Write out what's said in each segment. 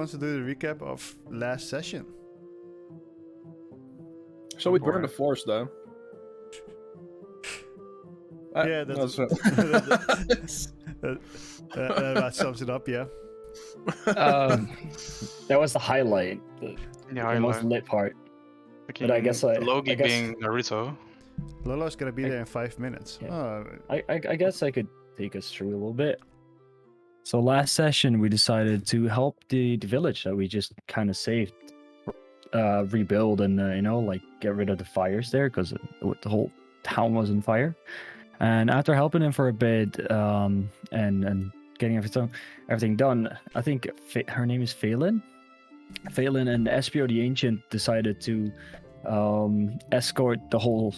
wants to do the recap of last session? So we burned the forest though. Yeah, that's that sums it up. Yeah. That was the highlight, the most lit part. But I guess Logi being Naruto. Lolo's gonna be there in 5 minutes. Yeah. Oh, I guess I could take us through a little bit. So last session we decided to help the village that we just kind of saved, rebuild and like get rid of the fires there because the whole town was on fire. And after helping him for a bit, and getting everything done, I think her name is Phelan. Phelan and Espio the Ancient decided to escort the whole.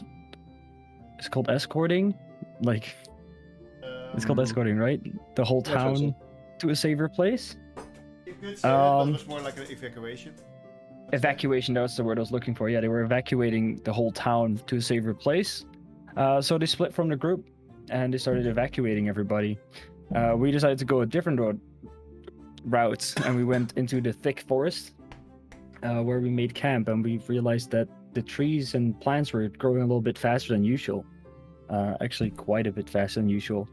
It's called escorting, like it's called escorting, right? The whole town to a safer place. You could say that, but it was more like an evacuation. Evacuation, that was the word I was looking for. Yeah, they were evacuating the whole town to a safer place. So they split from the group and they started evacuating everybody. We decided to go a different route and we went into the thick forest where we made camp, and we realized that the trees and plants were growing a little bit faster than usual. Actually, quite a bit faster than usual.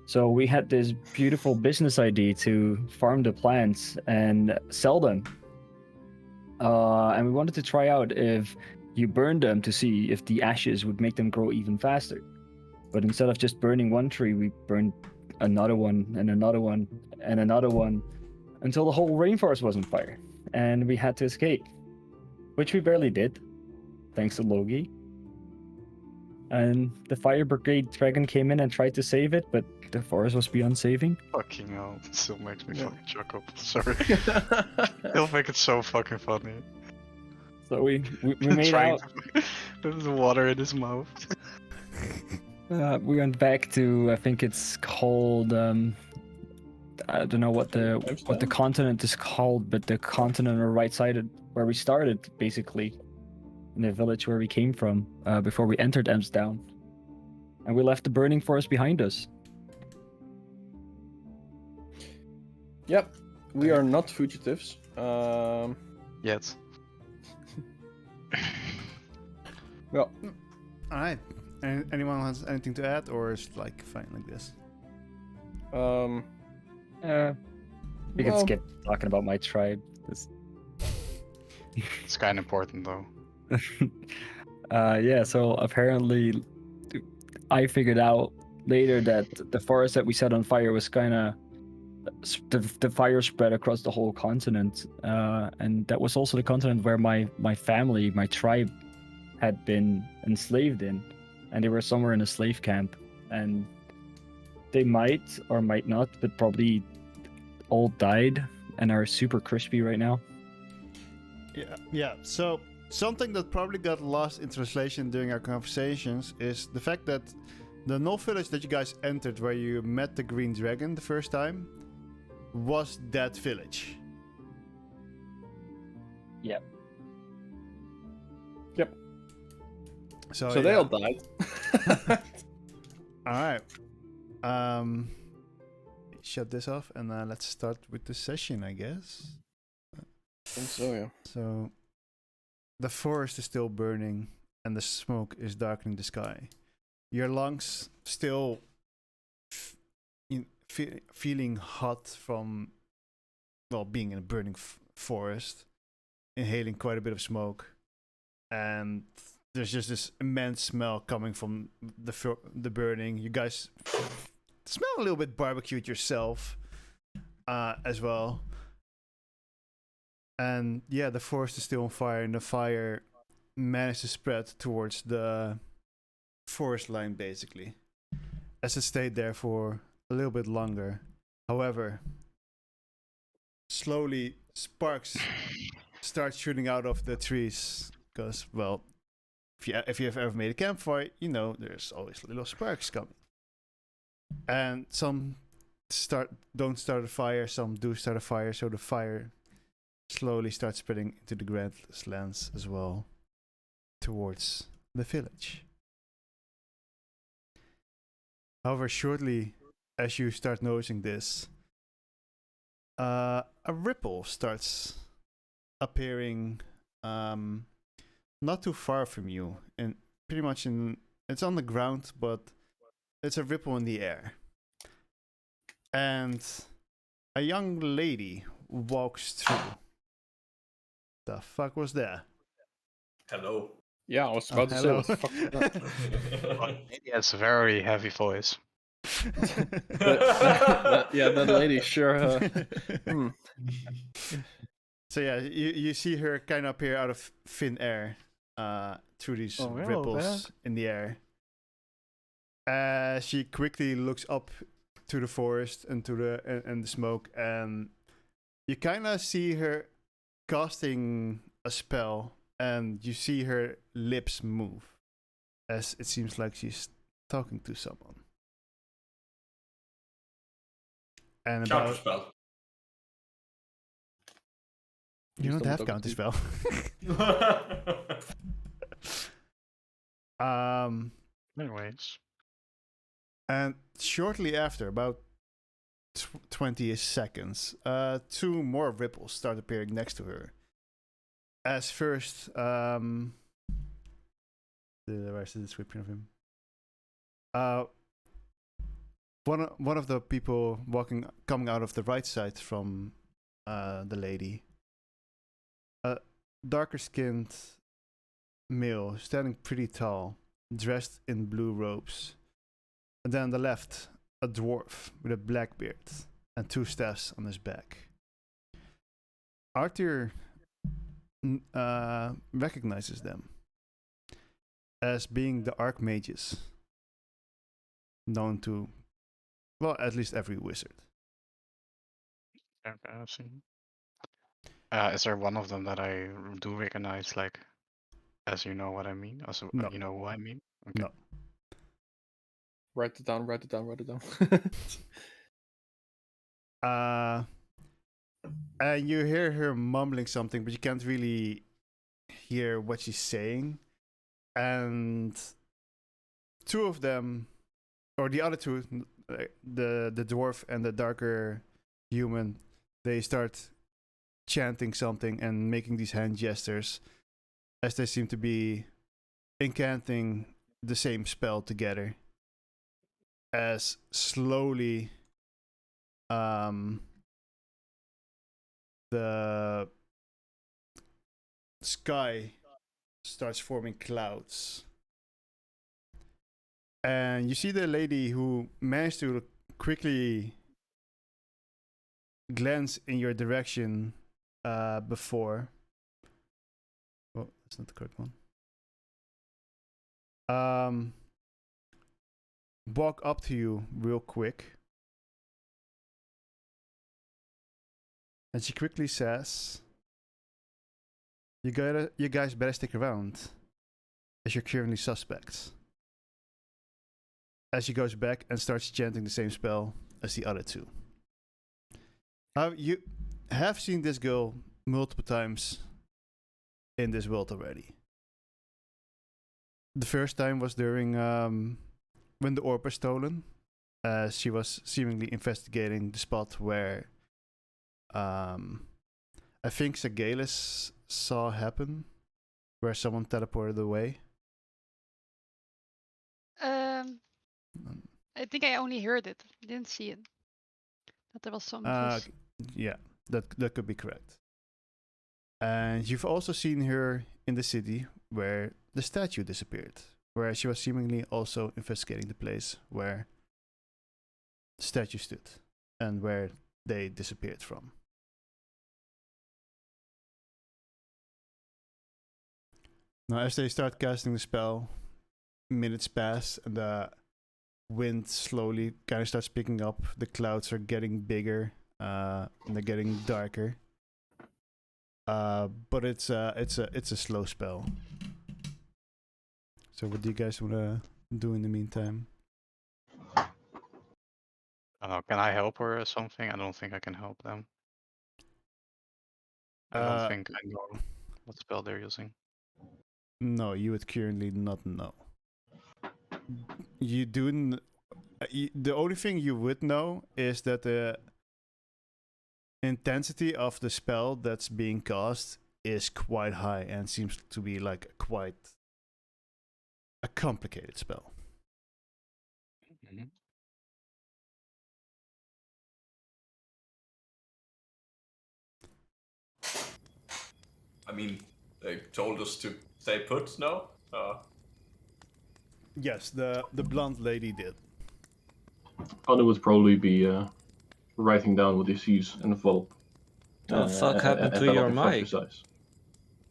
So we had this beautiful business idea to farm the plants and sell them. And we wanted to try out if you burn them to see if the ashes would make them grow even faster. But instead of just burning one tree, we burned another one and another one and another one until the whole rainforest was on fire. And we had to escape, which we barely did, thanks to Logi. And the fire brigade dragon came in and tried to save it, but the forest was beyond saving. Fucking hell, it still makes me fucking chuckle. Sorry. It'll make it so fucking funny. So we made out. There's water in his mouth. We went back to, I think it's called, I don't know what the continent is called, but the continent on the right side of where we started, basically, in the village where we came from, before we entered Emsdown. And we left the burning forest behind us. Yep, we are not fugitives. Yet. Well, all right. Anyone has anything to add, or is it like fine like this? We can skip talking about my tribe. It's kind of important though. Yeah, so apparently I figured out later that the forest that we set on fire was kind of the fire spread across the whole continent, and that was also the continent where my family, my tribe, had been enslaved in, and they were somewhere in a slave camp, and they might or might not, but probably all died and are super crispy right now. Yeah. So something that probably got lost in translation during our conversations is the fact that the Null village that you guys entered, where you met the green dragon the first time, was that village. Yep. So they all died. All right. Shut this off and let's start with the session, I guess. I think so, yeah. So the forest is still burning and the smoke is darkening the sky. Your lungs still feeling hot from, well, being in a burning forest, inhaling quite a bit of smoke, and there's just this immense smell coming from the burning. You guys smell a little bit barbecued yourself, as well. And yeah, the forest is still on fire, and the fire managed to spread towards the forest line, basically, as it stayed there for a little bit longer. However, slowly sparks start shooting out of the trees, because, well, if you have ever made a campfire, you know there's always little sparks coming. And some don't start a fire, some do start a fire, so the fire slowly starts spreading into the grasslands as well, towards the village. However, shortly as you start noticing this, a ripple starts appearing not too far from you, and pretty much it's on the ground, but it's a ripple in the air. And a young lady walks through. The fuck was that? Hello. Yeah, I was Oh, about to say, hello. what the fuck was that? He has a very heavy voice. That lady sure. So yeah, you see her kind of appear out of thin air, through these Oh, hello ripples in the air. She quickly looks up to the forest and to the smoke, and you kind of see her casting a spell, and you see her lips move, as it seems like she's talking to someone. And about Counterspell. you don't have talking to counterspell. Anyways. And shortly after, about 20 seconds, two more ripples start appearing next to her. As first, where's the description of him? One of the people coming out of the right side from the lady, a darker skinned male, standing pretty tall, dressed in blue robes. And then on the left, a dwarf with a black beard and two staffs on his back. Arthur recognizes them as being the archmages, known to, well, at least every wizard. Okay, I've seen. Is there one of them that I do recognize, like, as you know what I mean? Also, No. you know who I mean? Okay. No. Write it down. And you hear her mumbling something, but you can't really hear what she's saying. And two of them, or the other two, the dwarf and the darker human, they start chanting something and making these hand gestures, as they seem to be incanting the same spell together. As slowly, the sky starts forming clouds. And you see the lady who managed to quickly glance in your direction before. Oh, that's not the correct one. Walk up to you real quick. And she quickly says, you guys better stick around, as you're currently suspects. As she goes back and starts chanting the same spell as the other two. You have seen this girl multiple times in this world already. The first time was during when the orb was stolen. She was seemingly investigating the spot where I think Sagalis saw happen, where someone teleported away. I think I only heard it. I didn't see it. That there was some. Yeah, that could be correct. And you've also seen her in the city where the statue disappeared, where she was seemingly also investigating the place where the statue stood and where they disappeared from. Now, as they start casting the spell, minutes pass and the wind slowly kind of starts picking up. The clouds are getting bigger and they're getting darker. But it's a slow spell. So what do you guys want to do in the meantime? Can I help her or something? I don't think I can help them. I don't think I know what spell they're using. No, you would currently not know. You do. The only thing you would know is that intensity of the spell that's being cast is quite high and seems to be like quite a complicated spell. Mhm. I mean, they told us to stay put, no? Yes, the blonde lady did. Connor would probably be writing down what he sees in the vault. The fuck happened to your mic?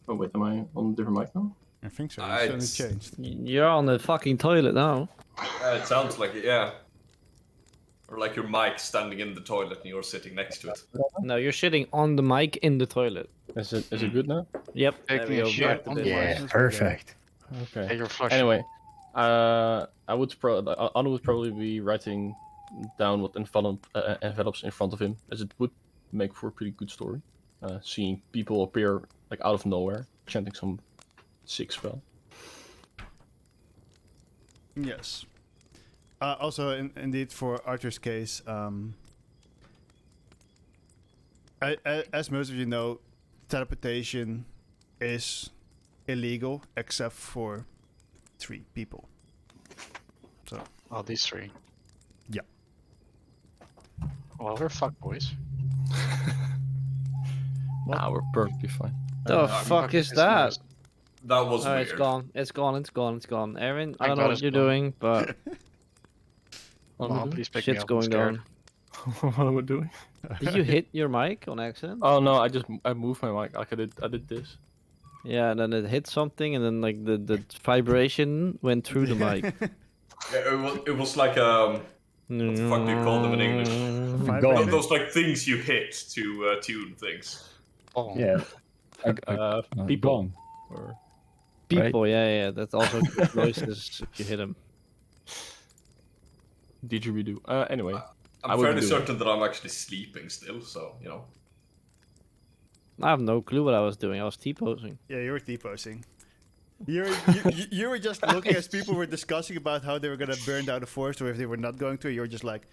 Oh wait, am I on a different mic now? I think so. I- It's suddenly changed. You're on the fucking toilet now. It sounds like it, yeah. Or like your mic standing in the toilet and you're sitting next to it. No, you're sitting on the mic in the toilet. Is it good now? Yep. There Taking we a go. shit Back to on this. the Yeah, perfect. Okay. Hey, you're flushing. Anyway, I would Anna would probably be writing down what envelops in front of him, as it would make for a pretty good story. Seeing people appear like out of nowhere, chanting some sick spell. Yes. Also, indeed, for Arthur's case, as most of you know, teleportation is illegal except for 3 people. So, Oh, these 3. Yeah. Well, we're fuck boys. Nah, we're perfectly fine. The fuck is that? That was Oh, weird. it's gone. It's gone. It's gone. It's gone. Aaron, I Thank don't know God what it's you're gone. doing, but Well, please pick shit's me up. I'm going scared. down. What am I doing? Did you hit your mic on accident? Oh no, I moved my mic. Like I did this. Yeah, and then it hit something, and then like the vibration went through the mic. Yeah, it was like what the fuck do you call them in English? Vibrator? Those like things you hit to tune things. Oh. Yeah. People. Gong. Or People, yeah, that's also good noises if you hit them. didgeridoo. Anyway, I I'm would fairly do it. certain that I'm actually sleeping still, so you know. I have no clue what I was doing. I was T-posing. Yeah, you were T-posing. You were just looking as people were discussing about how they were gonna burn down the forest, or if they were not going to. You were just like,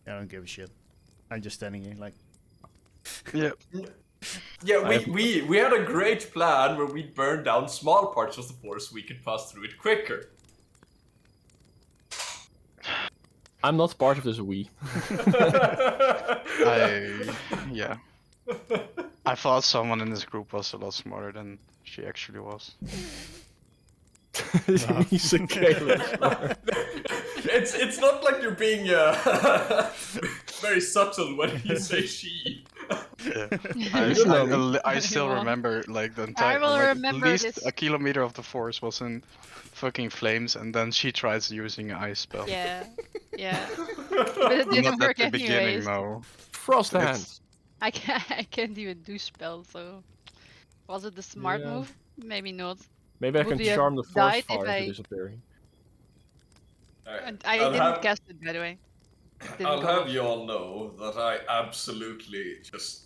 I don't give a shit. I'm just standing here like. Yeah. Yeah, we had a great plan where we'd burn down small parts of the forest so we could pass through it quicker. I'm not part of this we. Yeah. I thought someone in this group was a lot smarter than she actually was. He's a careless. It's not like you're being very subtle when you say she. Yeah. know I still Anymore. remember like the entire. will like, remember at least this. a kilometer of the forest was in fucking flames, and then she tries using an ice spell. Yeah, yeah. But it didn't Not at work the beginning, anyways. no. Frost It's- hands. I can't even do spells, so was it the smart Yeah. move? Maybe not. Maybe I Would can we have charm the died forest if fire I- into disappearing. And I I'll didn't have- cast it, by the way. It didn't I'll go have off. you all know that I absolutely just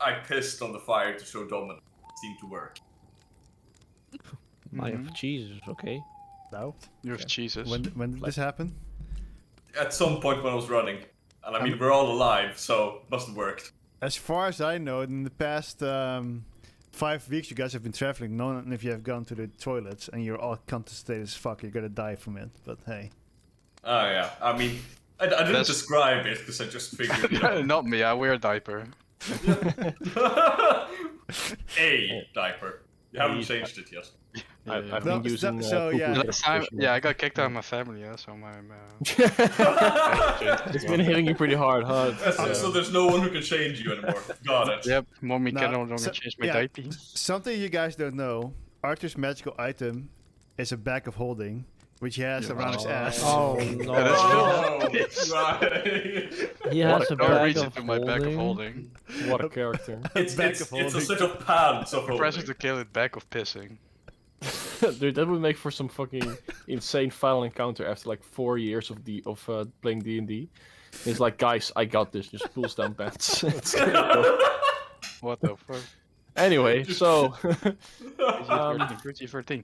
I pissed on the fire to show dominance. It seemed to work. My Mhm. Jesus, okay. No. You have cheeses. When did this happen? At some point when I was running, and I mean we're all alive, so it must have worked. As far as I know, in the past 5 weeks, you guys have been traveling. None if you have gone to the toilets and you're all constipated as fuck, you're gonna die from it. But hey. Oh yeah, I mean I didn't That's- describe it because I just figured. You know, Not me, I wear a diaper. a diaper. You haven't changed it yet. I've Yeah. been No, using. so, yeah. Last time, yeah, I got kicked out of my family, yeah, so my. It's been hitting you pretty hard, huh? So there's no one who can change you anymore. Got it. Yep, mommy can No, no longer so- change my yeah. diaper. Something you guys don't know: Arthur's magical item is a bag of holding, which he has around his ass. Oh Yeah, that's Oh, It's- right. He has a Don't bag reach of into my bag of holding. holding. What a character. It's Bag it's of a holding. set of pants of Pressure holding. to kill it, bag of pissing. Dude, that would make for some fucking insane final encounter after like 4 years of playing D&D. It's like, guys, I got this. Just pulls down pants. What the fuck? Anyway, so PG-13.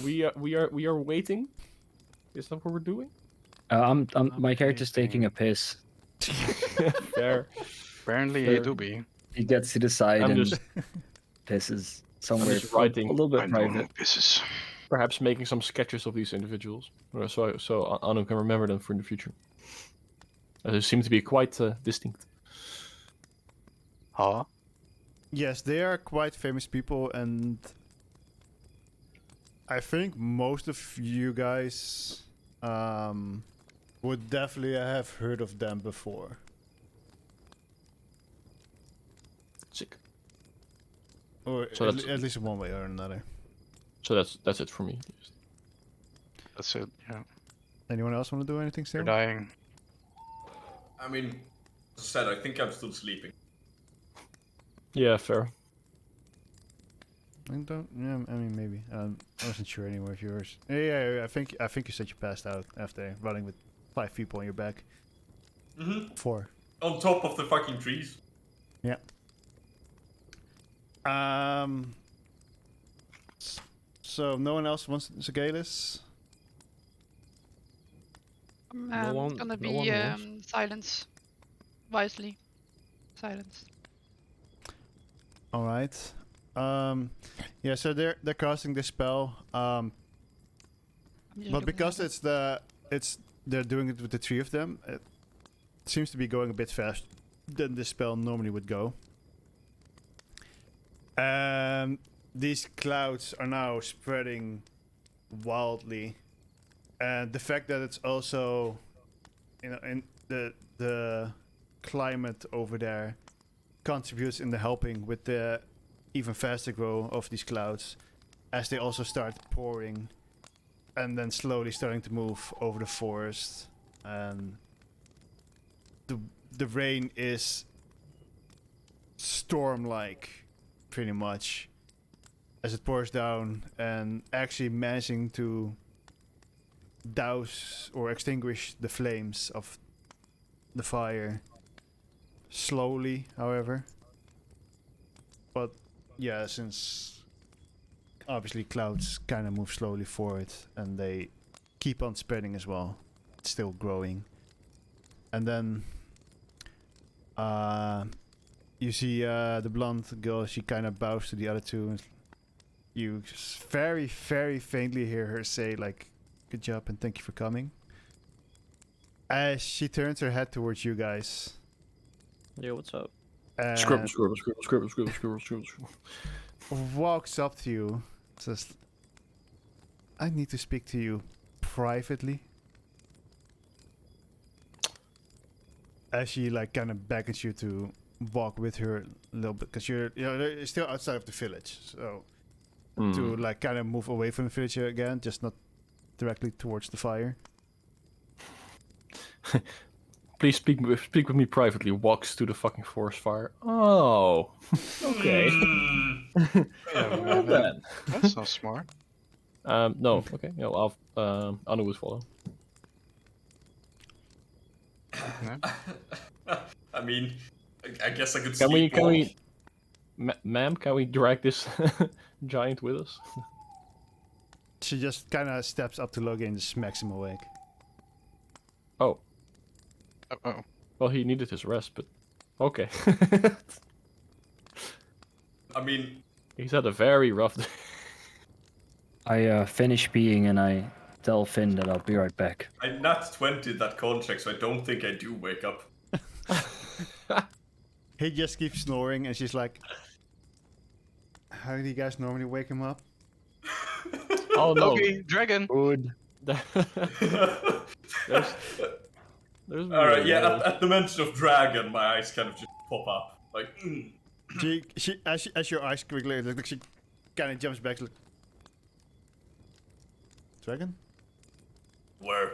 we are waiting. Is that what we're doing? My character's taking a piss. Fair. Apparently Fair. you do be. He gets to the side I'm and just pisses somewhere just writing. a little bit I know private. this is. perhaps making some sketches of these individuals, so Anu can remember them for in the future. They seem to be quite distinct. Huh? Yes, they are quite famous people, and I think most of you guys would definitely have heard of them before. Sick. Or So that's- at least one way or another. So that's it for me. That's it. Yeah. Anyone else want to do anything You're still? dying. I mean, as I said, I think I'm still sleeping. Yeah, fair. I don't. Yeah, I mean maybe. I wasn't sure anymore if yours. Yeah, I think you said you passed out after running with 5 people on your back. Mm-hmm. 4. On top of the fucking trees. Yeah. So no one else wants Zagalis? I'm one- gonna no be one wants. silence. Wisely. Silence. All right. Yeah. So they're casting this spell. I'm just But looking because at it. they're doing it with the 3 of them, it seems to be going a bit faster than this spell normally would go. These clouds are now spreading wildly, and the fact that it's also, in the climate over there contributes in the helping with the even faster grow of these clouds, as they also start pouring, and then slowly starting to move over the forest, and the rain is storm-like, pretty much, as it pours down, and actually managing to douse or extinguish the flames of the fire. Slowly, however. But yeah, since obviously clouds kind of move slowly forward, and they keep on spreading as well. It's still growing. And then you see the blonde girl, she kind of bows to the other two, and you very, very faintly hear her say, like, good job and thank you for coming. As she turns her head towards you guys. Yeah, what's up? And Scribble, scribble, scribble, scribble, scribble, scribble, scribble, scribble. walks up to you, says, I need to speak to you privately. As she like kind of beckons you to walk with her a little bit, because you're still outside of the village, so to like kind of move away from the village again, just not directly towards the fire. Please speak with me privately. Walks to the fucking forest fire. Oh, okay. Yeah, Well then. That's not smart. No. Okay. Yeah, well, Anu would follow. I mean, I guess I could Can we? sleepwalk. Ma'am, can we drag this giant with us? She just kind of steps up to Logan and just smacks him awake. Oh. Oh. Well, he needed his rest, but okay. I mean, He's had a very rough day. I finish peeing and I tell Finn that I'll be right back. I nat 20 that contract, so I don't think I do wake up. He just keeps snoring, and she's like, how do you guys normally wake him up? Oh no. Okay, dragon. Good. There's Alright, yeah, at the mention of dragon, my eyes kind of just pop up. Like, As your eyes quickly, like she kind of jumps back, like, dragon? Where?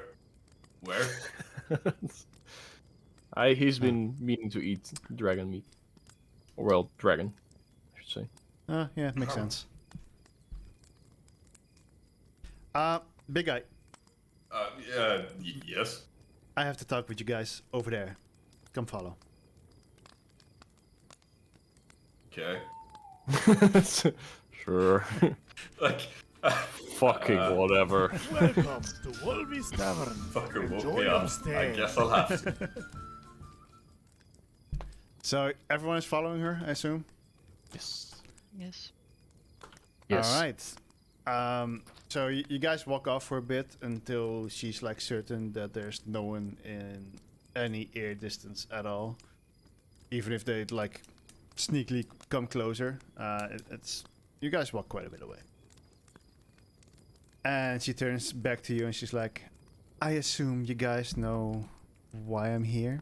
He's been meaning to eat dragon meat. Or well, dragon, I should say. Yeah, makes sense. Big guy, Yes. I have to talk with you guys over there. Come follow. Okay. Sure. Like, Fucking whatever. Welcome to Wolby's Tavern. fucker woke Enjoy me your up. stay. I guess I'll have to. So everyone is following her, I assume. Yes. Yes. Yes. All right. So you guys walk off for a bit until she's like certain that there's no one in any ear distance at all, even if they like sneakily come closer. It's you guys walk quite a bit away, and she turns back to you and she's like, "I assume you guys know why I'm here."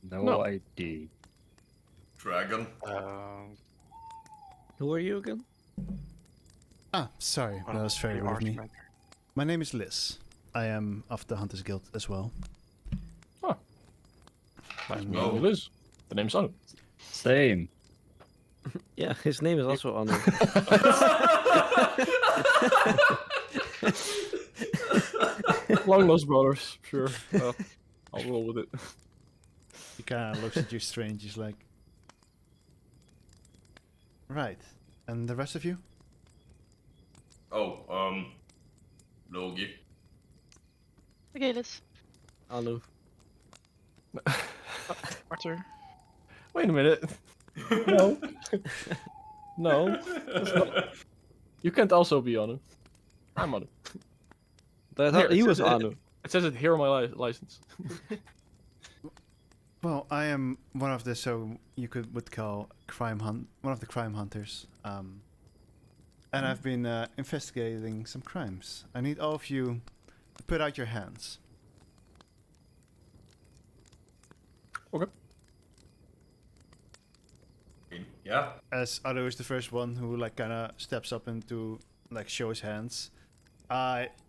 No ID. Dragon. Who are you again? Ah, sorry, that was very rude of me. My name is Liz. I am of the Hunters Guild as well. Nice meeting Oh. you, Liz. The name's Anu. Same. Yeah, his name is also Anu. Long lost brothers, sure. I'll roll with it. He kind of looks at you strange. He's like, right. And the rest of you? Oh, Logi. Okay, let's. Anu. Arthur. Wait a minute. No. No. That's not... You can't also be Anu. I'm Anu. But I Here, thought he it was says Anu. It says it here on my license. Well, I am one of the would call one of the crime hunters. And I've been investigating some crimes. I need all of you to put out your hands. Yeah. As Ado is the first one who like kind of steps up and to like show his hands.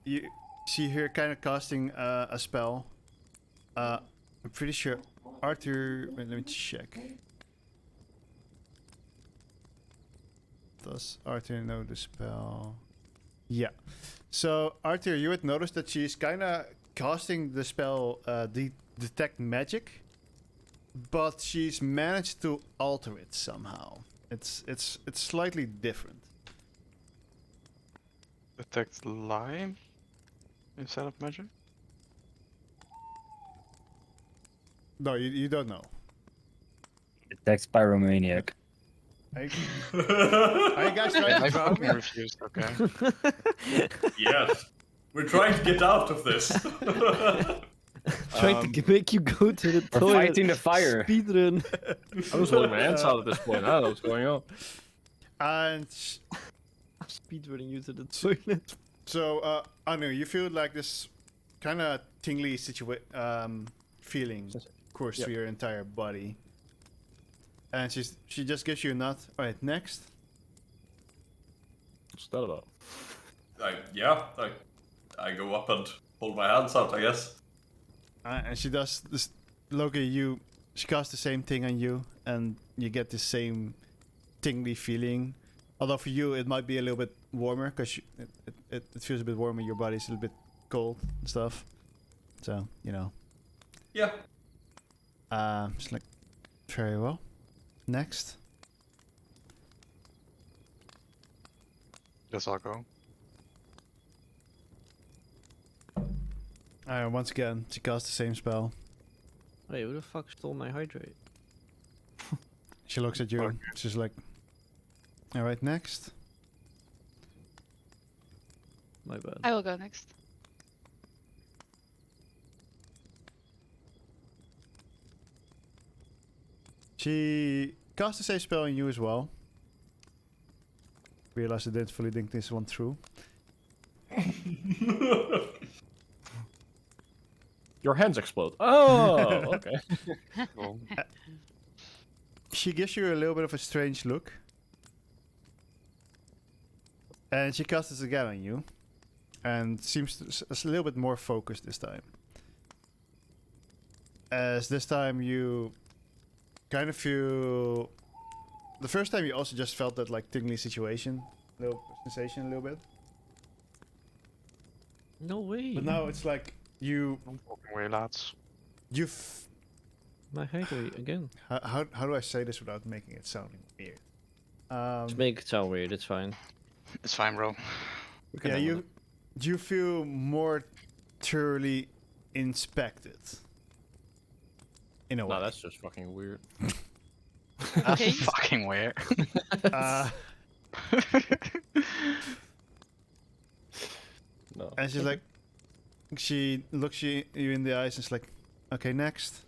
You see her kind of casting a spell. I'm pretty sure Arthur. Wait, let me check. Does Arthur know the spell? Yeah. So Arthur, you would notice that she's kind of casting the spell detect magic, but she's managed to alter it somehow. It's slightly different. Detect lie instead of magic? No, you don't know. Detect Pyromaniac. Are you guys trying to I've drown me? fucking refused, okay. Yes. We're trying to get out of this. Trying to make you go to the We're toilet. fighting the fire. Speedrun. I was holding my hands out at this point. I don't know what's going on. And Speedrunning you to the toilet. so, Anu, you feel like this kind of tingly feeling course through your entire body. And she just gives you a nod. All right, next. What's that about? I go up and hold my hands out, I guess. And she does this. Loki, she casts the same thing on you, and you get the same tingly feeling. Although for you, it might be a little bit warmer because it feels a bit warmer. Your body's a little bit cold and stuff. So Yeah. it's like very well. Next. Guess I'll go. Once again, she casts the same spell. Wait, who the fuck stole my hydrate? She looks at you. Okay. She's like, all right, next. My bad. I will go next. She casts the same spell on you as well. Realize I didn't fully think this one through. Your hands explode. Oh, okay. Cool. She gives you a little bit of a strange look. And she casts it again on you. And seems a little bit more focused this time. As this time you kind of feel... The first time you also just felt that like tingly sensation a little bit. No way. But now it's like you... Walking away, lads. My hydrate again. How do I say this without making it sounding weird? Just make it sound weird, it's fine. It's fine, bro. We can Yeah, handle it. you feel more thoroughly inspected. In a way. No, that's just fucking weird. That's Okay. fucking weird. Uh, No. and she's like, she looks you in the eyes and is like, okay, next.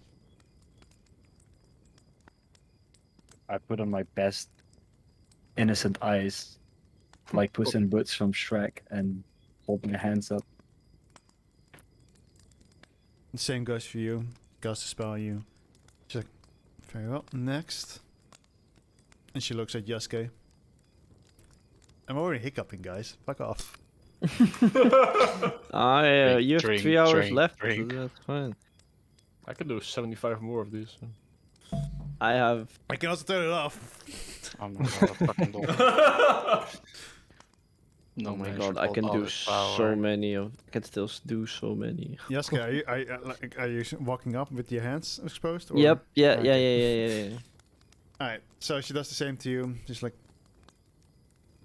I put on my best innocent eyes, like Puss in Boots from Shrek, and hold my hands up. The same goes for you. Cast a spell on you. She's like, very well, next. And she looks at Yasuke. I'm already hiccuping, guys. Fuck off. Yeah, Drink, you have drink, 3 hours drink, left. drink. So that's fine. I could do 75 more of these. I have. I can also turn it off. Oh my god, I fucking don't. No Oh my man god, should I hold can all do this so power. many of. I can still do so many. Yasuke, are you walking up with your hands exposed? Or? Yep. Yeah. Okay. Yeah. Alright, so she does the same to you. She's like,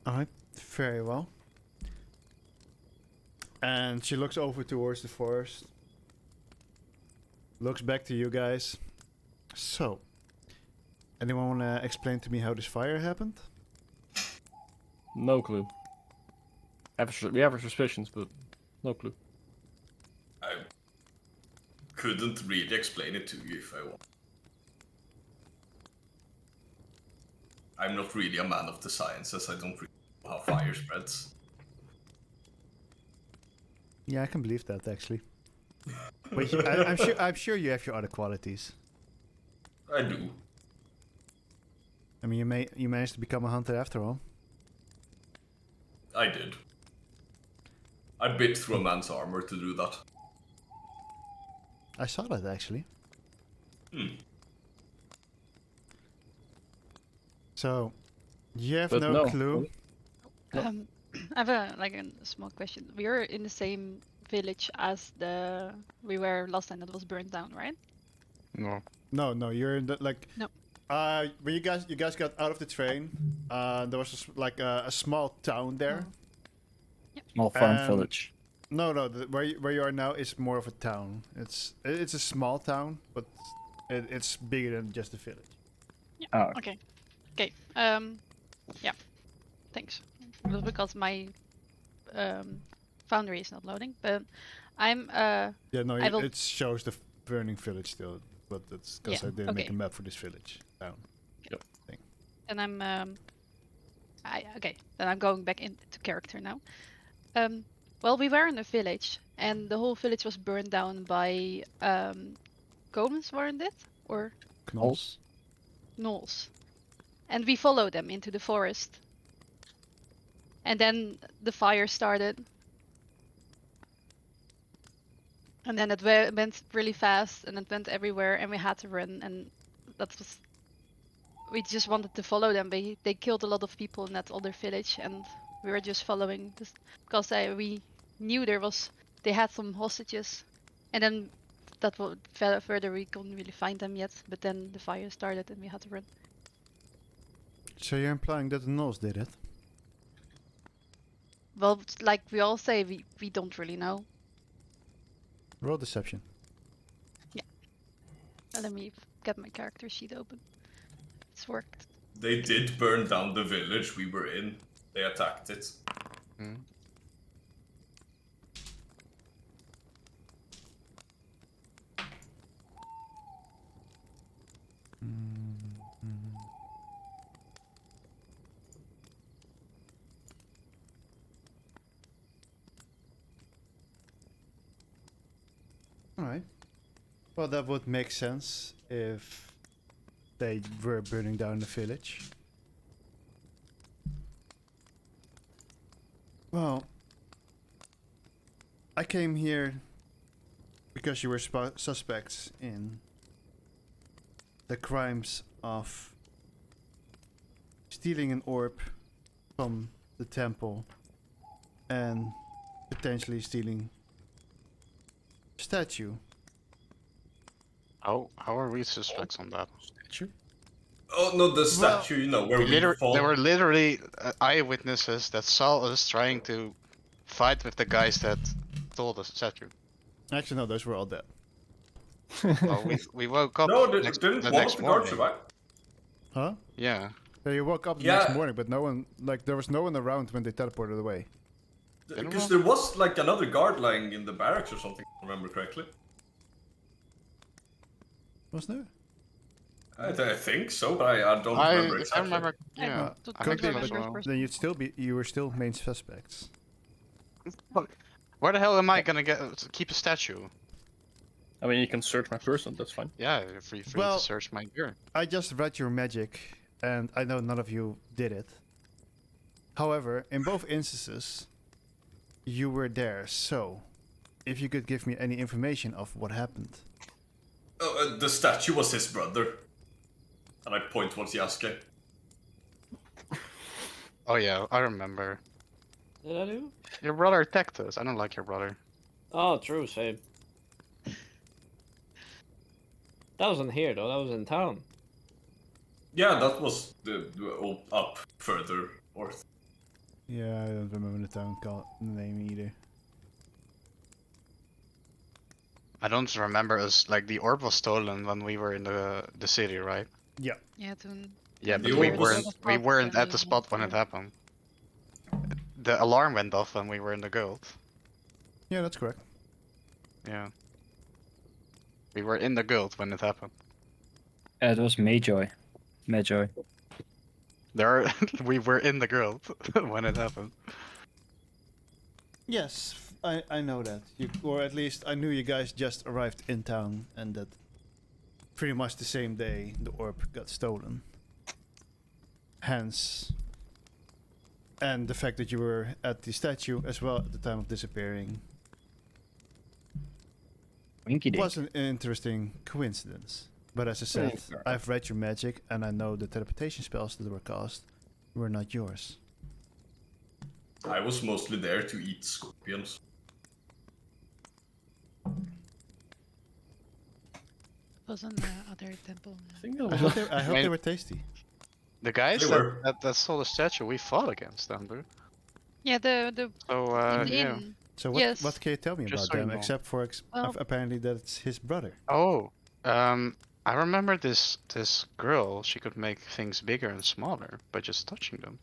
alright, very well. And she looks over towards the forest. Looks back to you guys. So, anyone want to explain to me how this fire happened? No clue. We have our suspicions, but no clue. I couldn't really explain it to you if I want. I'm not really a man of the sciences. I don't really know how fire spreads. Yeah, I can believe that actually. But I'm sure you have your other qualities. I do. I mean, you managed to become a hunter after all. I did. I bit through a man's armor to do that. I saw that actually. So, you have But no no. clue. I have a small question. We were in the same village as we were last time that was burned down, right? No. No, you're in the like. No. When you guys got out of the train, there was a small town there. Small farm Um, village. No, where you are now is more of a town. It's a small town, but it's bigger than just a village. Oh, Okay. Okay. Yeah. Thanks. It was because my foundry is not loading, but I'm Yeah, no, I will- it shows the burning village still, but that's because Yeah, I didn't make okay. a map for this village town. and I'm then I'm going back into character now. Well, we were in a village, and the whole village was burned down by golems, weren't it? Or Knolls. gnolls. And we followed them into the forest. And then the fire started. And then it went really fast, and it went everywhere, and we had to run, and that was... We just wanted to follow them. They killed a lot of people in that other village, and we were just following this because we knew they had some hostages, and then further we couldn't really find them yet. But then the fire started, and we had to run. So you're implying that the Knolls did it? Well, like we all say, we don't really know. Roll deception. Let me get my character sheet open. It's worked. They did burn down the village we were in. They attacked it. Hmm. Alright. Well, that would make sense if they were burning down the village. Well, I came here because you were suspects in the crimes of stealing an orb from the temple and potentially stealing a statue. How are we suspects on that? Statue? Oh no, the statue, where we fought. There were literally eyewitnesses that saw us trying to fight with the guys that stole the statue. Actually, no, those were all dead. Oh, we woke up No, the didn't one next of the guards morning. survive? Huh? Yeah. Yeah, you woke up the Yeah. next morning, but no one, like, there was no one around when they teleported away. Because there was like another guard lying in the barracks or something, if I remember correctly. Wasn't I think so, but I don't remember If I exactly. remember, I yeah, don't I could think be, so remember as but well. first. then you were still main suspects. Where the hell am I gonna keep a statue? I mean, you can search my person. That's fine. Yeah, you're free Well- to search my gear. I just read your magic, and I know none of you did it. However, in both instances, you were there, so if you could give me any information of what happened. The statue was his brother. And I point towards Yasuke. Oh yeah, I remember. Did I do? Your brother attacked us. I don't like your brother. Oh, true, same. That wasn't here though, that was in town. Yeah, that was up further north. Yeah, I don't remember the town name either. I don't remember us like the orb was stolen when we were in the city, right? Yeah. Yeah, Yeah, The but we orb was- weren't at the spot when it happened. The alarm went off when we were in the guild. Yeah, that's correct. Yeah. We were in the guild when it happened. It was Mayjoy. We were in the guild when it happened. Yes, I know that. Or at least I knew you guys just arrived in town, and that pretty much the same day the orb got stolen. Hence, and the fact that you were at the statue as well at the time of disappearing Winky dink. was an interesting coincidence. But as I said, I've read your magic, and I know the teleportation spells that were cast were not yours. I was mostly there to eat scorpions. was in the other temple. I think that I was. hope they were tasty. The guys They were. that stole the statue, we fought against them, dude. Yeah, the So in the yeah. inn. So Yes. what can you tell me Just about so you them, know. except for Well- apparently that it's his brother? Oh, I remember this girl. She could make things bigger and smaller by just touching them.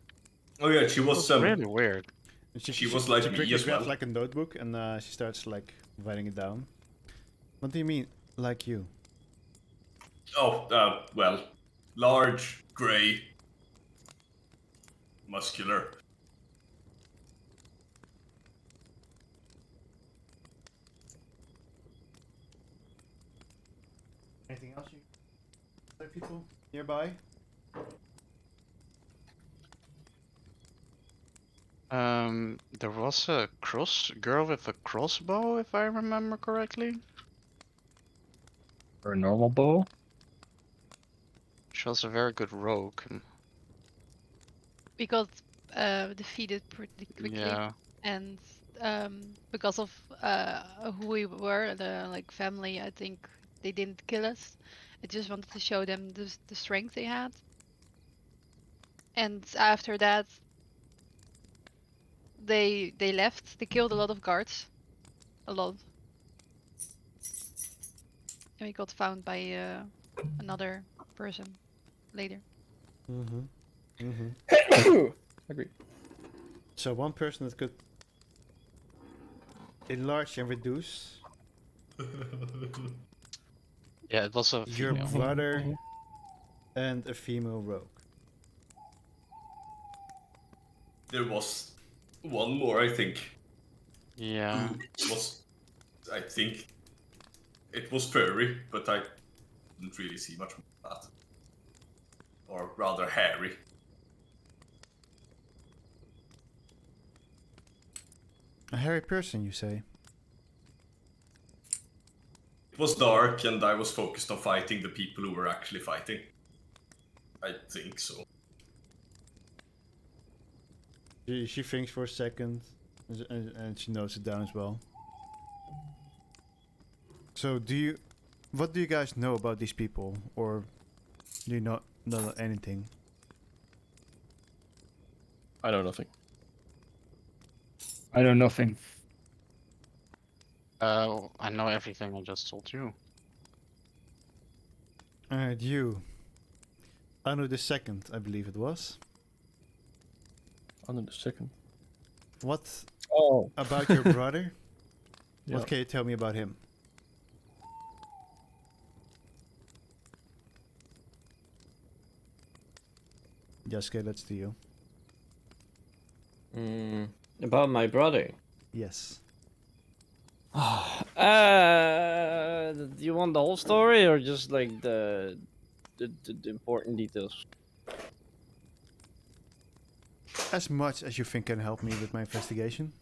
Oh yeah, she It was was really weird. And She was like she me quickly as grabs well. like a notebook and she starts like writing it down. What do you mean, like you? well, large, grey, muscular. Anything else you? Other people nearby? There was a girl with a crossbow, if I remember correctly. Or a normal bow. She was a very good rogue. We got defeated pretty quickly, Yeah. and because of who we were, the like family, I think they didn't kill us. I just wanted to show them the strength they had. And after that, they left. They killed a lot of guards, a lot. And we got found by another person later. Mm-hmm. Mm-hmm. Agree. So one person that could enlarge and reduce Yeah, it was a your female. brother and a female rogue. There was one more, I think. Yeah. Who was, I think, it was furry, but I didn't really see much more of that. Or rather, hairy. A hairy person, you say? It was dark, and I was focused on fighting the people who were actually fighting. I think so. She thinks for a second, and she notes it down as well. So what do you guys know about these people, or do you not know anything? I know nothing. I know nothing. I know everything I just told you. Alright, you. Anu the second, I believe it was. Under the second. What Oh. about your brother? Yeah. What can you tell me about him? Jaske, that's to you. About my brother. Yes. Do you want the whole story or just like the important details? As much as you think can help me with my investigation.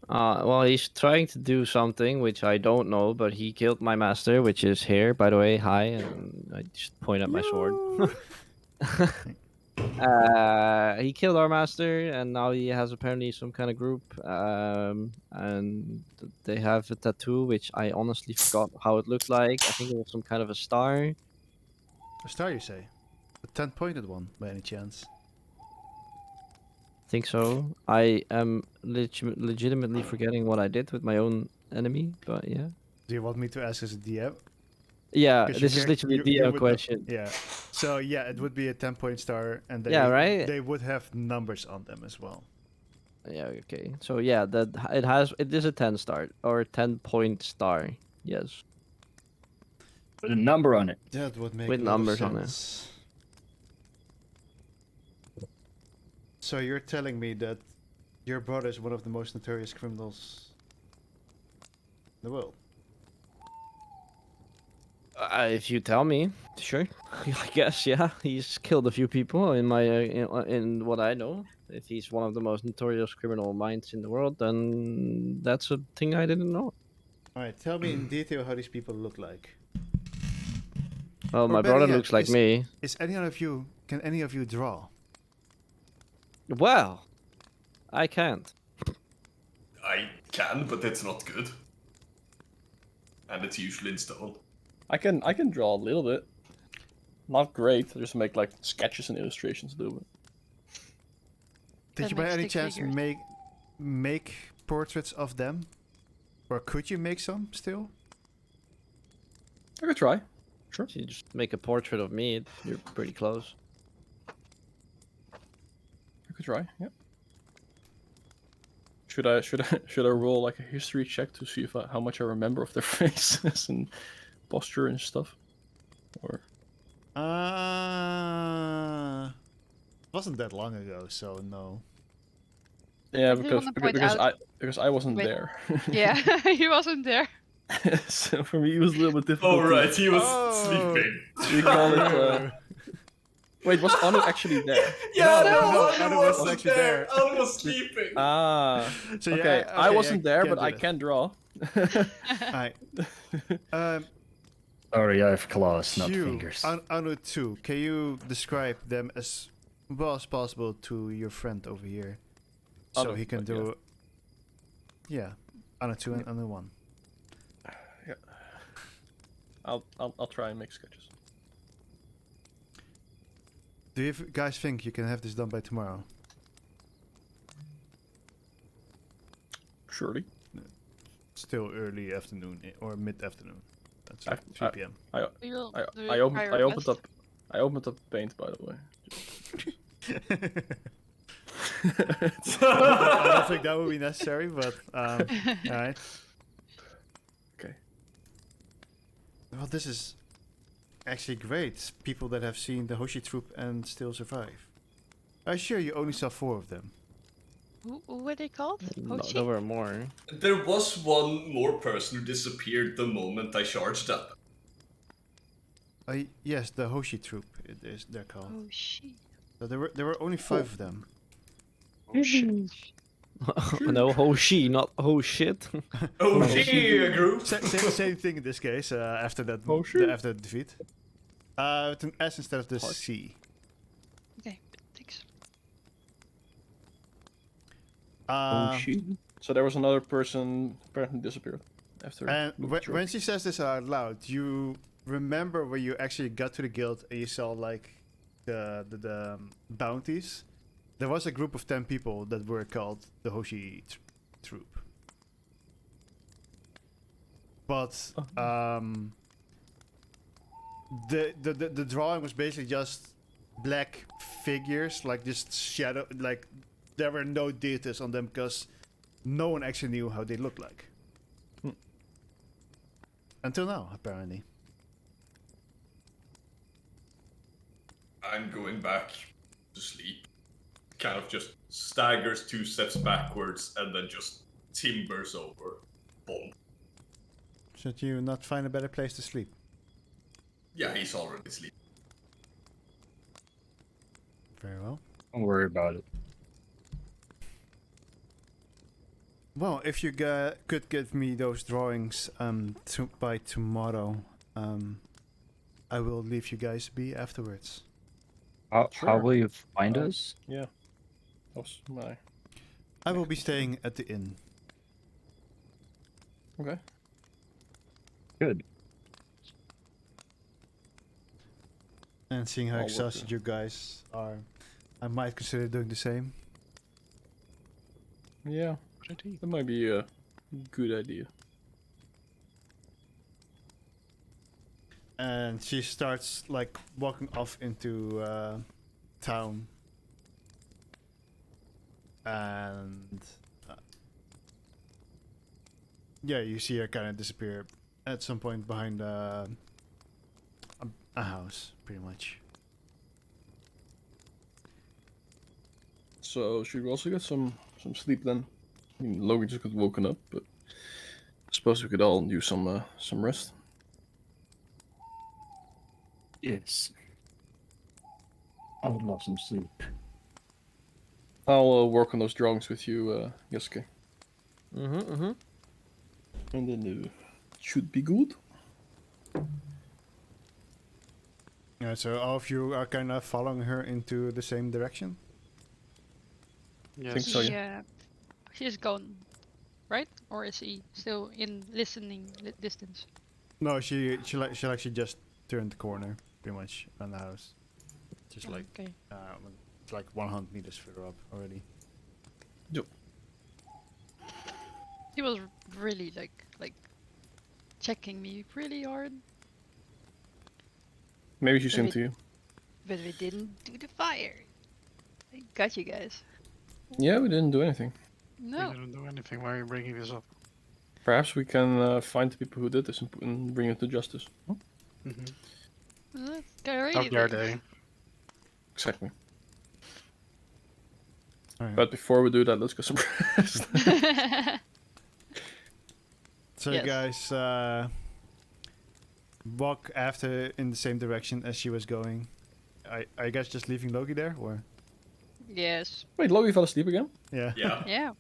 Well, he's trying to do something which I don't know, but he killed my master, which is here, by the way. Hi, and I just point at my sword. He killed our master, and now he has apparently some kind of group. And they have a tattoo, which I honestly forgot how it looked like. I think it was some kind of a star. A star, you say? A 10-pointed one, by any chance? I think so. I am legitimately forgetting what I did with my own enemy, but yeah. Do you want me to ask as a DM? Yeah, 'Cause this is literally a you DM would know- question. Yeah. So yeah, it would be a 10-point star, and they Yeah, right? they would have numbers on them as well. Yeah, okay. So yeah, it is a 10 star or 10-point star. Yes. Put a number on it. That would make With a lot of numbers on it. sense. So you're telling me that your brother is one of the most notorious criminals in the world? If you tell me, sure. I guess yeah. He's killed a few people in my in what I know. If he's one of the most notorious criminal minds in the world, then that's a thing I didn't know. All right, tell me in detail how these people look like. Well, Or my better brother yet, looks like is- me. Can any of you draw? Well, I can't. I can, but it's not good. And it's usually in stone. I can draw a little bit. Not great. I just make like sketches and illustrations to do it. Did That you by makes any stick chance figures. make portraits of them? Or could you make some still? I could try. Sure. If you just make a portrait of me, you're pretty close. I could try. Yeah. Should I roll like a history check to see if how much I remember of their faces and posture and stuff? Or Wasn't that long ago, so no. yeah, I do wanna point because I wasn't Wait. there. Yeah, he wasn't there. So for me it was a little bit difficult. Oh to- right, he was Oh. sleeping. We call it. Wait, was Anu actually there? Yeah, No, no, Anu Anu wasn't wasn't actually there. there. Anu was sleeping. Ah. So Okay, I wasn't there, can but do I that. can draw. Alright. Sorry, I have claws, not you, fingers. Anu 2, can you describe them as well as possible to your friend over here? So Anu, he can yeah. do... Yeah, Anu 2 and Anu 1. Yeah. I'll try and make sketches. Do you guys think you can have this done by tomorrow? Surely. Still early afternoon or mid-afternoon. That's I- like 3 p.m. We'll do I it opened by I opened request. up I opened up Paint, by the way. I don't think that would be necessary, but alright. Okay. Well, this is actually great. People that have seen the Hoshi troop and still survive. I assure you only saw 4 of them. Who were they called? No, Hoshi? there were more. There was one more person who disappeared the moment I charged up. Yes, the Hoshi troop. It is. They're called. Hoshi. So there were only 5 of them. Oh shit. No, ho she, not ho shit. Oh gee, group. Same thing in this case. After that, Hoshi? after the defeat. With an S instead of the C. Okay, thanks. So there was another person apparently disappeared after. And Luke when dropped. she says this out loud, you remember when you actually got to the guild and you saw like the bounties. There was a group of 10 people that were called the Hoshi troop. But the drawing was basically just black figures, like just shadow, like there were no details on them because no one actually knew how they looked like. Until now, apparently. I'm going back to sleep. Kind of just staggers 2 steps backwards and then just timbers over. Boom. Should you not find a better place to sleep? Yeah, he's already asleep. Very well. Don't worry about it. Well, if you could give me those drawings by tomorrow, I will leave you guys be afterwards. How Sure. will you find us? Yeah. That was my. I will be staying at the inn. Okay. Good. And seeing how I'll work exhausted you guys are, I might consider doing the same. Yeah. That might be a good idea. And she starts like walking off into town. And yeah, you see her kind of disappear at some point behind a house, pretty much. So should we also get some sleep then? I mean, Logan just got woken up, but I suppose we could all use some rest. Yes. I would love some sleep. I'll work on those drawings with you, Yesuke. Mm-hmm. And then it should be good. Yeah, so all of you are kind of following her into the same direction. I think Yes. so, yeah. Yeah. She's gone, right? Or is he still in listening distance? No, she'll actually just turn the corner, pretty much, around the house. Just like Okay. it's like 100 meters further up already. He was really like checking me really hard, Maybe she's Maybe- into you. but we didn't do the fire. I got you guys. Yeah, we didn't do anything. No. We didn't do anything. Why are you bringing this up? Perhaps we can find the people who did this and bring it to justice. Huh? Let's go read How it dare then. they? Exactly. Alright. But before we do that, let's get some rest. So Yes. you guys walk after in the same direction as she was going. I guess just leaving Loki there, or Yes. Wait, Logan fell asleep again? yeah. Yeah. Yeah.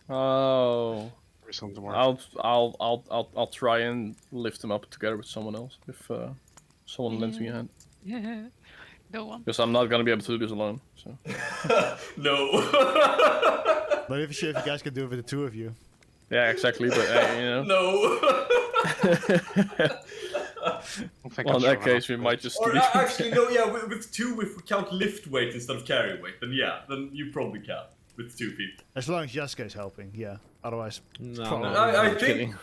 Oh. Or something more. I'll try and lift him up together with someone else if someone lends me a hand. Yeah. No one. Because I'm not gonna be able to do this alone. So No. But if you guys can do it with the two of you. yeah, exactly. But you know, No. well, in that case, we might just. Or leave him. actually, no. Yeah, with 2, if we count lift weight instead of carry weight, then yeah, then you probably can with 2 people. As long as Yaska is helping, yeah. Otherwise, No, Probably. I I'm think- kidding.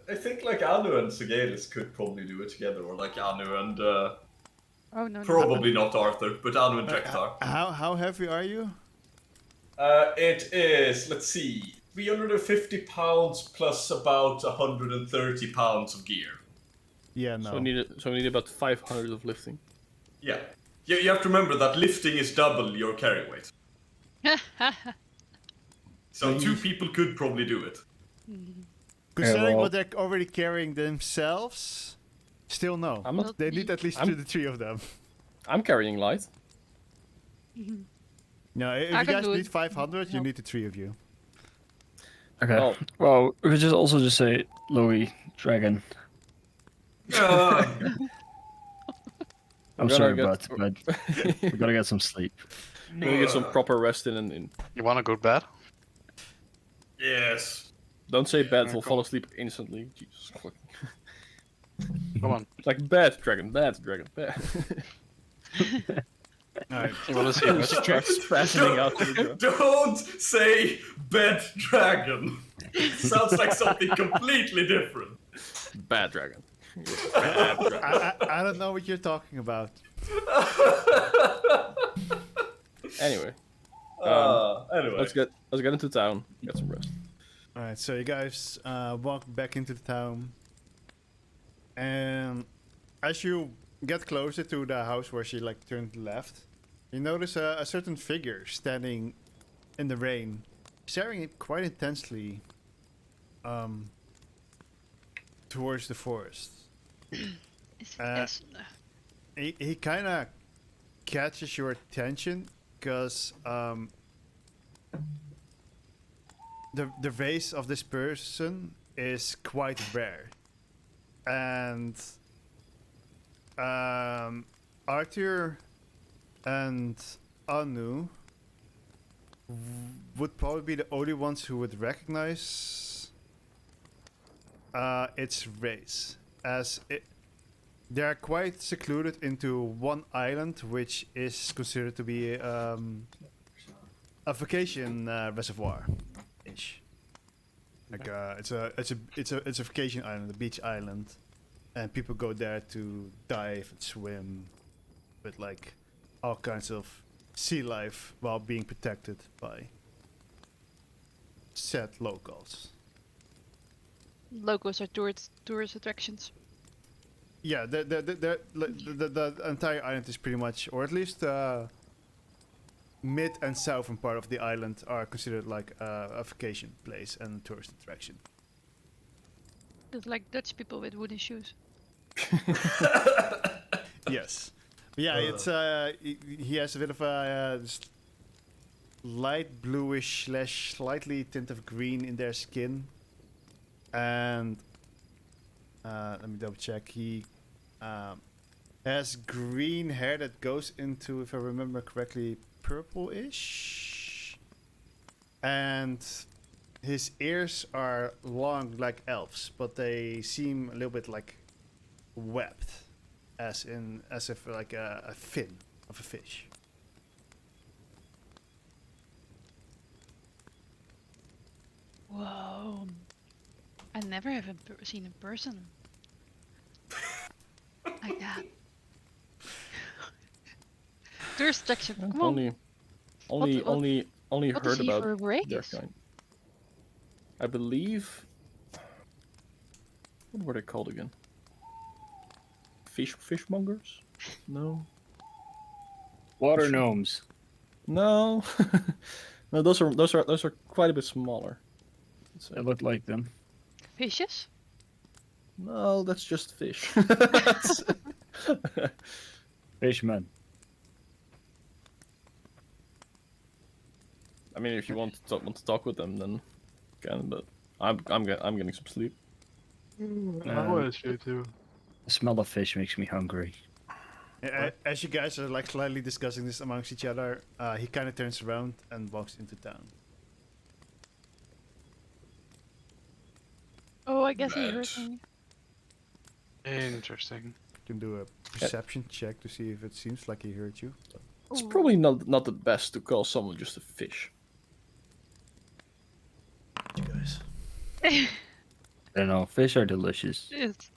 I think like Anu and Segalis could probably do it together, or like Anu and Oh no. probably not Arthur, but Anu and Jektar. how heavy are you? It is, let's see, 350 pounds plus about 130 pounds of gear. Yeah, no. So we need about 500 of lifting. Yeah. You have to remember that lifting is double your carry weight. So 2 people could probably do it. Considering well- what they're already carrying themselves, still no. I'm not. They need at least I'm- the 3 of them. I'm carrying light. No, if I you can guys do need it. 500, you No. need the 3 of you. Okay. Well, Well, we could just also just say Louis Dragon. I'm gonna sorry, get- but we gotta get some sleep. we're gonna get some proper rest in and in. You wanna go to bed? Yes. Don't say bad, Yeah, we'll cool. fall asleep instantly. Jesus fucking. Come on. It's like bad dragon, bad. Alright. You wanna see a message? Starts fastening out to the ground. Don't say bed dragon. Sounds like something completely different. Bad dragon. I don't know what you're talking about. Anyway, Anyway. let's get into town. Get some rest. All right, so you guys walk back into the town, and as you get closer to the house where she like turned left, you notice a certain figure standing in the rain, staring quite intensely towards the forest. Yes. He kind of catches your attention because the race of this person is quite rare, and Arthur and Anu would probably be the only ones who would recognize its race, as they are quite secluded into one island, which is considered to be a vacation reservoir ish. Like it's a vacation island, a beach island, and people go there to dive and swim with like all kinds of sea life while being protected by said locals. Locals are tourist attractions. Yeah, the entire island is pretty much, or at least mid and southern part of the island are considered like a vacation place and a tourist attraction. It's like Dutch people with wooden shoes. Yes. But yeah, it's he has a bit of a light bluish / slightly tint of green in their skin, and let me double check. He has green hair that goes into, if I remember correctly, purple-ish, and his ears are long like elves, but they seem a little bit like webbed, as if like a fin of a fish. Whoa. I never have seen a person like that. Tourist attraction. Come on. Only what is heard he about for a race? their kind. I believe. What were they called again? Fishmongers? No. Water Sure. gnomes. No. No, those are quite a bit smaller. They look like them. Fishes? No, that's just fish. Fishmen. I mean, if you want to talk with them, then can. But I'm getting some sleep. I want to too. The smell of fish makes me hungry. As you guys are like slightly discussing this amongst each other, he kind of turns around and walks into town. Oh, I guess he heard Right. me. Interesting. You can do a perception check to see if it seems like he heard you. It's probably not the best to call someone just a fish. You guys. I don't know. Fish are delicious. It's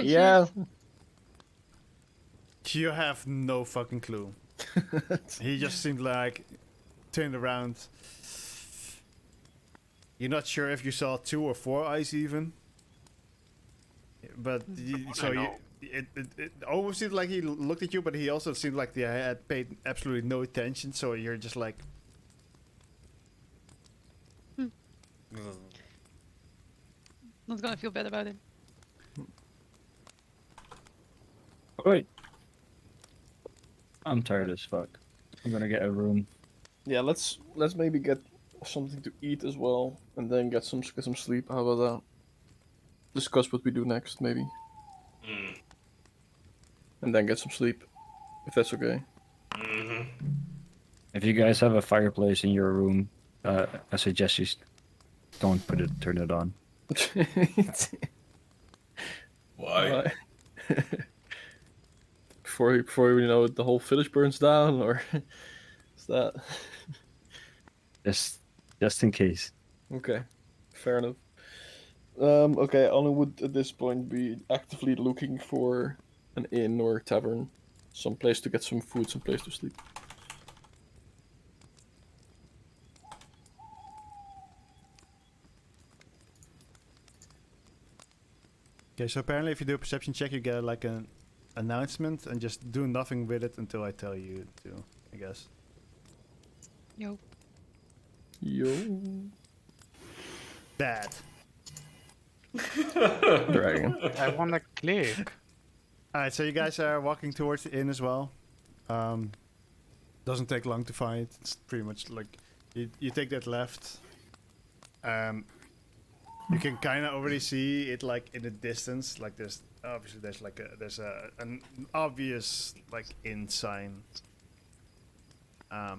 Yeah. You have no fucking clue. He just seemed like turned around. You're not sure if you saw 2 or 4 eyes even. But it almost seemed like he looked at you, but he also seemed like he had paid absolutely no attention. So you're just like, not gonna feel bad about it. Wait. I'm tired as fuck. I'm gonna get a room. Yeah, let's maybe get something to eat as well, and then get some sleep. How about that? Discuss what we do next, maybe, and then get some sleep, if that's okay. If you guys have a fireplace in your room, I suggest you don't turn it on. Why? Before we know it, the whole village burns down, or is that Just in case. okay? Fair enough. Okay, Anna would at this point be actively looking for an inn or tavern, some place to get some food, some place to sleep. Okay, so apparently if you do a perception check, you get like an announcement and just do nothing with it until I tell you to, I guess. Yo. Yo. Bad. Dragon. I wanna click. Alright, so you guys are walking towards the inn as well. Doesn't take long to find. It's pretty much like you take that left. You can kind of already see it like in the distance. Like there's obviously there's an obvious like inn sign. So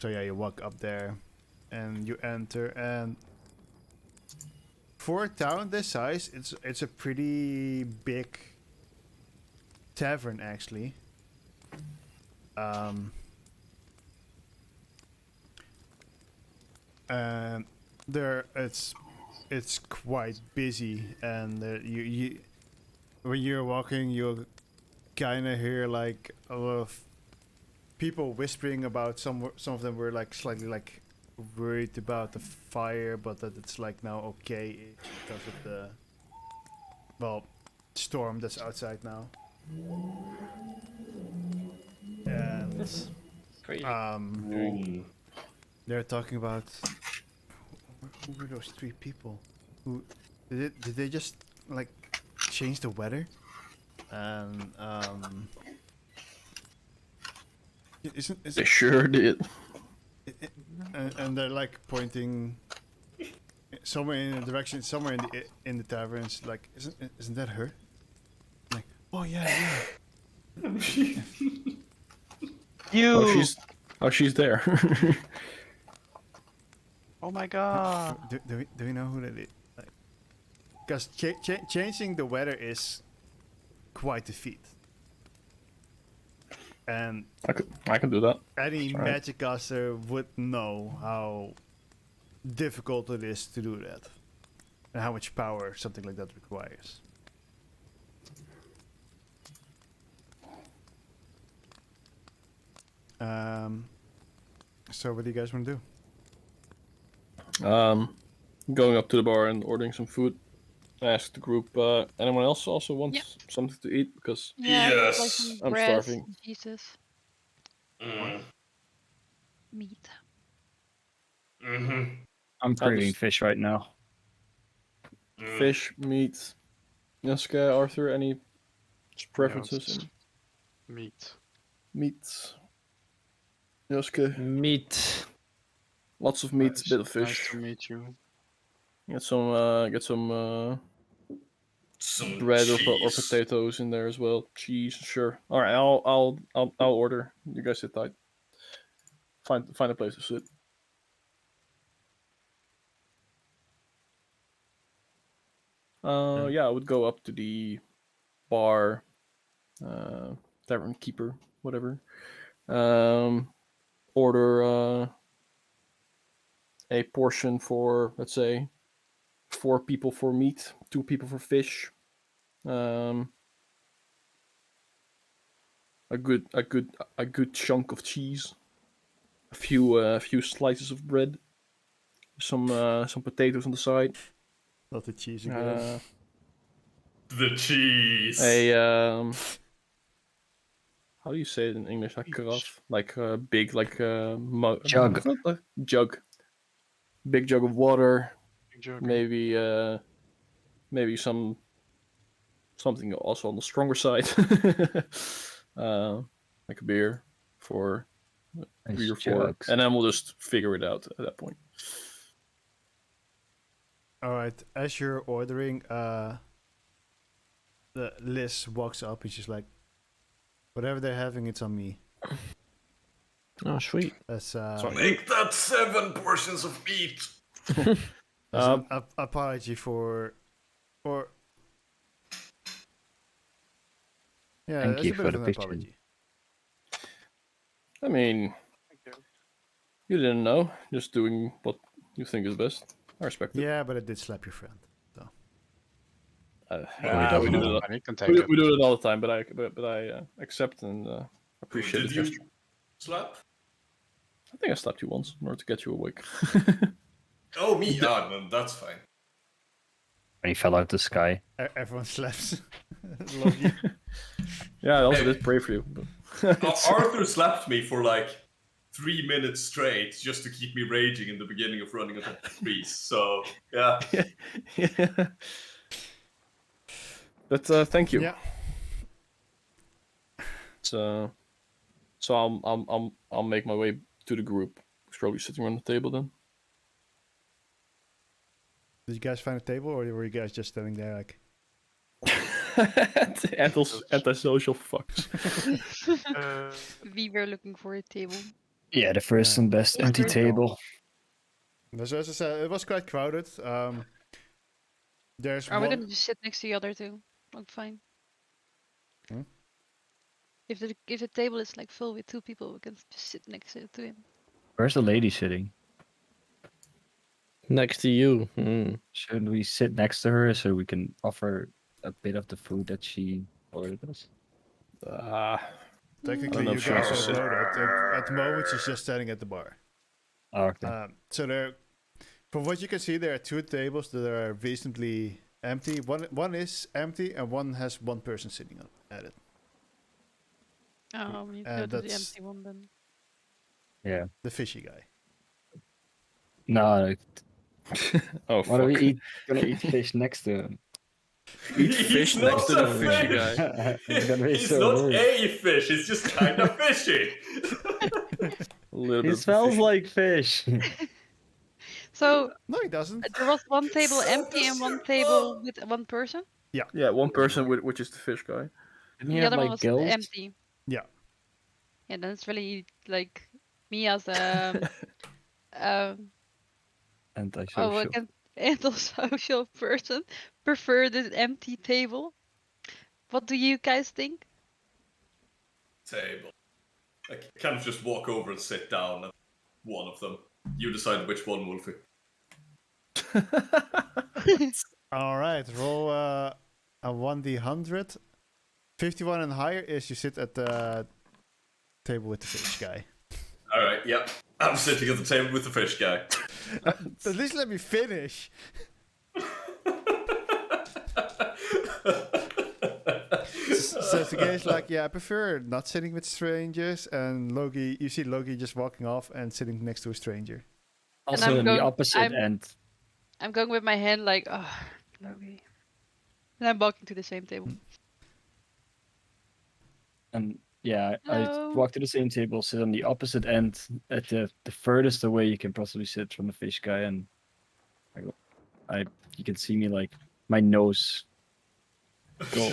yeah, you walk up there, and you enter, and for a town this size, it's a pretty big tavern actually. And there it's quite busy, and you when you're walking, you'll kind of hear like a lot of people whispering about some of them were like slightly like worried about the fire, but that it's like now okay because of the storm that's outside now. And Crazy. they're talking about who were those three people? Who did they just like change the weather? And isn't They sure did. and they're like pointing somewhere in the direction, somewhere in the taverns. Like, isn't that her? Like, oh yeah. You. She's there. Oh my god. Do we know who that is? Like, because changing the weather is quite a feat. And I can do that. any That's right. magic caster would know how difficult it is to do that, and how much power something like that requires. So what do you guys want to do? Going up to the bar and ordering some food. I asked the group, anyone else also wants something to eat? Because Yeah, Yes. like some I'm bread, starving. Jesus. Mm. Meat. Mm-hmm. I'm I'll craving just- fish right now. fish, meat. Yaska, Arthur, any preferences Yes. in Meat. meats? Yaska, Meat. lots of meat, Nice. bit of Nice fish. to meet you. Get some Some bread or cheese. potatoes in there as well. Cheese, sure. All right, I'll order. You guys sit tight. Find a place to sit. Yeah, I would go up to the bar, tavern keeper, whatever. Order a portion for, let's say, 4 people for meat, 2 people for fish. A good chunk of cheese, a few slices of bread, some potatoes on the side. Not the cheese again. The cheese. How do you say it in English? Like carafe, like big, like Jug. Jug. Big jug of water. Joke. Maybe something also on the stronger side. Like a beer for 3 or 4, Jugs. and then we'll just figure it out at that point. All right. As you're ordering, the Liz walks up and she's like, "Whatever they're having, it's on me." Oh, sweet. That's Make that 7 portions of meat. as an apology for. Yeah, Thank that's you a bit for of the an picture. apology. I mean, Thank you. you didn't know. Just doing what you think is best. I respect it. Yeah, but it did slap your friend. We do it. I can take We it. do it all the time, but I accept and appreciate Did the you gesture. slap? I think I slapped you once in order to get you awake. Oh, me? Ah, no, that's fine. And he fell out the sky. Everyone slaps Loki. Yeah, I also Hey. did pray for you. But Arthur slapped me for like 3 minutes straight just to keep me raging in the beginning of running on top of trees. So, yeah. yeah. But thank you. Yeah. So I'll make my way to the group. Who's probably sitting around the table then. Did you guys find a table, or were you guys just standing there like? Antisocial fucks. We were looking for a table. Yeah, the first and best Yeah. empty table. So as I said, it was quite crowded. There's Are we one. gonna just sit next to the other two? Like fine. Hmm? If the table is like full with 2 people, we can just sit next to him. Where's the lady sitting? Next to you. Hmm. Should we sit next to her so we can offer a bit of the food that she ordered us? Technically, know you if she guys wants to don't sit. know that. At the moment, she's just standing at the bar. Oh, okay. So there, from what you can see, there are 2 tables that are reasonably empty. One is empty, and one has 1 person sitting at it. You And go to the that's- empty one then. Yeah. The fishy guy. No, Oh what are we fuck. gonna eat fish next to him? Eat fish He's next to not the a fishy fish. guy. It's gonna be He's so not rude. a fish, he's just kind of fishy. A little bit. He of a smells fish. like fish. So No, he doesn't. there was 1 table So empty and 1 disgusting. table with 1 person. Yeah, one person which is the fish guy. Didn't he The have other one like was gills? empty. Yeah. Yeah, then it's really like me as a um Antisocial. antisocial person prefer this empty table. What do you guys think? Table. I kind of just walk over and sit down at one of them. You decide which one, Wolfie. All right, roll a 1d100. 51 and higher is you sit at the table with the fish guy. Alright, yep. I'm sitting at the table with the fish guy. At least let me finish. So the guy's like, yeah, I prefer not sitting with strangers. And Loki, you see Loki just walking off and sitting next to a stranger. Also I'm in going- the opposite I'm- end. I'm going with my hand like, oh, Loki. And I'm walking to the same table. And yeah, I Hello. walk to the same table, sit on the opposite end at the furthest away you can possibly sit from the fish guy, and you can see me like my nose go.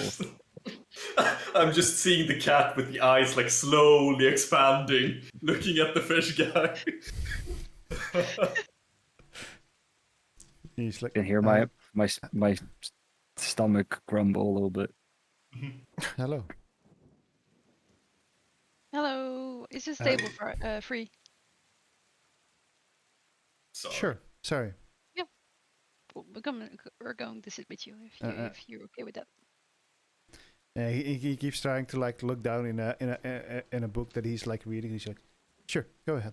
I'm just seeing the cat with the eyes like slowly expanding, looking at the fish guy. He's like, You can hear my stomach grumble a little bit. hello. Hello, is this table free? So, Sure. Sorry. We're going to sit with you if you're okay with that. He keeps trying to like look down in a book that he's like reading. He's like, sure, go ahead.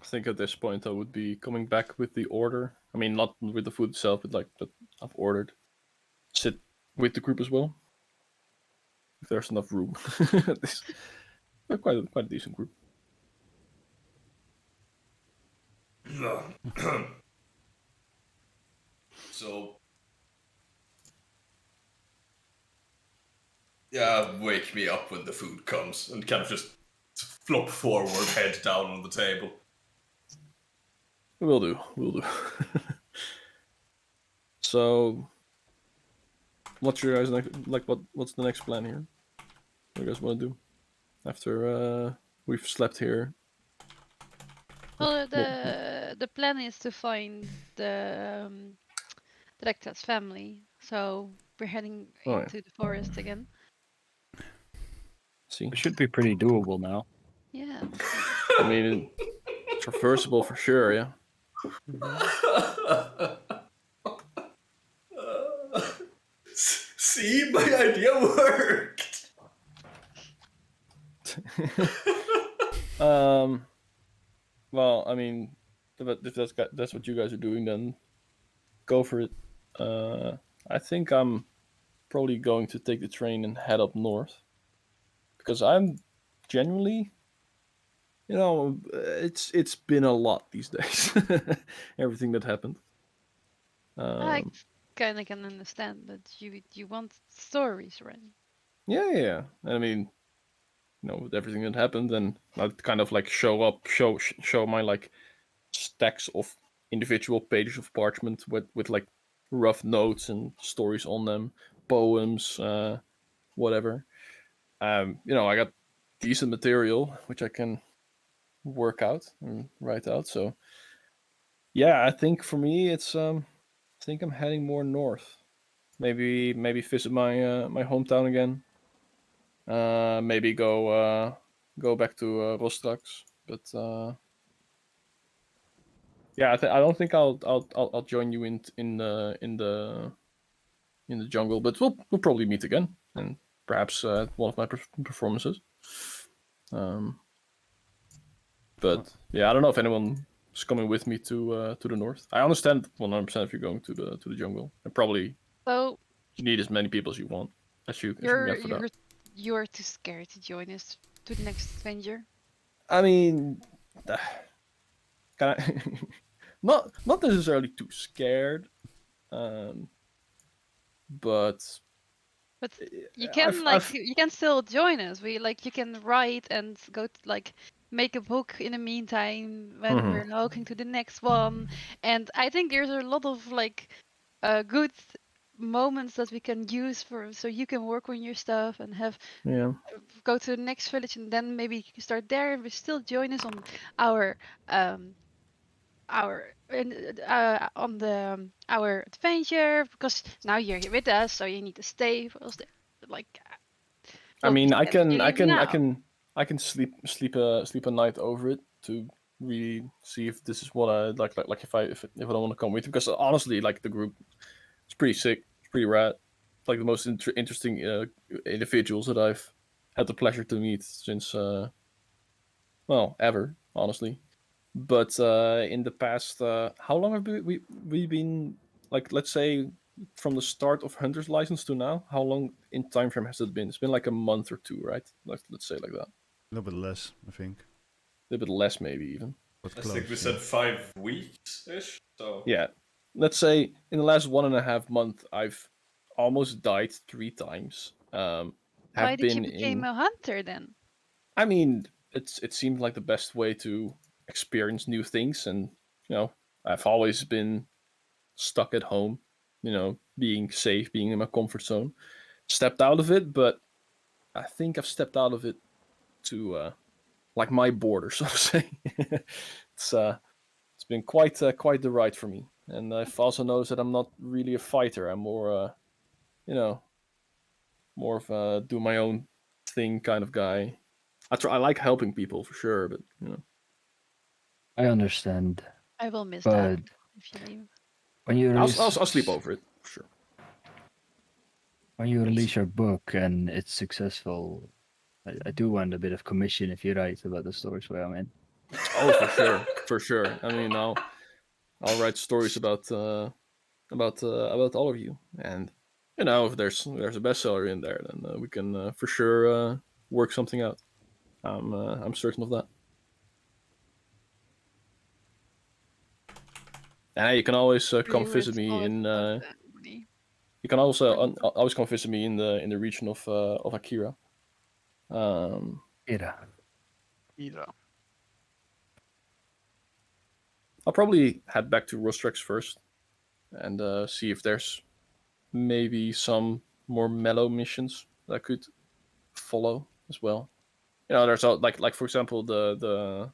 I think at this point I would be coming back with the order. I mean, not with the food itself, but like that I've ordered. Sit with the group as well. If there's enough room. They're quite a decent group. So, yeah, wake me up when the food comes and kind of just flop forward, head down on the table. Will do. So, what's your guys what's the next plan here? What do you guys want to do after we've slept here? Well, the plan is to find the Dorchadas family, so we're heading Oh, yeah. into the forest again. See, It should be pretty doable now. Yeah. I mean, traversable for sure, yeah. See, my idea worked. Well, I mean, if that's what you guys are doing, then go for it. I think I'm probably going to take the train and head up north because I'm genuinely, it's been a lot these days. Everything that happened. I kind of can understand, but you want stories, right? Yeah. I mean, with everything that happened, and I'd kind of like show my like stacks of individual pages of parchment with like rough notes and stories on them, poems, whatever. I got decent material which I can work out and write out. So yeah, I think for me it's I think I'm heading more north. Maybe visit my hometown again. Maybe go back to Rostrax, but yeah, I don't think I'll join you in the jungle, but we'll probably meet again, and perhaps one of my performances. But yeah, I don't know if anyone is coming with me to the north. I understand 100% if you're going to the jungle, and probably So you need as many people as you want as you can get for that. you're too scared to join us to the next adventure. I mean, kind of not necessarily too scared, but But you can I've you can still join us. You can write and go make a book in the meantime when we're looking to the next one. And I think there's a lot of good moments that we can use for so you can work on your stuff and have yeah. go to the next village and then maybe you can start there and still join us on our um our adventure because now you're here with us, so you need to stay for us. Like, I well, we mean, can't leave now. I can sleep a night over it to really see if this is what I like if I don't want to come with you, because honestly, like the group, it's pretty sick, it's pretty rad, it's like the most interesting individuals that I've had the pleasure to meet since well, ever, honestly. But in the past, how long have we been, like, let's say from the start of Hunter's License to now? How long in time frame has it been? It's been like a month or two, right? Let's say like that. A little bit less, I think. A little bit less, maybe even. But I close, think we yeah. said 5 weeks ish. So Yeah, let's say in the last 1.5 month, I've almost died 3 times. Why Have did you been become in. a hunter then? I mean, it seemed like the best way to experience new things, and I've always been stuck at home, being safe, being in my comfort zone. Stepped out of it, but I think I've stepped out of it to like my border, so to say. It's been quite the ride for me, and I've also noticed that I'm not really a fighter. I'm more more of a do my own thing kind of guy. I like helping people for sure, but I understand, I will miss that but if you leave. when you I'll release sleep over it for sure. when you release your book and it's successful, I do want a bit of commission if you write about the stories where I'm in. Oh, for sure. I mean, I'll write stories about all of you, and if there's a bestseller in there, then we can for sure work something out. I'm certain of that. And you can always come Really visit me small in. company. You can also always come visit me in the region of Akira. Ira. I'll probably head back to Rostrex first and see if there's maybe some more mellow missions that I could follow as well. There's like for example the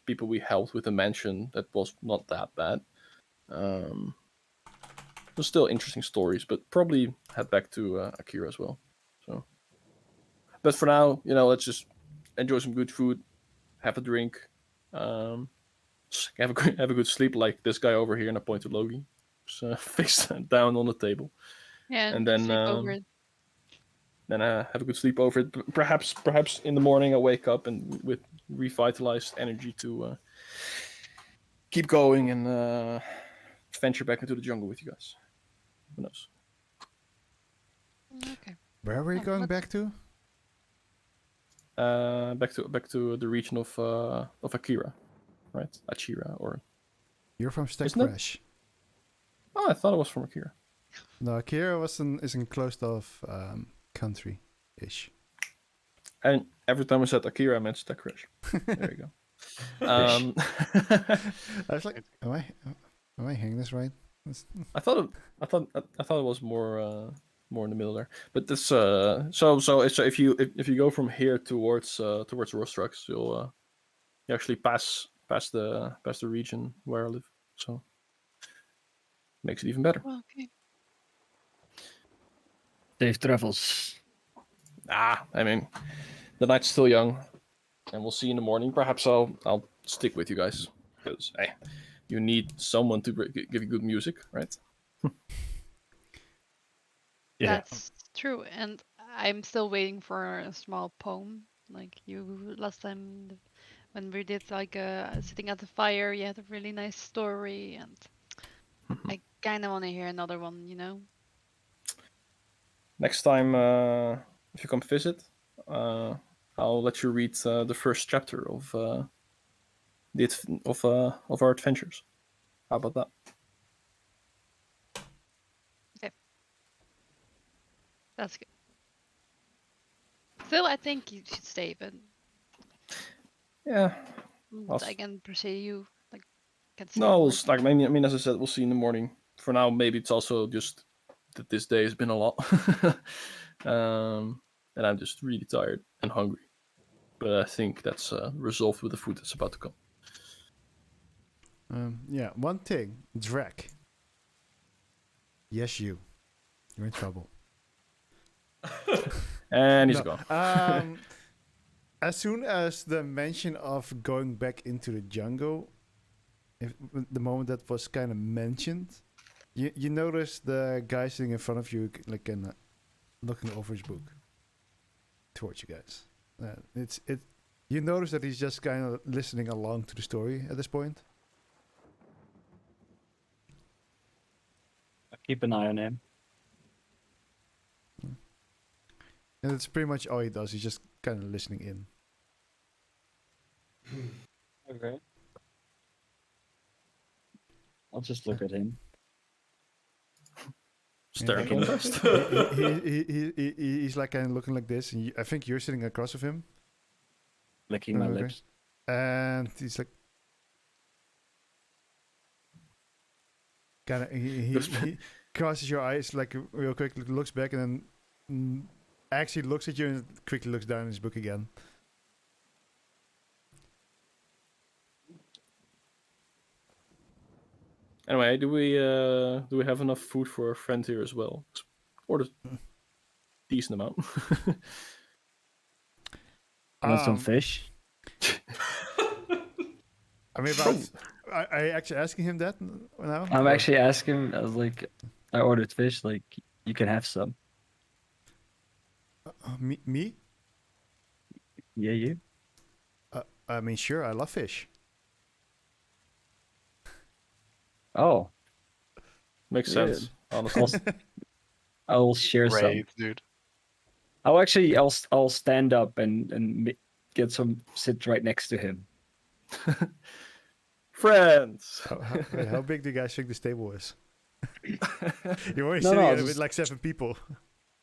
people we helped with the mansion, that was not that bad. There's still interesting stories, but probably head back to Akira as well. So, but for now, let's just enjoy some good food, have a drink, have a good sleep, like this guy over here, and I point to Logi, face down on the table, Yeah, and then sleep over it. then have a good sleep over it. Perhaps in the morning I wake up and with revitalized energy to keep going and venture back into the jungle with you guys. Who knows? Okay. Where were you going back to? Back to the region of Akira, right? Achira, or You're from Stack Isn't it? Crash. oh, I thought it was from Akira. No, Akira is in closed off country-ish. And every time I said Akira, I meant Stack Crash. There you go. I was like, am I hearing this right? I thought it was more in the middle there. But this so if you go from here towards Rostrax, you'll you actually pass the region where I live. So makes it even better. Okay. Safe travels. I mean, the night's still young, and we'll see in the morning. Perhaps I'll stick with you guys because hey, you need someone to give you good music, right? Yeah. That's true, and I'm still waiting for a small poem. Like you last time when we did like sitting at the fire, you had a really nice story, and I kind of want to hear another one. You know. Next time, if you come visit, I'll let you read the first chapter of of our adventures. How about that? That's good. Still, I think you should stay, but Yeah. I can pursue you. Like, can see No, more. like I mean, as I said, we'll see in the morning. For now, maybe it's also just that this day has been a lot, and I'm just really tired and hungry. But I think that's resolved with the food that's about to come. Yeah, one thing, Drek. Yes, you're in trouble. And he's No, gone. As soon as the mention of going back into the jungle, the moment that was kind of mentioned, you notice the guy sitting in front of you, like looking over his book towards you guys. You notice that he's just kind of listening along to the story at this point. Keep an eye on him. And that's pretty much all he does. He's just kind of listening in. Okay. I'll just look at him. Staring Yeah. interest. He's like kind of looking like this, and I think you're sitting across of him. Licking my Okay. lips. And he's like, kind of he crosses your eyes like real quick, looks back, and then actually looks at you and quickly looks down in his book again. Anyway, do we have enough food for a friend here as well? Ordered decent amount. Want some fish? I mean, I actually asking him that now. I'm Or- actually asking. I was like, I ordered fish. Like, you can have some. me. Yeah, you. I mean, sure, I love fish. Oh, Makes Yeah. sense, honestly. I'll share some. Great, dude. I'll stand up and get some, sit right next to him. Friends. Wait, how big do you guys think this table is? You're already No, sitting no, at it just- with like 7 people.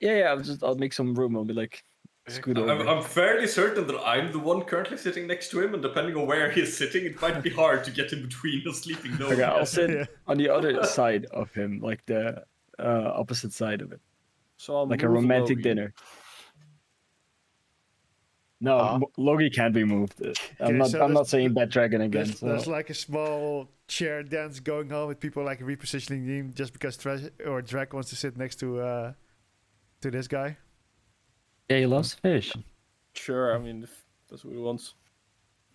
Yeah, I'll make some room. I'll be like, scoot over. I'm fairly certain that I'm the one currently sitting next to him, and depending on where he's sitting, it might be hard to get in between a sleeping dog. Okay, I'll sit Yeah. on the other side of him, like the opposite side of it, So I'll like a move romantic Logi. dinner. No, Logi can't be moved. I'm Okay, so not there's- saying Bad Dragon again. There's So. like a small chair dance going on with people like repositioning him just because Drake wants to sit next to this guy. Yeah, he loves fish. Sure, I mean, That's what he wants.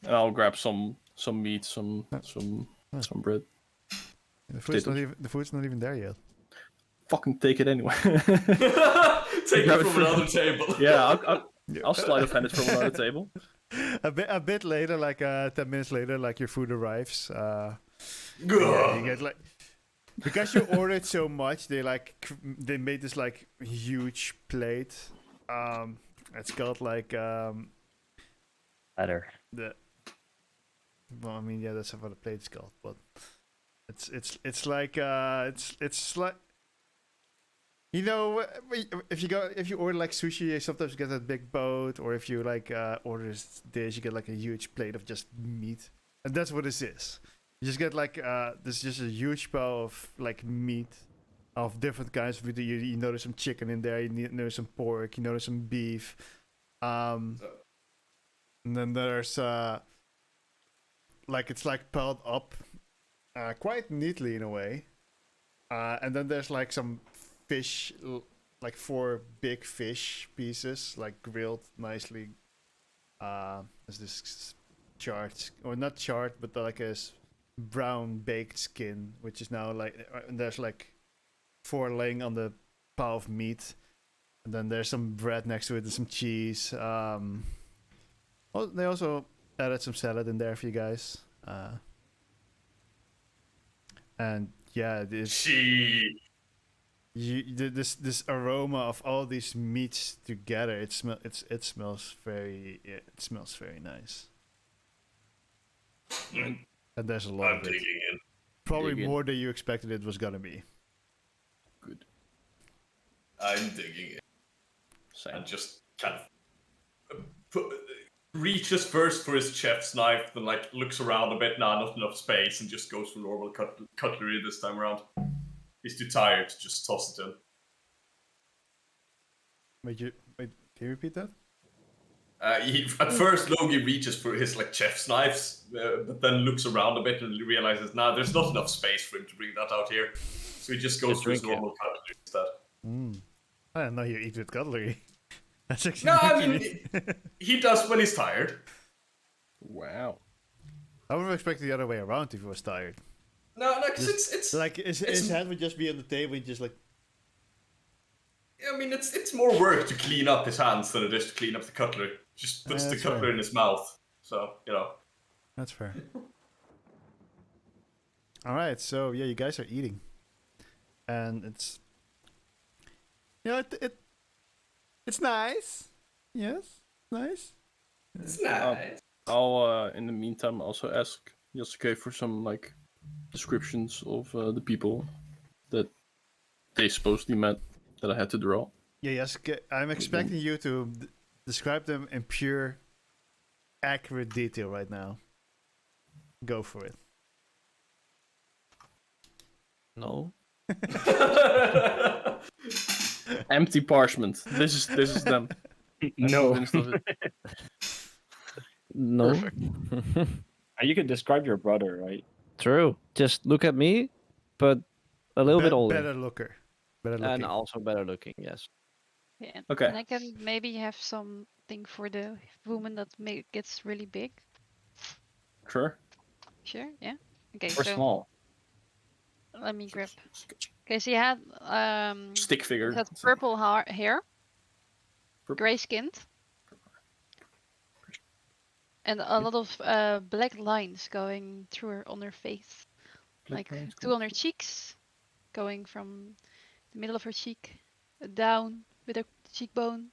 And I'll grab some meat, some bread. The food's not even there yet. Fucking take it anyway. Take it from another table. Yeah, I'll slide of hand it from another table. A bit later, like 10 minutes later, like your food arrives. Yeah, you get like because you ordered so much, they made this like huge plate. It's got like Better. well, I mean, yeah, that's what the plate's called, but it's like you know, if you order like sushi, sometimes you get that big boat, or if you like order this dish, you get like a huge plate of just meat, and that's what this is. You just get like this just a huge bowl of like meat of different kinds of meat. You know there's some chicken in there, you know some pork, you know there's some beef, and then there's like it's like piled up quite neatly in a way, and then there's like some fish, like 4 big fish pieces, like grilled nicely. There's this charred, or not charred, but like a brown baked skin, which is now like, and there's like 4 laying on the pile of meat, and then there's some bread next to it and some cheese. They also added some salad in there for you guys. And yeah, this aroma of all these meats together, it smells very nice. And there's a lot I'm of it. digging in. Probably more than you expected it was gonna be. Good. I'm digging in. Same. And just kind of reaches first for his chef's knife, then like looks around a bit, not enough space, and just goes for normal cutlery this time around. He's too tired to just toss it in. Wait, can you repeat that? At first, Logie reaches for his like chef's knives, but then looks around a bit and realizes, there's not enough space for him to bring that out here. So he just goes for his normal cutlery instead. I didn't know you eat with cutlery. That's actually No, I mean, he does when he's tired. Wow. I would have expected the other way around if he was tired. No, because it's like his hand would just be on the table, just like. I mean, it's more work to clean up his hands than it is to clean up the cutlery. Just puts the cutlery in his mouth, so you know. That's fair. All right, so yeah, you guys are eating, and it's, it's nice. Yes, nice. It's nice. I'll in the meantime also ask Yasuke for some like descriptions of the people that they supposedly met that I had to draw. Yeah, Yasuke, I'm expecting you to describe them in pure, accurate detail right now. Go for it. No. Empty parchment. This is them. No. No. Perfect. You can describe your brother, right? True. Just look at me, but a little bit older. Better looker. Better looking. And also better looking, yes. Yeah. Okay. And I can maybe have something for the woman that gets really big. Sure. Sure, yeah. Okay, Or so small. let me grab. Okay, so you had Stick figure. it had purple hair, Purple. gray skinned, and a lot of black lines going through on her face, Black like lines 2 on her cheeks, going from the middle of her cheek down with her cheekbone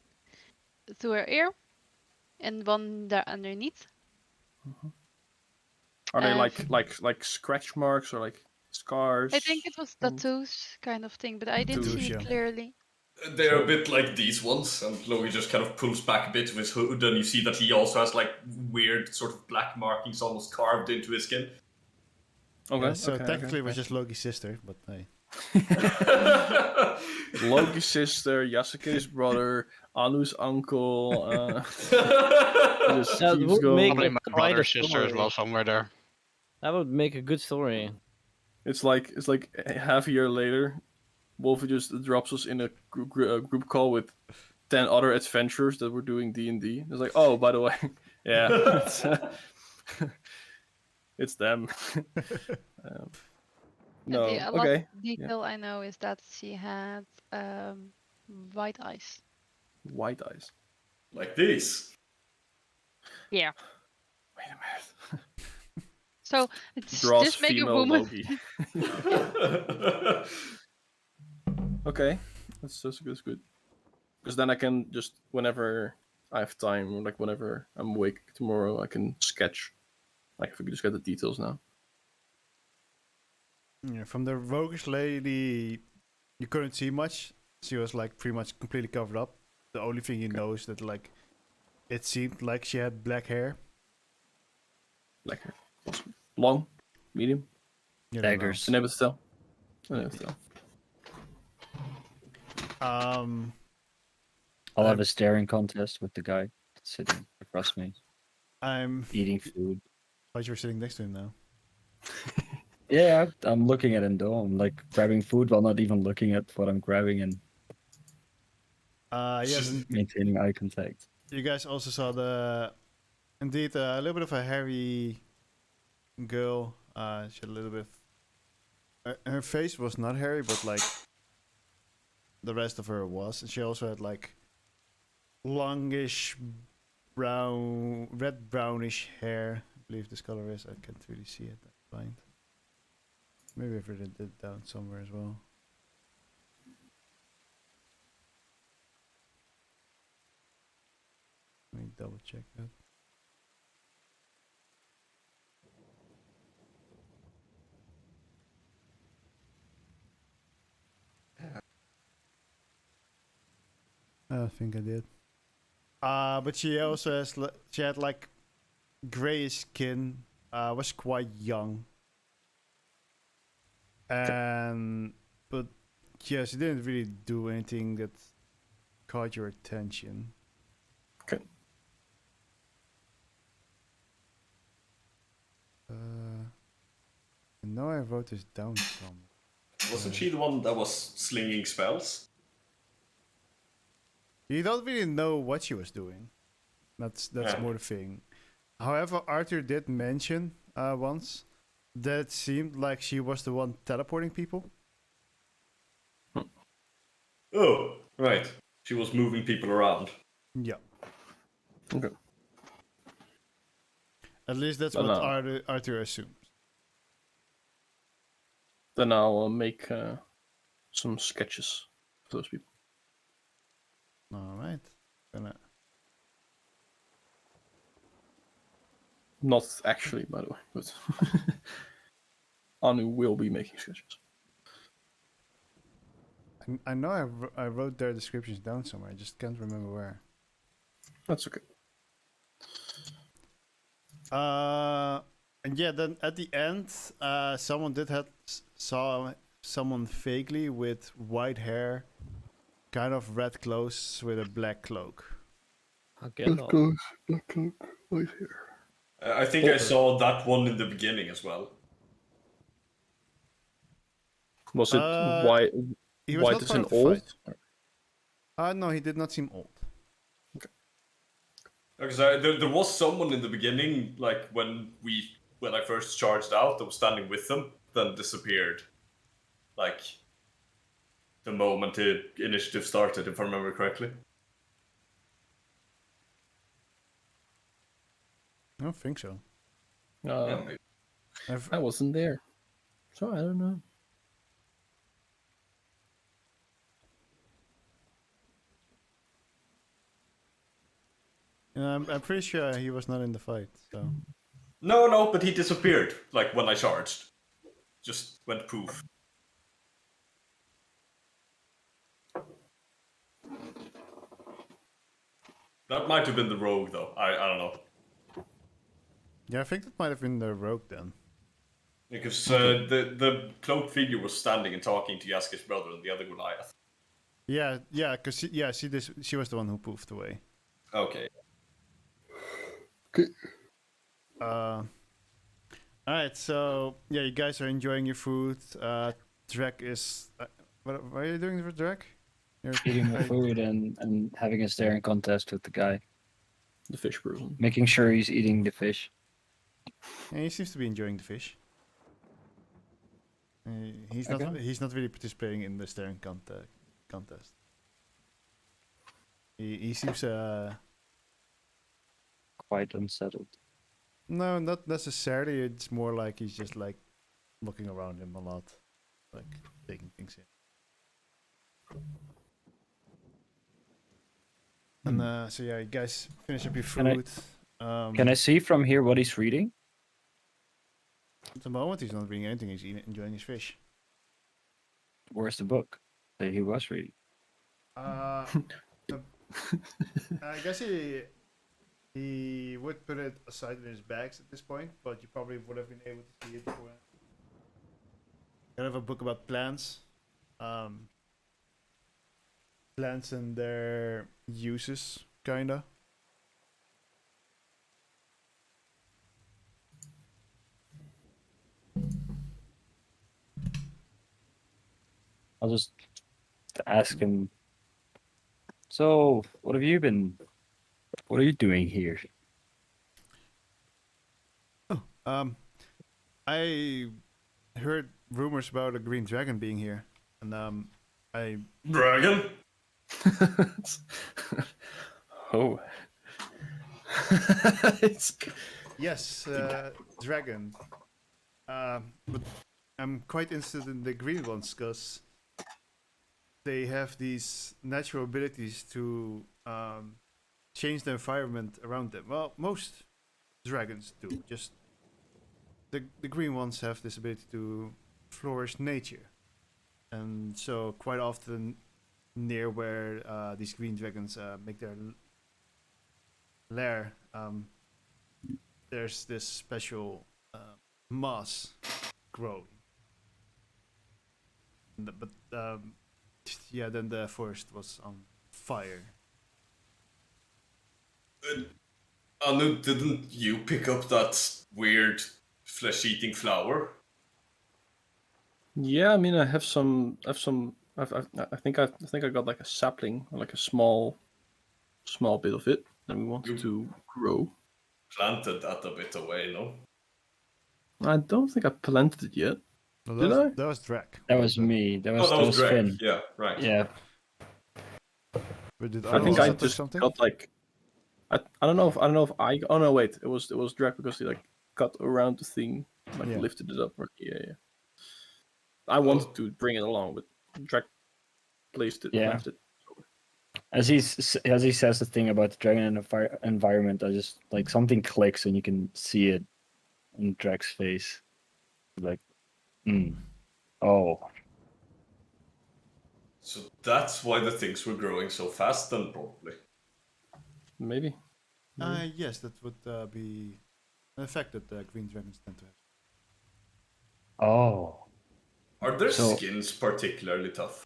to her ear, and 1 there underneath. Are they And- like scratch marks or like scars? I think it was from- tattoos kind of thing, but I didn't Tattoos, see it yeah. clearly. They're a bit like these ones, and Logie just kind of pulls back a bit of his hood, and you see that he also has like weird sort of black markings almost carved into his skin. Okay. Yeah, so okay, technically it was okay. just Loki's sister, but hey. Loki's sister, Yasuke's brother, Anu's uncle. Just That keeps would going. make Probably it my quite a brother's sister as story. well, somewhere there. That would make a good story. It's like half a year later, Wolfie just drops us in a group call with 10 other adventurers that were doing D&D. It's like, oh, by the way, Yeah, it's them. No, The last okay. detail I know is that she had white eyes. White eyes. Like this. Yeah. Wait a minute. So it's Draws just make a female woman. Loki. Okay, that's good. Because then I can just whenever I have time, or like whenever I'm awake tomorrow, I can sketch. Like if we could just get the details now. Yeah, from the roguish lady, you couldn't see much. She was like pretty much completely covered up. The only thing you know is that like it seemed like she had black hair. Like long, medium. You don't know. Daggers. Unable to tell. Unable to tell. I'll have I'm- a staring contest with the guy sitting across me, I'm. eating food. Thought you were sitting next to him now. Yeah, I'm looking at him though. I'm like grabbing food while not even looking at what I'm grabbing and Yes, and maintaining eye contact. you guys also saw indeed a little bit of a hairy girl. She had a little bit. Her face was not hairy, but like the rest of her was, and she also had like longish red brownish hair. I believe this color is. I can't really see it. I'm blind. Maybe I've written it down somewhere as well. Let me double check that. I think I did. But she also has she had like grayish skin. Was quite young. And but yeah, she didn't really do anything that caught your attention. Okay. I know I wrote this down somewhere. Wasn't she the one that was slinging spells? You don't really know what she was doing. That's Yeah. more the thing. However, Arthur did mention once that it seemed like she was the one teleporting people. Oh, right. She was moving people around. Yeah. Okay. At least that's But what no. Arthur assumes. Then I'll make some sketches of those people. All right. Gonna. Not actually, by the way, but Anu will be making sketches. I know I wrote their descriptions down somewhere. I just can't remember where. That's okay. And yeah, then at the end, someone saw someone vaguely with white hair, kind of red clothes with a black cloak. Okay. Black cloak, white hair. I think I saw that one in the beginning as well. Was it white? He was White not as part in of the old? fight. No, he did not seem old. Because there was someone in the beginning, like when I first charged out, that was standing with them, then disappeared. Like the moment the initiative started, if I remember correctly. I don't think so. Yeah, maybe. I wasn't there, so I don't know. I'm pretty sure he was not in the fight. So No, but he disappeared, like when I charged. Just went poof. That might have been the rogue, though. I don't know. yeah, I think that might have been the rogue then. Because the cloaked figure was standing and talking to Yaski's brother and the other Goliath. Yeah, because she was the one who poofed away. Okay. All right, so yeah, you guys are enjoying your food. Drek is. What are you doing for Drek? You're Eating the food and having a staring contest with the guy. the fish person. Making sure he's eating the fish. And he seems to be enjoying the fish. He's not. Okay. He's not really participating in the staring contest. He seems Quite unsettled. no, not necessarily. It's more like he's just like looking around him a lot, like taking things in. And so yeah, you guys finish up your Can I- food. Can I see from here what he's reading? At the moment, he's not reading anything. He's enjoying his fish. Where's the book that he was reading? I guess he would put it aside in his bags at this point, but you probably would have been able to see it before. Kind of a book about plants, plants and their uses, kinda. I'll just ask him. So, what are you doing here? Oh, I heard rumors about a green dragon being here, and I Dragon? Oh. yes, dragon. But I'm quite interested in the green ones because they have these natural abilities to change the environment around them. Well, most dragons do. Just the green ones have this ability to flourish nature, and so quite often near where these green dragons make their lair, there's this special moss growing. But yeah, then the forest was on fire. Anu, didn't you pick up that weird flesh-eating flower? Yeah, I mean, I have some. I think I got like a sapling, or like a small bit of it that we want You- to grow. Planted that a bit away, no? I don't think I planted it yet. No, Did I? that was Drac. That was me. That was, Oh, that was Drake. Finn. Yeah, right. Yeah. But did I think also I touch just something? got like. I don't know if I. Oh no, wait! It was Drake because he like cut around the thing, like Yeah. lifted it up. Yeah. I wanted to bring it along, but Drake placed it, Yeah. left it. As he says the thing about the dragon and the fire environment, I just like something clicks and you can see it in Drak's face. Like, oh, So that's why the things were growing so fast then, probably. Maybe. Yes, that would be an effect that green dragons tend to have. oh. Are their So- skins particularly tough?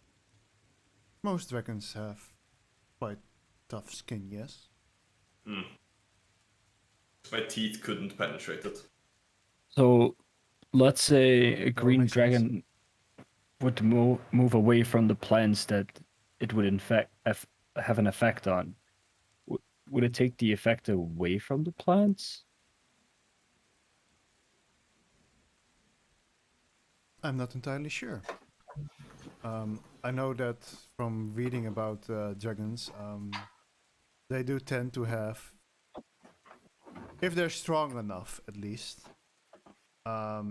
Most dragons have quite tough skin, yes. My teeth couldn't penetrate it. So, let's say a green makes sense. dragon would move away from the plants that it would in fact have an effect on. Would it take the effect away from the plants? I'm not entirely sure. I know that from reading about dragons, they do tend to have, if they're strong enough at least, a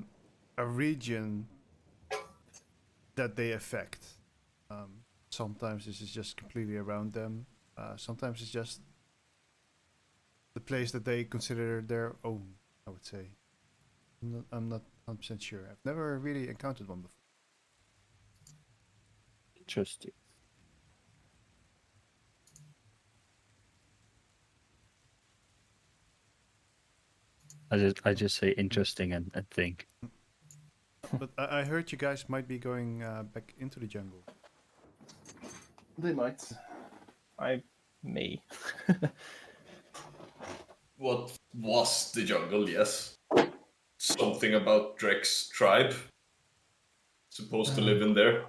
region that they affect. Sometimes this is just completely around them. Sometimes it's just the place that they consider their own, I would say. I'm not 100% sure. I've never really encountered one before. Interesting. I just say interesting and think. But I heard you guys might be going back into the jungle. They might. I may. What was the jungle? Yes. Something about Drake's tribe. Supposed to live in there.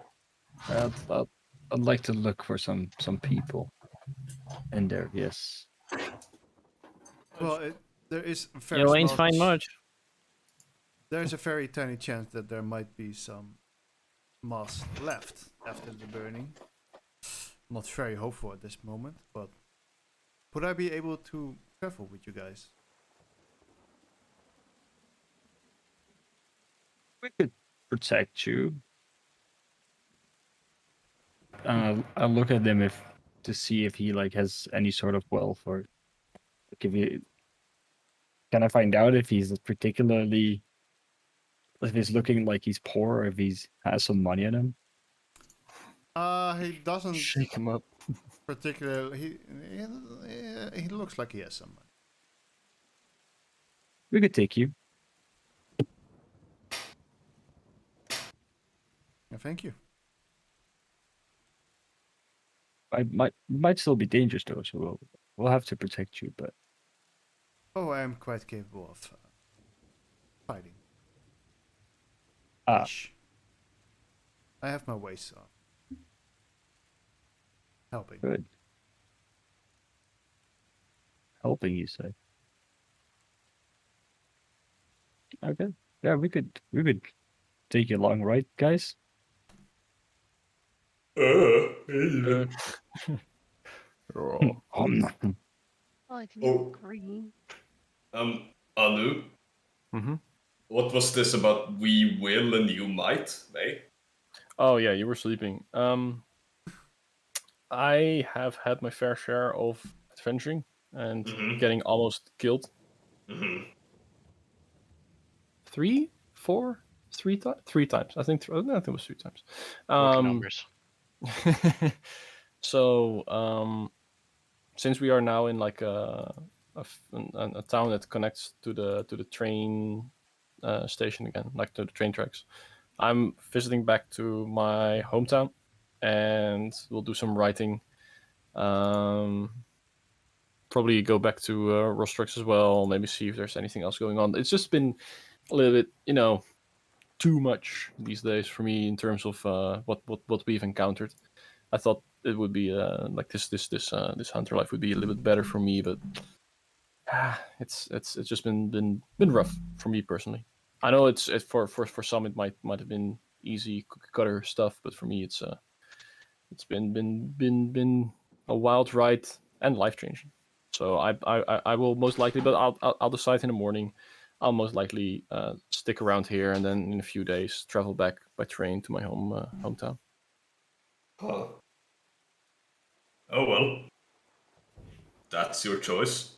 I'd like to look for some people in there. Yes. Well, there is a very You ain't small find much. There's a very tiny chance that there might be some moss left after the burning. Not very hopeful at this moment, but would I be able to travel with you guys? We could protect you. I'll look at him to see if he like has any sort of wealth or like, if he can I find out if he's particularly if he's looking like he's poor or if he's has some money in him. He doesn't Shake him up. particularly. He looks like he has some money. We could take you. Yeah, thank you. I might still be dangerous though, so we'll have to protect you. But Oh, I am quite capable of fighting. Ah. Ish. I have my ways of helping. good. Helping you say. Okay. Yeah, we could take you along, right, guys? Oh. Oh, I didn't Oh. agree. Anu, Mm-hmm. what was this about we will and you might, eh? Oh yeah, you were sleeping. I have had my fair share of adventuring and Mhm. getting almost killed. Mm-hmm. Three times. I think I think it was 3 times. Rookie numbers. So since we are now in like a town that connects to the train station again, like to the train tracks, I'm visiting back to my hometown, and we'll do some writing. Probably go back to Rostrix as well. Maybe see if there's anything else going on. It's just been a little bit, too much these days for me in terms of what we've encountered. I thought it would be like this hunter life would be a little bit better for me, but it's just been rough for me personally. I know it's for some it might have been easy cookie cutter stuff, but for me it's been a wild ride and life changing. So I will most likely, but I'll decide in the morning. I'll most likely stick around here and then in a few days travel back by train to my hometown. Huh. Oh well. That's your choice.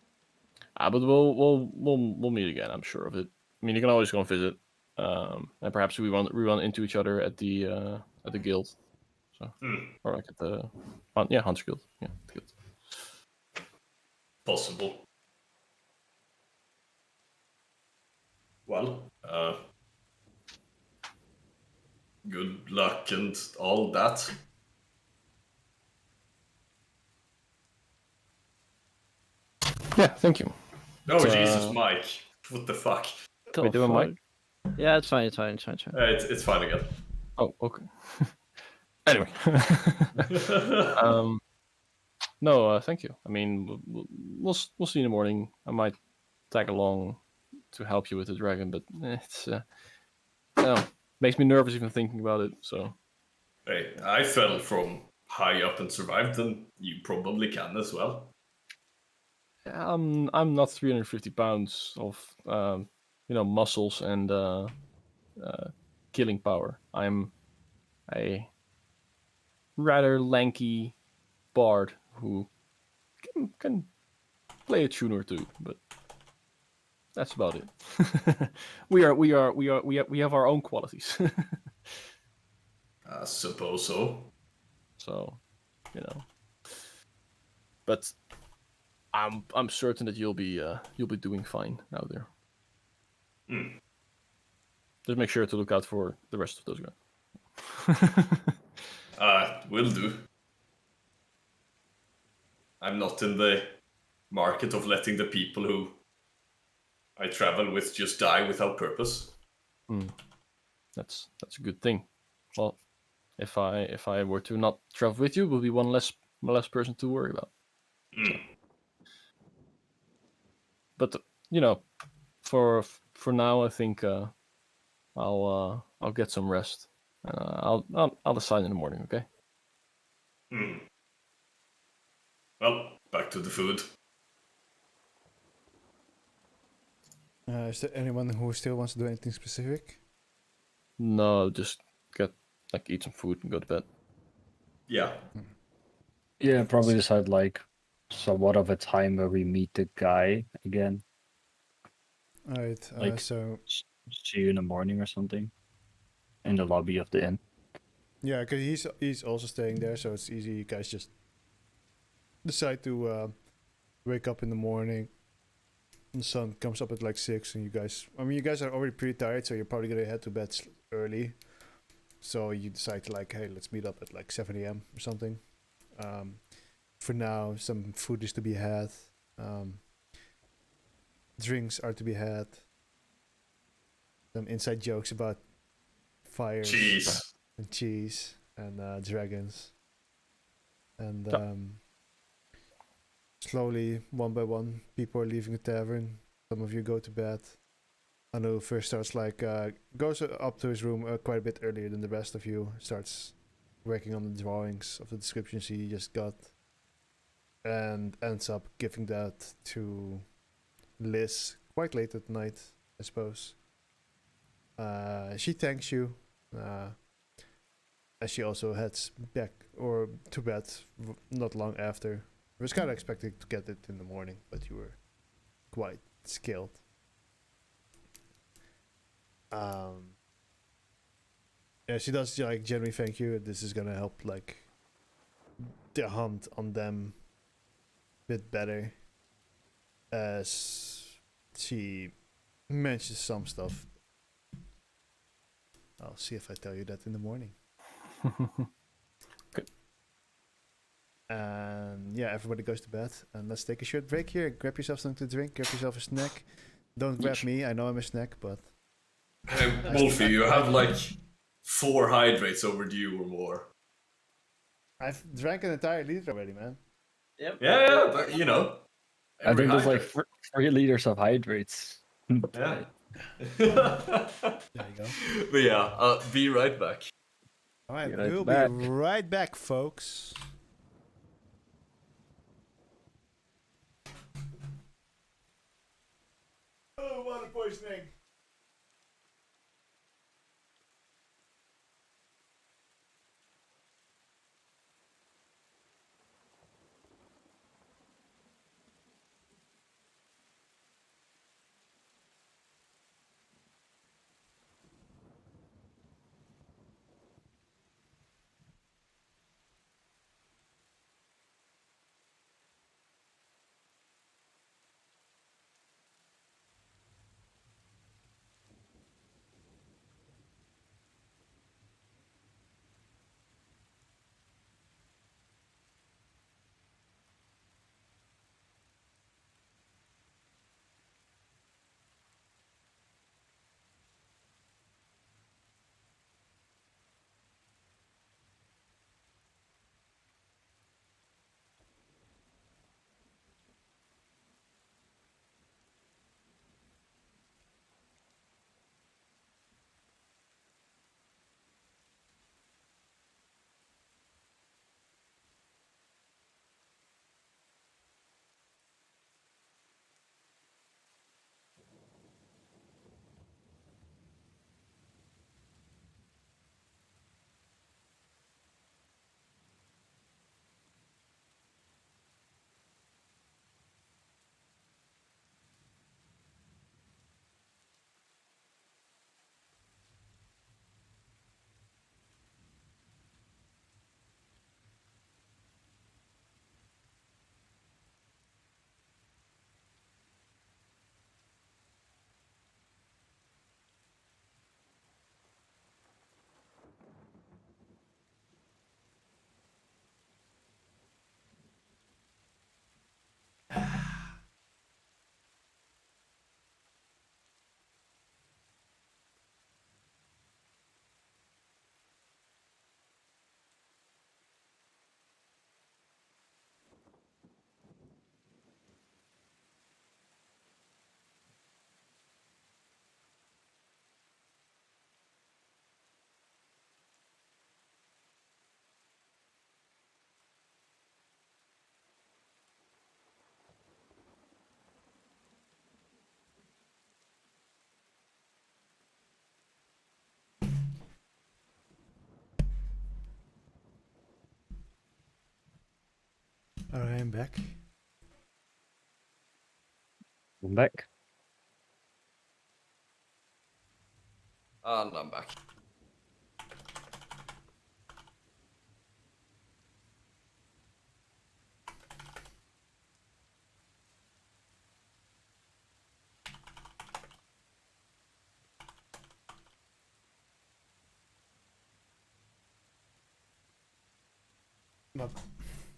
But we'll meet again. I'm sure of it. I mean, you can always go and visit, and perhaps we run into each other at the guild, so or like at the Hunter's Guild. Yeah, the guild. Possible. Well, good luck and all that. Yeah, thank you. Oh, It's, Jesus, Mike. What the fuck? Wait, do I mic? Yeah, it's fine. It's fine. It's fine. It's fine. It's fine again. Oh, okay. Anyway, no, thank you. I mean, we'll see in the morning. I might tag along to help you with the dragon, but it's makes me nervous even thinking about it. So, Hey, I fell from high up and survived, and you probably can as well. I'm not 350 pounds of muscles and killing power. I'm a rather lanky bard who can play a tune or two, but that's about it. we have our own qualities. I suppose so. So, but I'm certain that you'll be doing fine out there. Just make sure to look out for the rest of those guys. Will do. I'm not in the market of letting the people who I travel with just die without purpose. That's a good thing. Well, if I were to not travel with you, will be one less person to worry about. So. but you know, for now, I think I'll get some rest. I'll decide in the morning. Okay. Well, back to the food. Is there anyone who still wants to do anything specific? No, just eat some food and go to bed. Yeah. Yeah, probably decide like somewhat of a time where we meet the guy again. Alright, Like- so See you in the morning or something. In the lobby of the inn. yeah, because he's also staying there, so it's easy. You guys just decide to wake up in the morning. The sun comes up at like 6, and you guys are already pretty tired, so you're probably gonna head to bed early. So you decide to like, hey, let's meet up at like 7 a.m. or something. For now, some food is to be had. Drinks are to be had. Some inside jokes about fires Cheese. and cheese and dragons. And Yeah. slowly, one by one, people are leaving the tavern. Some of you go to bed. Anu first starts like goes up to his room quite a bit earlier than the rest of you. Starts working on the drawings of the descriptions he just got, and ends up giving that to Liz quite late at night, I suppose. She thanks you, as she also heads back or to bed not long after. I was kind of expecting to get it in the morning, but you were quite skilled. Yeah, she does like genuinely thank you. This is gonna help like the hunt on them a bit better, as she mentions some stuff. I'll see if I tell you that in the morning. Good. And yeah, everybody goes to bed, and let's take a short break here. Grab yourself something to drink. Grab yourself a snack. Don't grab me. I know I'm a snack, but Hey, Wolfie, you have like 4 hydrates overdue or more. I've drank an entire liter already, man. Yeah, yeah, but you know. I think there's like hydrate. 3 liters of hydrates. Yeah. There you go. But yeah, I'll be right back. All right, Be right we'll back. be right back, folks. Oh, water poisoning. Alright, I'm back. I'm back. And I'm back.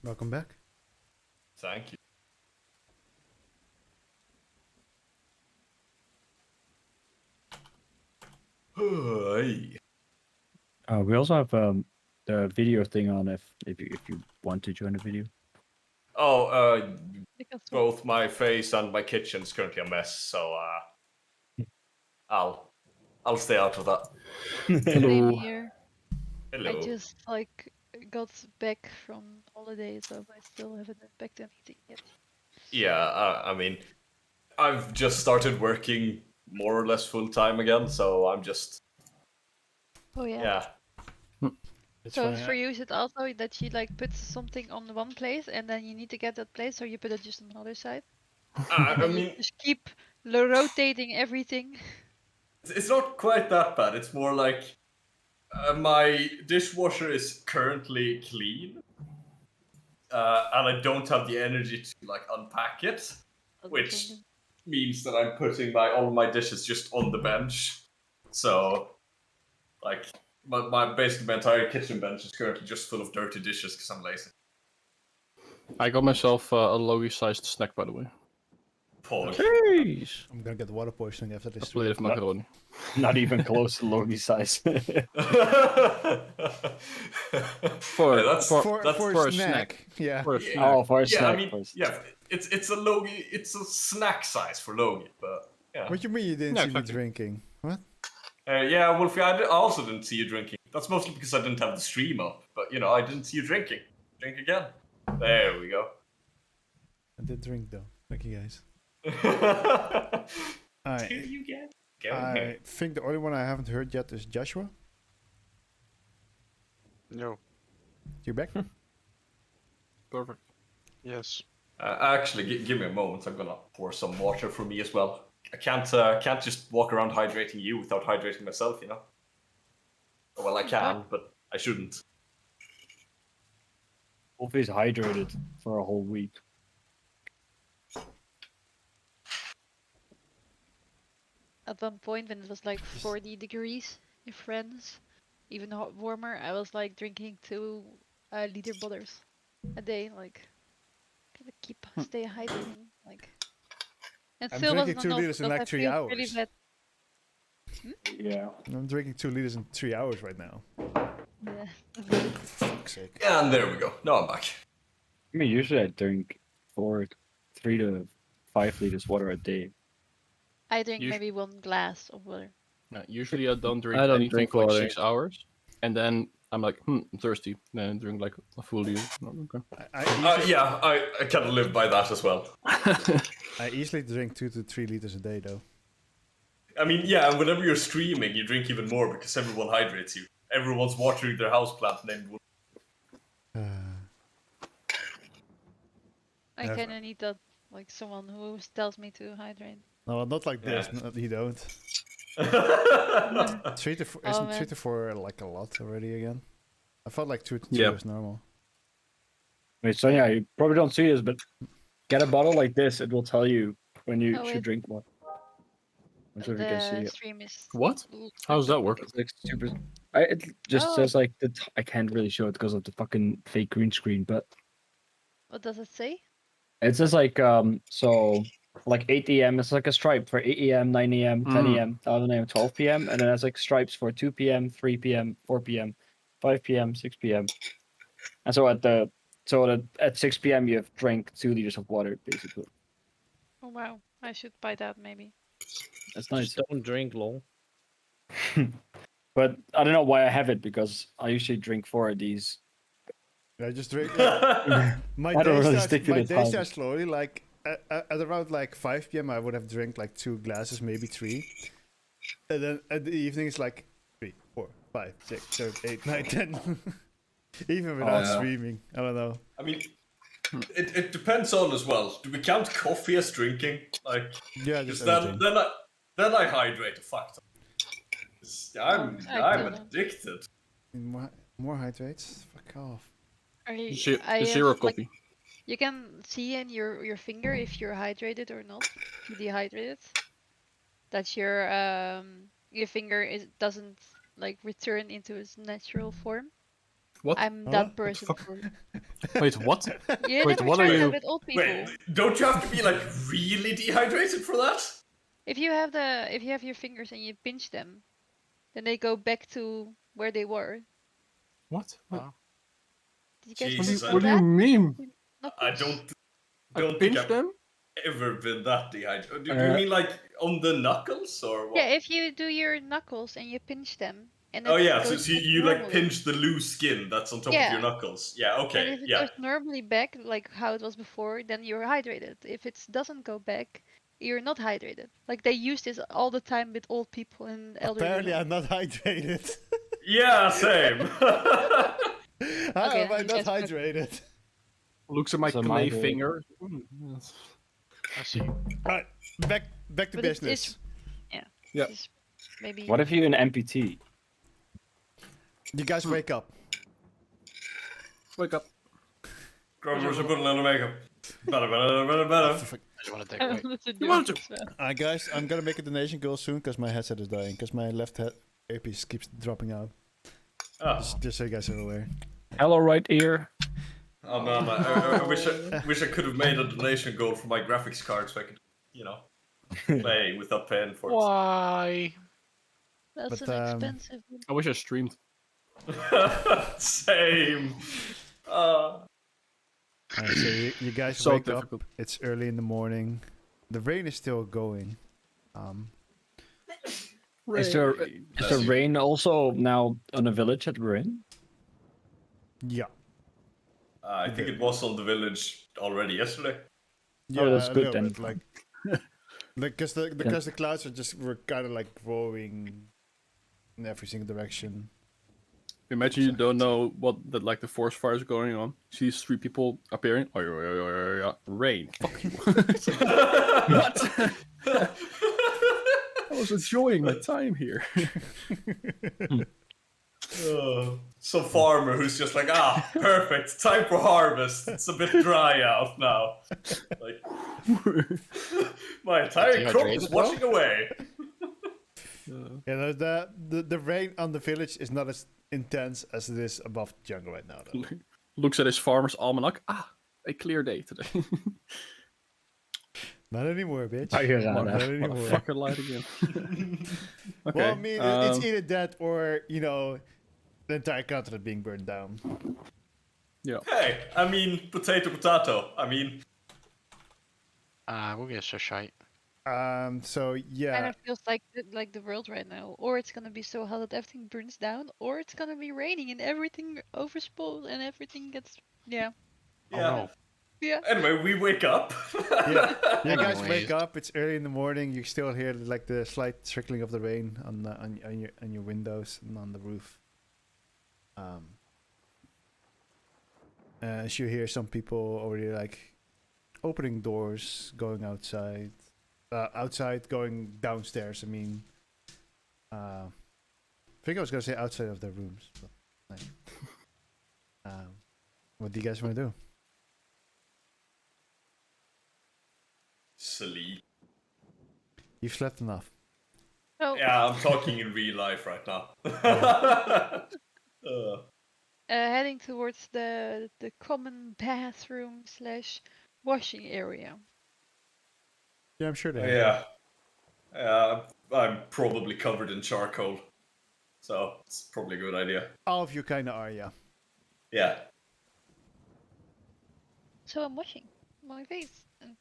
Welcome back. Thank you. Hey. We also have the video thing on if you want to join the video. Oh, Because both my face and my kitchen's currently a mess, so I'll stay out of that. same here. Hello. I just like got back from holiday, so I still haven't been back to anything yet. Yeah, I mean, I've just started working more or less full time again, so I'm just Oh yeah. yeah. It's So funny. for you, is it also that you like put something on one place and then you need to get that place, or you put it just on the other side? I And you mean, just keep rotating everything. it's not quite that bad. It's more like my dishwasher is currently clean, and I don't have the energy to like unpack it, which means that I'm putting all of my dishes just on the bench. So, like, basically my entire kitchen bench is currently just full of dirty dishes because I'm lazy. I got myself a Logi-sized snack, by the way. Pog. Jeez. I'm gonna get water poisoning after A this. plate of macaroni. Not even close to Logi size. For that's for a snack. Yeah. For a Yeah. snack. Oh, for a Yeah, snack. I mean, for a snack. yeah, it's a Logi, it's a snack size for Logi, but yeah. What do you mean you didn't Yeah, see me exactly. drinking? What? Yeah, Wolfie, I also didn't see you drinking. That's mostly because I didn't have the stream up, but you know, I didn't see you drinking. Drink again. There we go. I did drink though. Thank you guys. Do you get? Go I ahead. think the only one I haven't heard yet is Joshua. No. You back? Perfect. Yes. Actually, give me a moment. I'm gonna pour some water for me as well. I can't just walk around hydrating you without hydrating myself, you know. Well, I can, but I shouldn't. Wolfie's hydrated for a whole week. At one point when it was like 40 degrees in France, even warmer, I was like drinking 2 liter bottles a day, like gotta stay hydrating, like. And I'm still drinking wasn't 2 enough liters in because I like 3 feel really hours. bad. Yeah. I'm drinking 2 liters in 3 hours right now. Yeah. For fuck's sake. And there we go. Now I'm back. I mean, usually I drink 3 to 5 liters water a day. I drink You sh- maybe 1 glass of water. Usually I don't drink I don't anything drink for like water. 6 hours, and then I'm like, I'm thirsty. Then I drink like a full liter. Okay. Yeah, I kind of live by that as well. I easily drink 2 to 3 liters a day though. I mean, yeah, and whenever you're streaming, you drink even more because everyone hydrates you. Everyone's watering their houseplant named Wolf. I Never. kind of need that, like someone who tells me to hydrate. No, not like this. Yeah. No, you don't. 3 to 4 Oh, isn't man. 3 to 4 like a lot already again? I felt like 2 to 3 Yeah. was normal. Wait, Sonia, you probably don't see this, but get a bottle like this. It will tell you when you Oh, should wait. drink more. I'm sure if you can see The it. stream is. What? How does that work? It's like super. It just Oh. says like I can't really show it because of the fucking fake green screen, but What does it say? it says like so like 8 a.m. It's like a stripe for 8 a.m., 9 a.m., 10 a.m., 11 a.m., 12 p.m. and then it's like stripes for 2 p.m., 3 p.m., 4 p.m., 5 p.m., 6 p.m. And so at 6 p.m. you have drank 2 liters of water basically. Oh wow, I should buy that maybe. That's nice. Just don't drink, lol. But I don't know why I have it because I usually drink 4 of these. I just drink. My I don't day really starts. stick to My the day time. starts slowly. Like at around like 5 p.m. I would have drank like 2 glasses, maybe 3, and then at the evening it's like 3, 4, 5, 6, 7, 8, 9, 10. Even without yeah. streaming, I don't know. I mean, It depends on as well. Do we count coffee as drinking? Like, Yeah, because just everything. then I hydrate a fuck ton. 'Cause I'm I still don't. addicted. More hydrates? Fuck off. I Zero have, like, coffee. you can see in your finger if you're hydrated or not. If you dehydrated, that your finger doesn't like return into its natural form. What? I'm Huh? that person. fuck? For... Wait, what? You Wait, never what are tried that you- with old people. Wait, don't you have to be like really dehydrated for that? If you have your fingers and you pinch them, then they go back to where they were. What? Wow. Did you guys Jesus, not What do know you that? mean? I Knuckles? don't think Pinch I've them? ever been that dehydrated. Do you mean like on the knuckles or what? Yeah, if you do your knuckles and you pinch them, and Oh it yeah, so goes you, back you like normally. pinch the loose skin that's on top of Yeah. your knuckles. Yeah, And okay, if it yeah. goes normally back, like how it was before, then you're hydrated. If it doesn't go back, you're not hydrated. Like they use this all the time with old people and elderly. Apparently, homes. I'm not hydrated. Yeah, same. How Okay, am I then not just fuck- hydrated? Looks at my So clay my- finger. I see. Alright, back to But it's business. Yeah. just maybe. What if you're an amputee? You guys wake up. Wake up. Grandma's a good little makeup. Better. Fuck. I just want to take I away. wanted to do You want it to? as well. Alright, guys, I'm gonna make a donation goal soon because my headset is dying. Because my left earpiece keeps dropping out. Oh, Just so you guys are aware. Hello, right ear. oh man, I wish I could have made a donation goal for my graphics card so I could, play without paying for it. Why? That's But, an expensive one. I wish I streamed. Same. Alright, so you guys So wake difficult. up. It's early in the morning. The rain is still going. Is there rain also now on the village that we're in? Yeah. I think it was on the village already yesterday. Yeah, that's a good little then. bit, like, because the clouds were kind of like growing in every single direction. Imagine you don't know what the forest fire is going on. See these three people appearing. Oh, rain. Fuck you. What? I was enjoying my time here. Some farmer who's just like, perfect, time for harvest. It's a bit dry out now. Like, my entire crop is Dehydrated, though? washing away. Yeah, the rain on the village is not as intense as it is above the jungle right now, though. Looks at his farmer's almanac. A clear day today. Not anymore, bitch. I hear that. Not anymore. Motherfucker lied again. Okay. Well, I mean, it's either that or, the entire continent being burned down. Hey, I mean, potato. I mean, We'll get so shy. So Kind yeah, of feels like the world right now. Or it's gonna be so hot that everything burns down, or it's gonna be raining and everything overspills and everything gets yeah. no. yeah. Anyway, we wake up. yeah. You guys Anyways. wake up. It's early in the morning. You still hear like the slight trickling of the rain on your windows and on the roof. As you hear some people already like opening doors, going outside. Outside, going downstairs. I mean, I think I was gonna say outside of their rooms, but like, what do you guys want to do? Sleep. You've slept enough. So Yeah, I'm talking in real life right now. heading towards the common bathroom / washing area. Yeah, I'm sure they. Yeah. I'm probably covered in charcoal. So it's probably a good idea. All of you kind of are, yeah. Yeah. So I'm washing my face and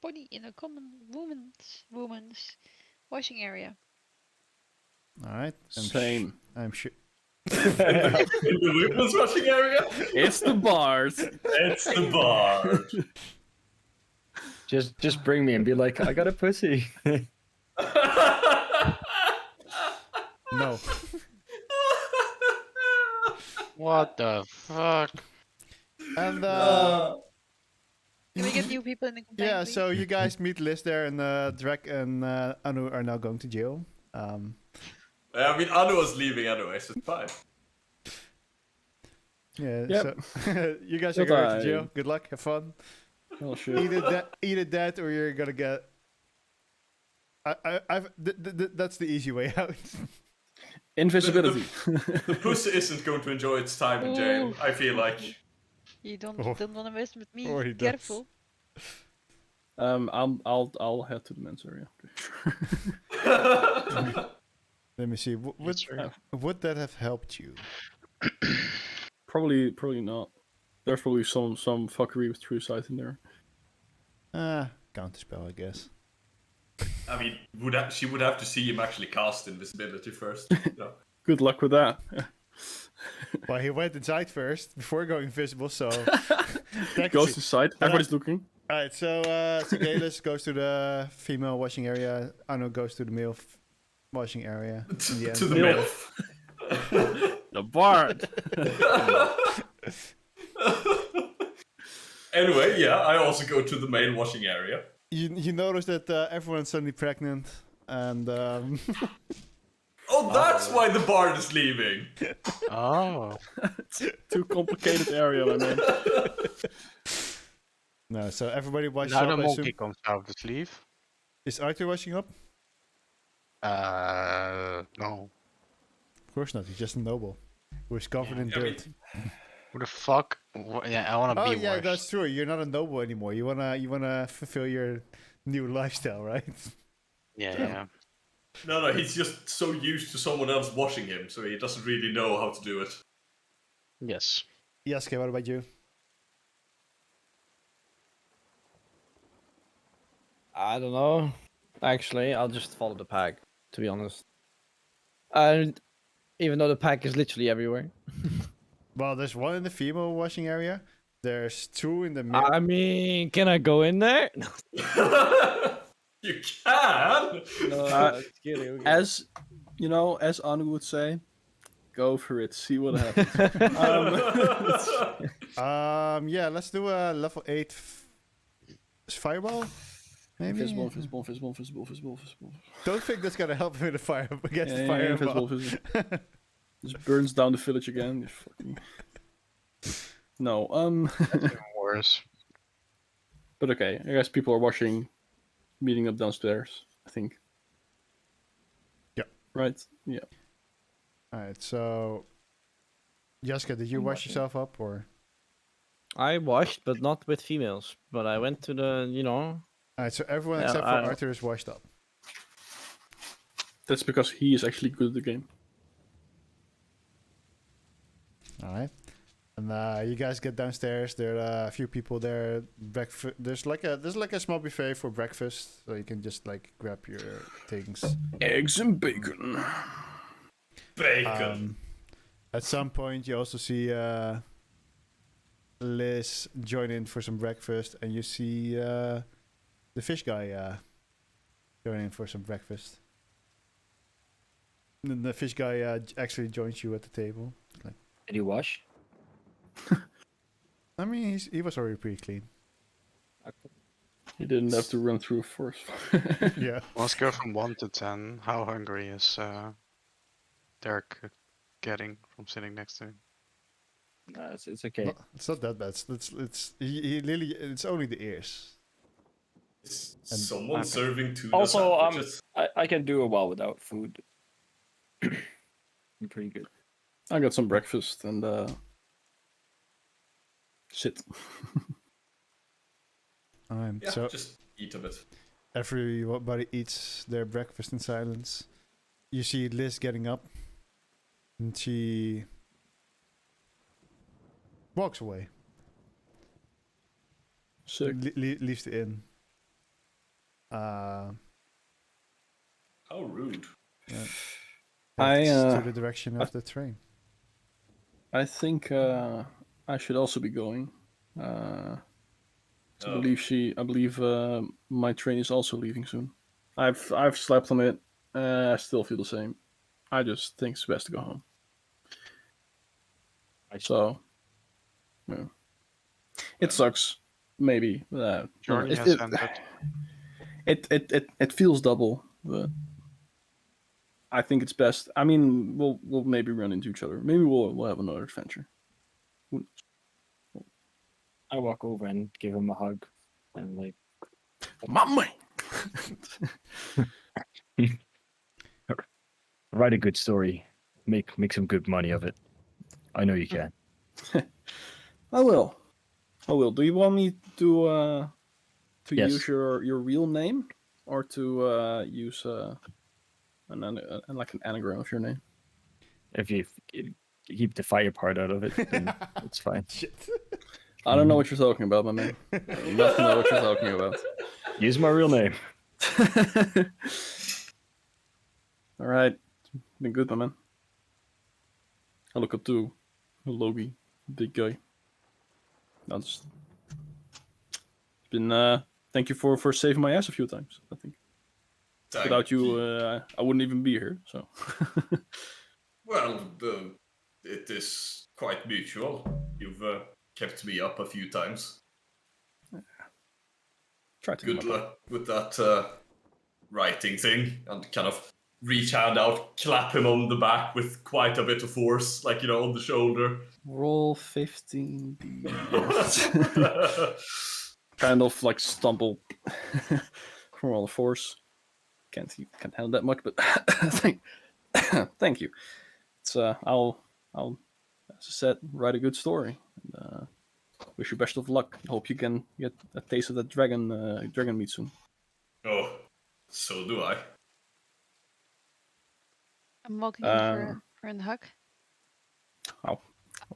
body in a common woman's washing area. All right. Same. I'm sure. In the women's washing area? It's the bars. It's the bar. Just bring me and be like, I got a pussy. No. What the fuck? And Can we get new people in the campaign? Yeah, please? so you guys meet Liz there, and Drek and Anu are now going to jail. I mean, Anu was leaving anyway, so it's fine. Yeah, Yep. so you guys are going to jail. Good luck, have fun. Oh shit. Either that or you're gonna get. That's the easy way out. Invisibility. The pussy isn't going to enjoy its time in jail, Ooh. I feel like. You don't Oh. want to mess with me. Or he does. Careful. I'll head to the men's area. Let me see. Would that have helped you? Probably not. There's probably some fuckery with true sight in there. Counterspell, I guess. I mean, she would have to see him actually cast invisibility first. You know? Good luck with that. Well, he went inside first before going invisible, so. Goes inside. But Everybody's looking. Alright, so Galus goes to the female washing area. Anu goes to the male washing area. In the end. To the MILF. The bard. Anyway, yeah, I also go to the male washing area. You notice that everyone's suddenly pregnant, and Oh, that's why the bard is leaving. Oh. Too complicated area, my man. no. So everybody washes Now up. the I monkey assume. comes out of the sleeve. Is Arthur washing up? No. Of course not. He's just a noble who is covered in I mean, dirt. Who the fuck? Yeah, I wanna Oh be yeah, worse. that's true. You're not a noble anymore. You wanna fulfill your new lifestyle, right? Yeah. No, he's just so used to someone else washing him, so he doesn't really know how to do it. Yes. Yes. Okay. What about you? I don't know. Actually, I'll just follow the pack, to be honest. And even though the pack is literally everywhere. Well, there's one in the female washing area. There's two in the male. I mean, can I go in there? You can! No, just kidding. Okay. As you know, as Anu would say, go for it. See what happens. Yeah. Let's do a level 8 fireball. Maybe. Visible. Don't think that's gonna help with the fire against the Yeah, fireball. visible. Just burns down the village again. You fucking... No. Even worse. But okay, I guess people are meeting up downstairs, I think. Yeah. Right? Yeah. Alright, so Jaska, did you wash yourself up or? I washed, but not with females. But I went to the, Alright, so everyone Yeah, except for I- Arthur is washed up. That's because he is actually good at the game. Alright. And you guys get downstairs. There are a few people there. Breakfast. There's like a small buffet for breakfast, so you can just like grab your things. Eggs and bacon. Bacon. At some point, you also see Liz join in for some breakfast, and you see the fish guy join in for some breakfast. And then the fish guy actually joins you at the table. Like, Did you wash? I mean, he was already pretty clean. He didn't have to run through a forest. Yeah. Let's go from 1 to 10. How hungry is Derek getting from sitting next to him? No, it's okay. No, it's not that bad. He literally. It's only the ears. Is And- someone Okay. serving tuna Also, sandwiches? I can do a while without food. I'm pretty good. I got some breakfast and shit. Yeah, So just eat a bit. everybody eats their breakfast in silence. You see Liz getting up, and she walks away. Sick. Leaves the inn. How rude. Heads to the direction of the train. I think I should also be going. I believe my train is also leaving soon. I've slept on it. I still feel the same. I just think it's best to go home. So, yeah. It sucks, maybe. Jordan it, has entered. it feels double, but I think it's best. I mean, we'll maybe run into each other. Maybe we'll have another adventure. Who knows? I walk over and give him a hug, and like, Mama! write a good story, make some good money of it. I know you can. I will. Do you want me to Yes. use your real name, or to use like an anagram of your name? If you keep the fire part out of it, then it's fine. Shit. I don't know what you're talking about, my man. I do not know what you're talking about. Use my real name. All right, been good, my man. I look up to Logie, big guy. That's been. Thank you for saving my ass a few times. I think without you, I wouldn't even be here. So. Well, it is quite mutual. You've kept me up a few times. Try to. Good luck with that writing thing, and kind of reach hand out, clap him on the back with quite a bit of force, like, on the shoulder. Roll 15. Kind of like stumble from all the force. Can't handle that much, but thank you. It's I'll as I said, write a good story. And, wish you best of luck. Hope you can get a taste of that dragon meat soon. Oh, so do I. I'm walking in for a hug. Oh.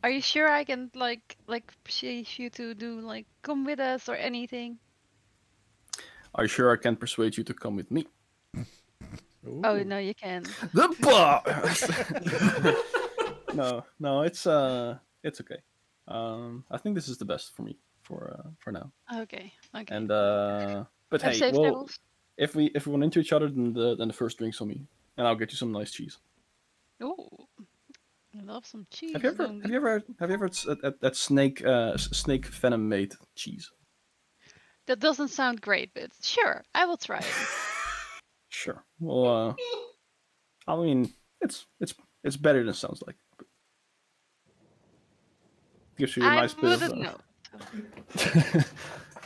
Are you sure I can like persuade you to do like come with us or anything? Are you sure I can persuade you to come with me? Oh no, you can't. The bar. No, it's okay. I think this is the best for me for now. Okay. And but Have hey, safe well, travels. if we run into each other, then the first drink's on me, and I'll get you some nice cheese. Oh, I love some cheese. Have you ever that snake venom made cheese? That doesn't sound great, but sure, I will try it. Sure. Well, I mean, it's better than it sounds like. Gives you a nice bit of. wouldn't know.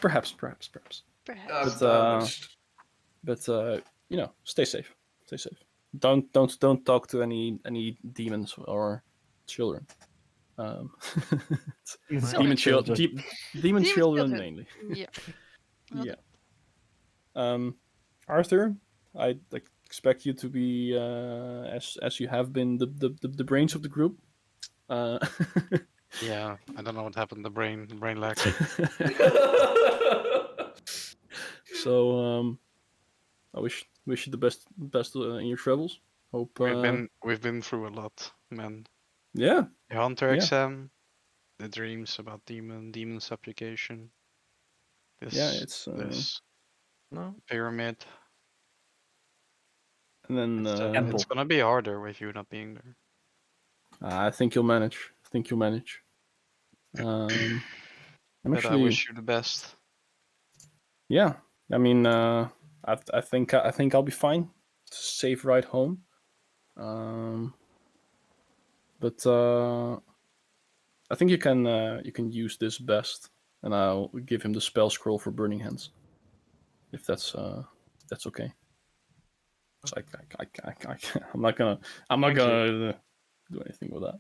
Perhaps. Perhaps. But stay safe. Stay safe. Don't talk to any demons or children. Demon children mainly. Yeah. Yeah. Arthur, I expect you to be as you have been the brains of the group. Yeah, I don't know what happened. The brain lag. So I wish you the best in your travels. Hope we've been through a lot, man. Yeah. The hunter exam, the dreams about demon subjugation. This pyramid. And then it's gonna be harder with you not being there. I think you'll manage. But I wish you the best. Yeah, I mean, I think I'll be fine. It's a safe ride home. But I think you can use this best, and I'll give him the spell scroll for Burning Hands, if that's okay. So I'm not gonna do anything with that.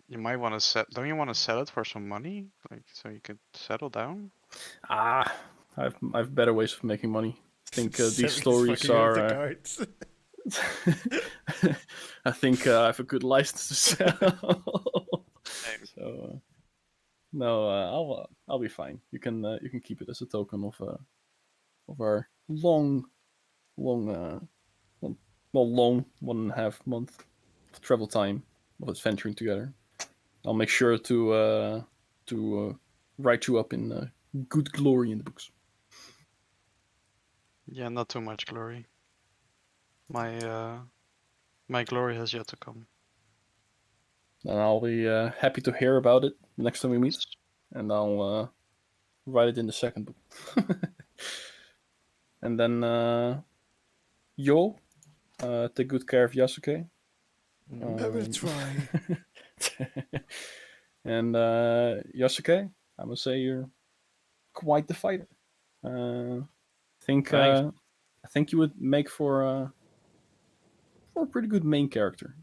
You might want to set. Don't you want to sell it for some money, like so you could settle down? I have better ways of making money. I think these stories are. I think I have a good license to sell. So no, I'll be fine. You can keep it as a token of our long 1.5 month of travel time of adventuring together. I'll make sure to write you up in good glory in the books. Yeah, not too much glory. My glory has yet to come. And I'll be happy to hear about it next time we meet. and I'll write it in the second book. And then Yo, take good care of Yasuke. I will try. And Yasuke, I must say you're quite the fighter. I think you would make for a pretty good main character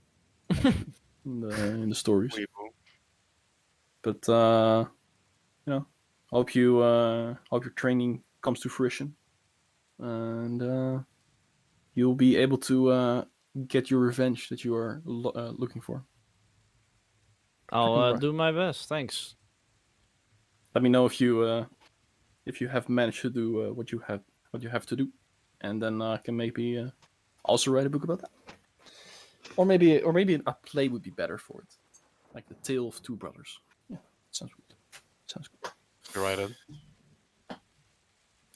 in the stories. Weeble. But hope your training comes to fruition, and you'll be able to get your revenge that you are looking for. I'll do my best. Thanks. Let me know if you have managed to do what you have to do, and then I can maybe also write a book about that. Or maybe a play would be better for it, like the Tale of Two Brothers. Yeah, sounds good. Sounds good. You write it.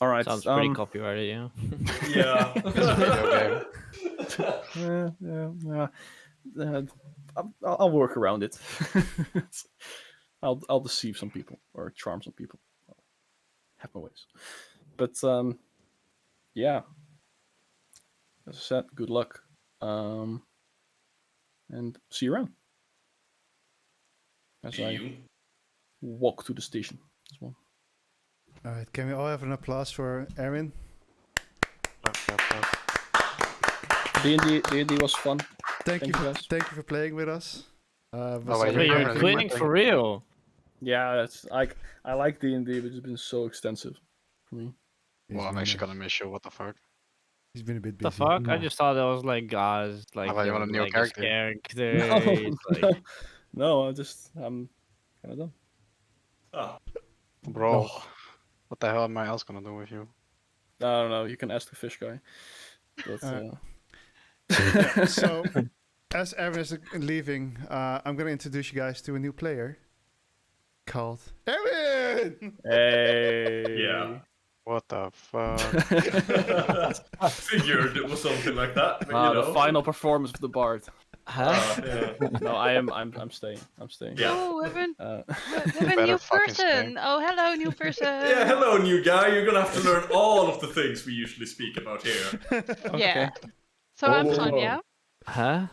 All right. Sounds pretty copyrighted, yeah. Yeah. I'll work around it. I'll deceive some people or charm some people. I'll have my ways. But yeah. As I said, good luck. And see you around. As See I you. walk to the station as well. All right, can we all have an applause for Erin? D&D was fun. Thank you guys. Thank you for playing with us. wait, Wait, you're you're doing quitting my for real? Yeah, I like D&D, but it's been so extensive for me. Well, I'm actually gonna miss you. What the fuck? He's been a bit busy. The fuck? I just thought that was like guys, like thought you there want a was, new like, this character. character. It's like, No, I'm kind of done. Ah, Bro, what the hell am I else gonna do with you? I don't know. You can ask the fish guy. But, So, as Erin is leaving, I'm going to introduce you guys to a new player called Erin! hey. yeah. What the fuck? Figured it was something like that. But, The final performance of the Bard. huh? yeah. No, I'm staying. Yeah. Oh, we have a Better new fucking stay. person. Oh, hello, new person. Yeah, hello, new guy. You're gonna have to learn all of the things we usually speak about here. Yeah. So I'm Sonia. Huh?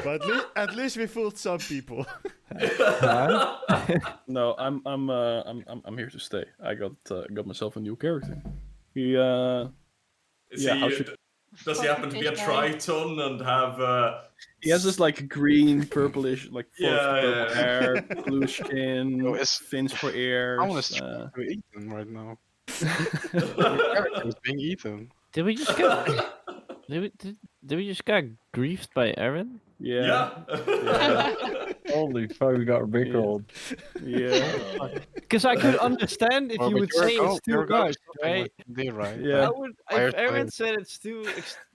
But at least we fooled some people. No, I'm here to stay. I got myself a new character. He Does he happen to be a Triton and have? He has this like green, purplish, like purple hair, blue skin, Yo, is- fins for ears. I want to eat them right now. Your character is being eaten. Did we just get? did we just got griefed by Erin? Yeah. Holy fuck, we got rickrolled. Yeah. Because I could understand if Well, you but would you're say a it's goat, you're too a goat, much, something right? like D, right? Yeah. I would, Fire if Erin sign. said it's too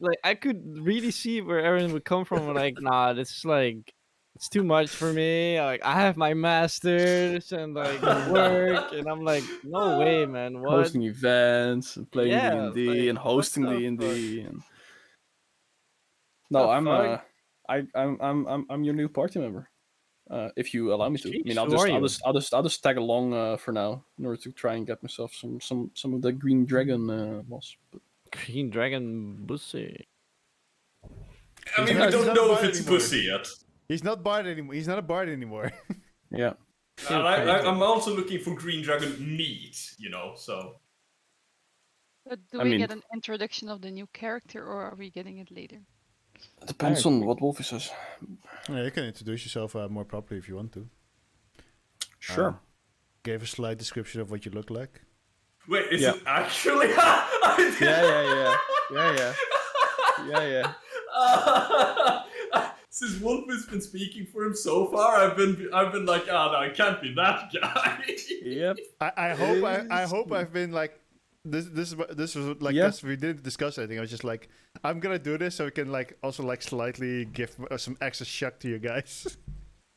like I could really see where Erin would come from. Like, nah, it's like it's too much for me. Like, I have my masters and like work, and I'm like, no way, man. What? Hosting events and playing Yeah, D&D like, and hosting what the D&D and no, The fuck? I'm your new party member. If you allow me to. I mean, Jeez, I'll who are you? just tag along for now in order to try and get myself some of the green dragon moss. But Green Dragon Bussy. I mean, not- we he's don't not know a if bard it's anymore. pussy yet. He's not bard anymore. He's not a bard anymore. yeah. And I'm also looking for green dragon meat. So. Do I we mean- get an introduction of the new character, or are we getting it later? It depends on what Wolfie says. Yeah, you can introduce yourself more properly if you want to. Sure. Give a slight description of what you look like. Wait, is Yeah. it actually? I did- Yeah. Since Wolf has been speaking for him so far, I've been like, oh no, I can't be that guy. Yep. I hope I've been like this was like Yeah. this. We didn't discuss anything. I was just like, I'm gonna do this so we can like also like slightly give some extra shock to you guys.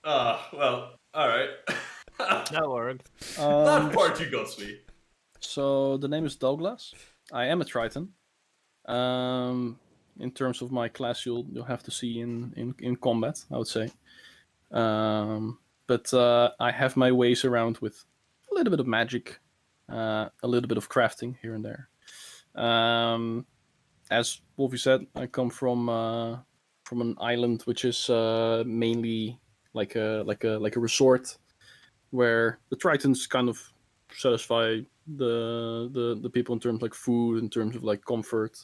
Well, all right. That worked. That part you got me. So the name is Douglas. I am a Triton. in terms of my class, you'll have to see in combat, I would say. But I have my ways around with a little bit of magic, a little bit of crafting here and there. As Wolfie said, I come from an island which is mainly like a resort, where the Tritons kind of satisfy the people in terms of like food, in terms of like comfort.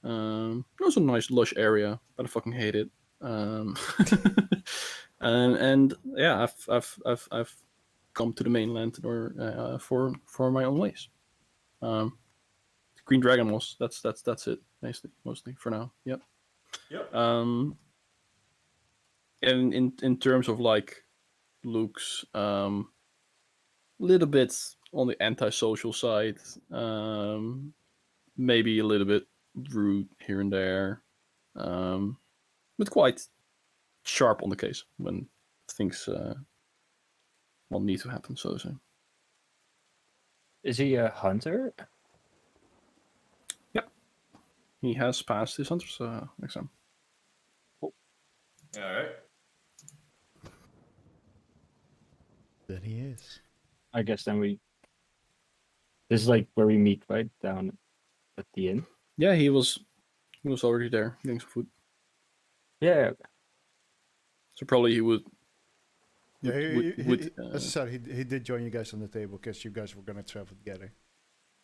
It was a nice lush area, but I fucking hate it. And yeah, I've come to the mainland or for my own ways. Green Dragon Moss. That's it. Mostly for now. Yep. Yep. And in terms of like looks, little bit on the antisocial side. Maybe a little bit rude here and there, but quite sharp on the case when things need to happen. So to say. Is he a hunter? Yep. He has passed his hunter's exam. All right. Then he is. I guess then this is like where we meet, right? Down at the inn. Yeah, he was already there getting some food. Yeah. So probably he would. Yeah, would, as I said, he did join you guys on the table because you guys were gonna travel together.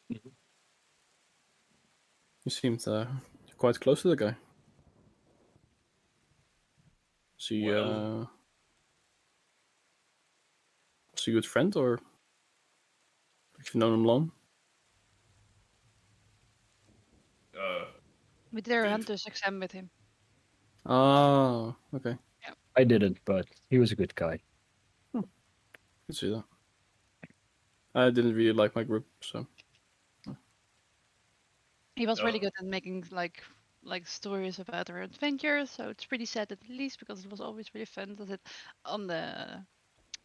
You seemed quite close to the guy. Is he a good friend, or have you known him long? We did our Did. hunter's exam with him. Ah, okay. I didn't, but he was a good guy. Could see that. I didn't really like my group, so. He was really Oh. good at making like stories about our adventures. So it's pretty sad at least because it was always really fun to sit on the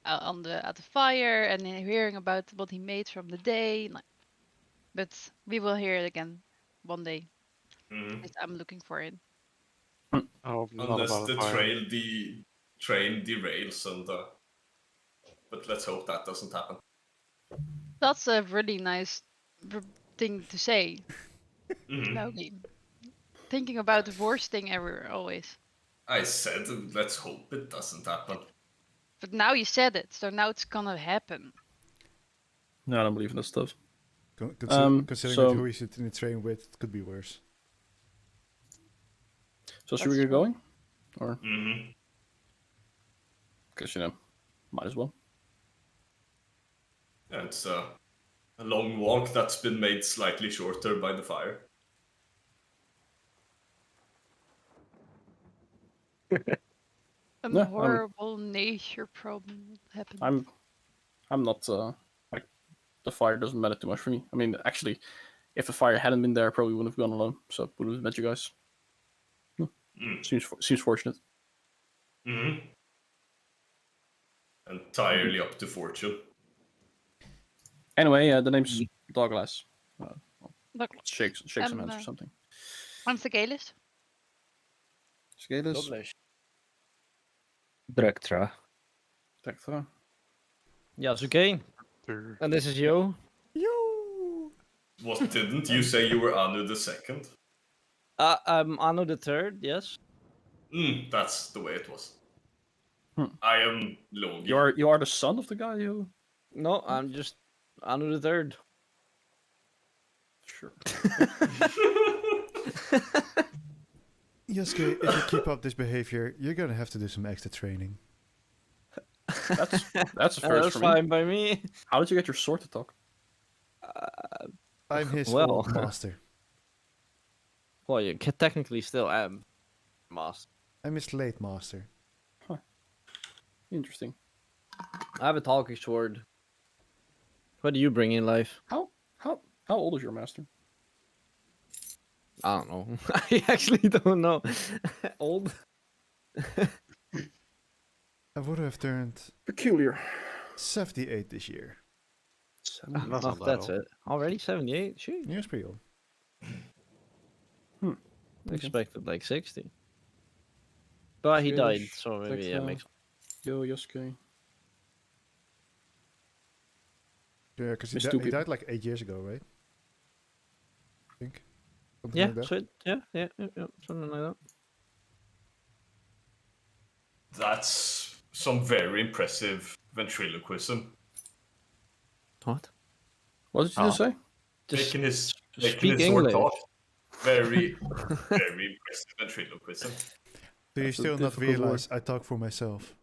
at the fire and then hearing about what he made from the day. But we will hear it again one day. Mhm. At least I'm looking for it. Oh, not Unless about the a fire. train derails, and but let's hope that doesn't happen. That's a really nice thing to say. Mhm. Smoky. Thinking about the worst thing ever, always. I said, let's hope it doesn't happen. But now you said it, so now it's gonna happen. No, I don't believe in that stuff. Considering so- that who he's in the train with, it could be worse. So should we That's get true. going, or Mm-hmm. because might as well. And it's a long walk that's been made slightly shorter by the fire. A Yeah, horrible nature problem happened. I'm not like the fire doesn't matter too much for me. I mean, actually, if the fire hadn't been there, I probably wouldn't have gone alone. So would have met you guys. Seems fortunate. Mm-hmm. Entirely up to fortune. Anyway, the name's Dorchadas. Look, Shake some hands or something. I'm Sigalis. Skalis. Drektra. Tektra. Yeah, it's okay. And this is Yo. What, didn't you say you were Anu the second? I'm Anu the third, yes. That's the way it was. Hmm. I am Logi. You are the son of the guy who. No, I'm just Anu the third. Sure. Yosuke, if you keep up this behavior, you're gonna have to do some extra training. That's a first That's for fine me. by me. How did you get your sword to talk? I'm his Well. old master. Well, you technically still am master. I'm his late master. Interesting. I have a talking sword. What do you bring in life? How old is your master? I don't know. I actually don't know. Old? I would have turned Peculiar. 78 this year. That's not that That's old. it. Already 78? Shoot. Yeah, it's pretty old. Expected like 60. But he died, Skalish, so maybe yeah, Tekla, makes. Yo, Yosuke. Yeah, because Missed two he people. died like 8 years ago, right? I think. Something Yeah, like that. so yeah, something like that. That's some very impressive ventriloquism. What? What did you just say? Just Making his speak sword English. talk. Very, very impressive ventriloquism. Do you That's a still not difficult word. realize I talk for myself?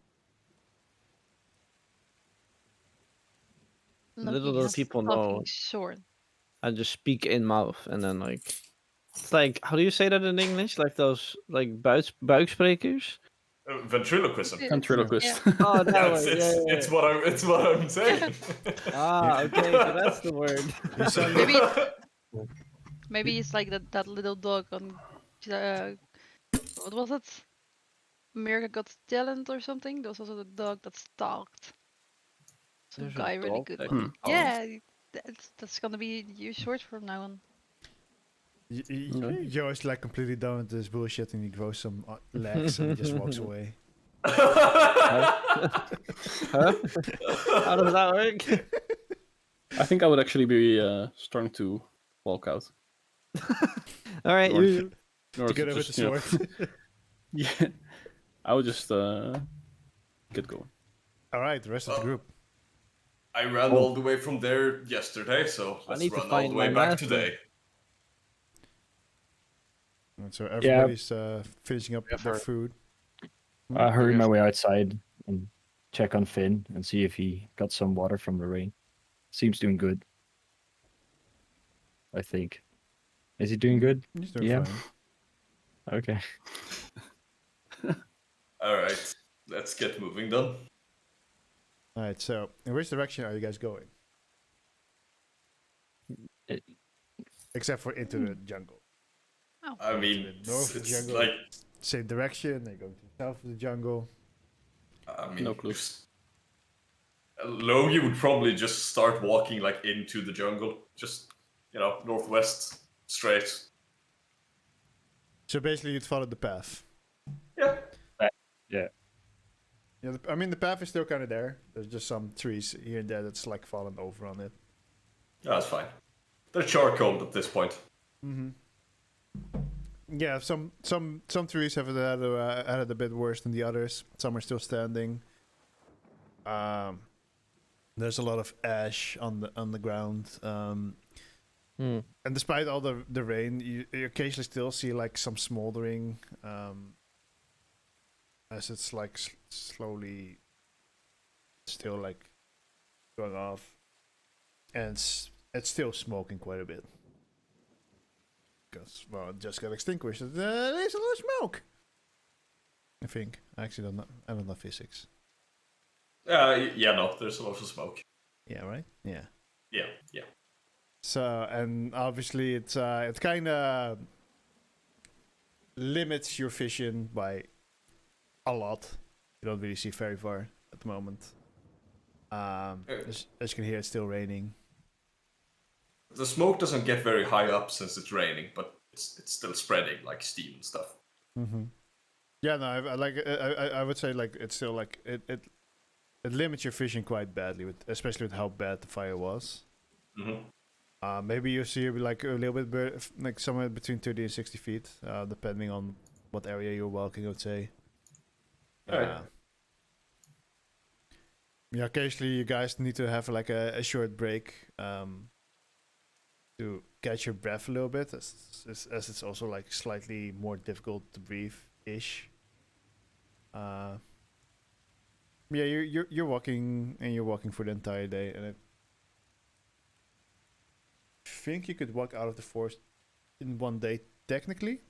Little Loki do has people talking know. sword. I just speak in mouth and then like. It's like, how do you say that in English? Like those like buiksprekers? Ventriloquism. Ventriloquist. Oh, that Yeah, one. it's what I'm saying. Ah, okay, so that's the word. You sound Maybe maybe it's like that little dog on what was it? America Got Talent or something. There was also the dog that stalked some There's a guy, really dog good that one. can talk? Yeah, that's gonna be your short from now on. Okay. Joe's like completely done with this bullshit and he grows some legs and he just walks away. Huh? How does that work? I think I would actually be starting to walk out. All right, Or- you. in order to Together with the just, you know, sword. yeah, I would just get going. Alright, the rest of the Oh. group. I ran Oh. all the way from there yesterday, so I let's need to run all find the way my back master. today. And so everybody's finishing up have their heard- food. I hurry my guys- way outside and check on Finn and see if he got some water from the rain. Seems doing good. I think. Is he doing good? He's doing Yeah. fine. Okay. Alright, let's get moving then. Alright, so in which direction are you guys going? It- Except for into the jungle. I Going to mean, the north of the it's jungle, like, same direction. They're going to the south of the jungle. I mean, No clue. Logie would probably just start walking like into the jungle, just northwest, straight. So basically, you'd follow the path. Yeah. Yeah. Yeah, I mean the path is still kind of there. There's just some trees here and there that's like fallen over on it. Yeah, that's fine. They're charcoaled at this point. Mm-hmm. Yeah, some trees have had it a bit worse than the others. Some are still standing. There's a lot of ash on the ground. And despite all the rain, you occasionally still see like some smoldering as it's like slowly still like going off, and it's still smoking quite a bit. Because well, it just got extinguished. There's a lot of smoke. I think I actually I don't know physics. Yeah, no, there's a lot of smoke. Yeah, right. Yeah. Yeah. So and obviously it kind of limits your vision by a lot. You don't really see very far at the moment. As you can hear, it's still raining. The smoke doesn't get very high up since it's raining, but it's still spreading like steam and stuff. Mm-hmm. Yeah, no, I like. I would say like it's still like it limits your vision quite badly, especially with how bad the fire was. Mm-hmm. Maybe you see like a little bit like somewhere between 30 and 60 feet, depending on what area you're walking. I would say. Alright. Yeah, occasionally you guys need to have like a short break to catch your breath a little bit, as it's also like slightly more difficult to breathe ish. Yeah, you're walking and you're walking for the entire day, and I think you could walk out of the forest in one day technically,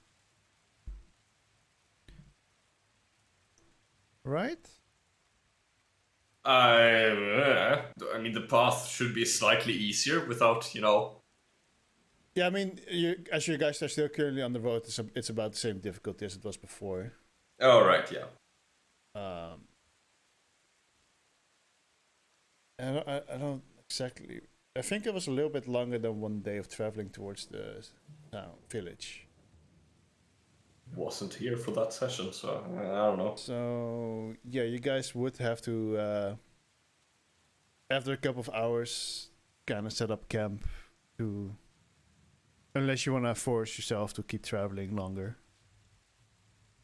right? I mean, the path should be slightly easier without, Yeah, I mean, as you guys are still currently on the road, it's about the same difficulty as it was before. Oh, right, yeah. I don't exactly. I think it was a little bit longer than one day of traveling towards the town village. wasn't here for that session, so I don't know. So yeah, you guys would have to after a couple of hours kind of set up camp to, unless you want to force yourself to keep traveling longer.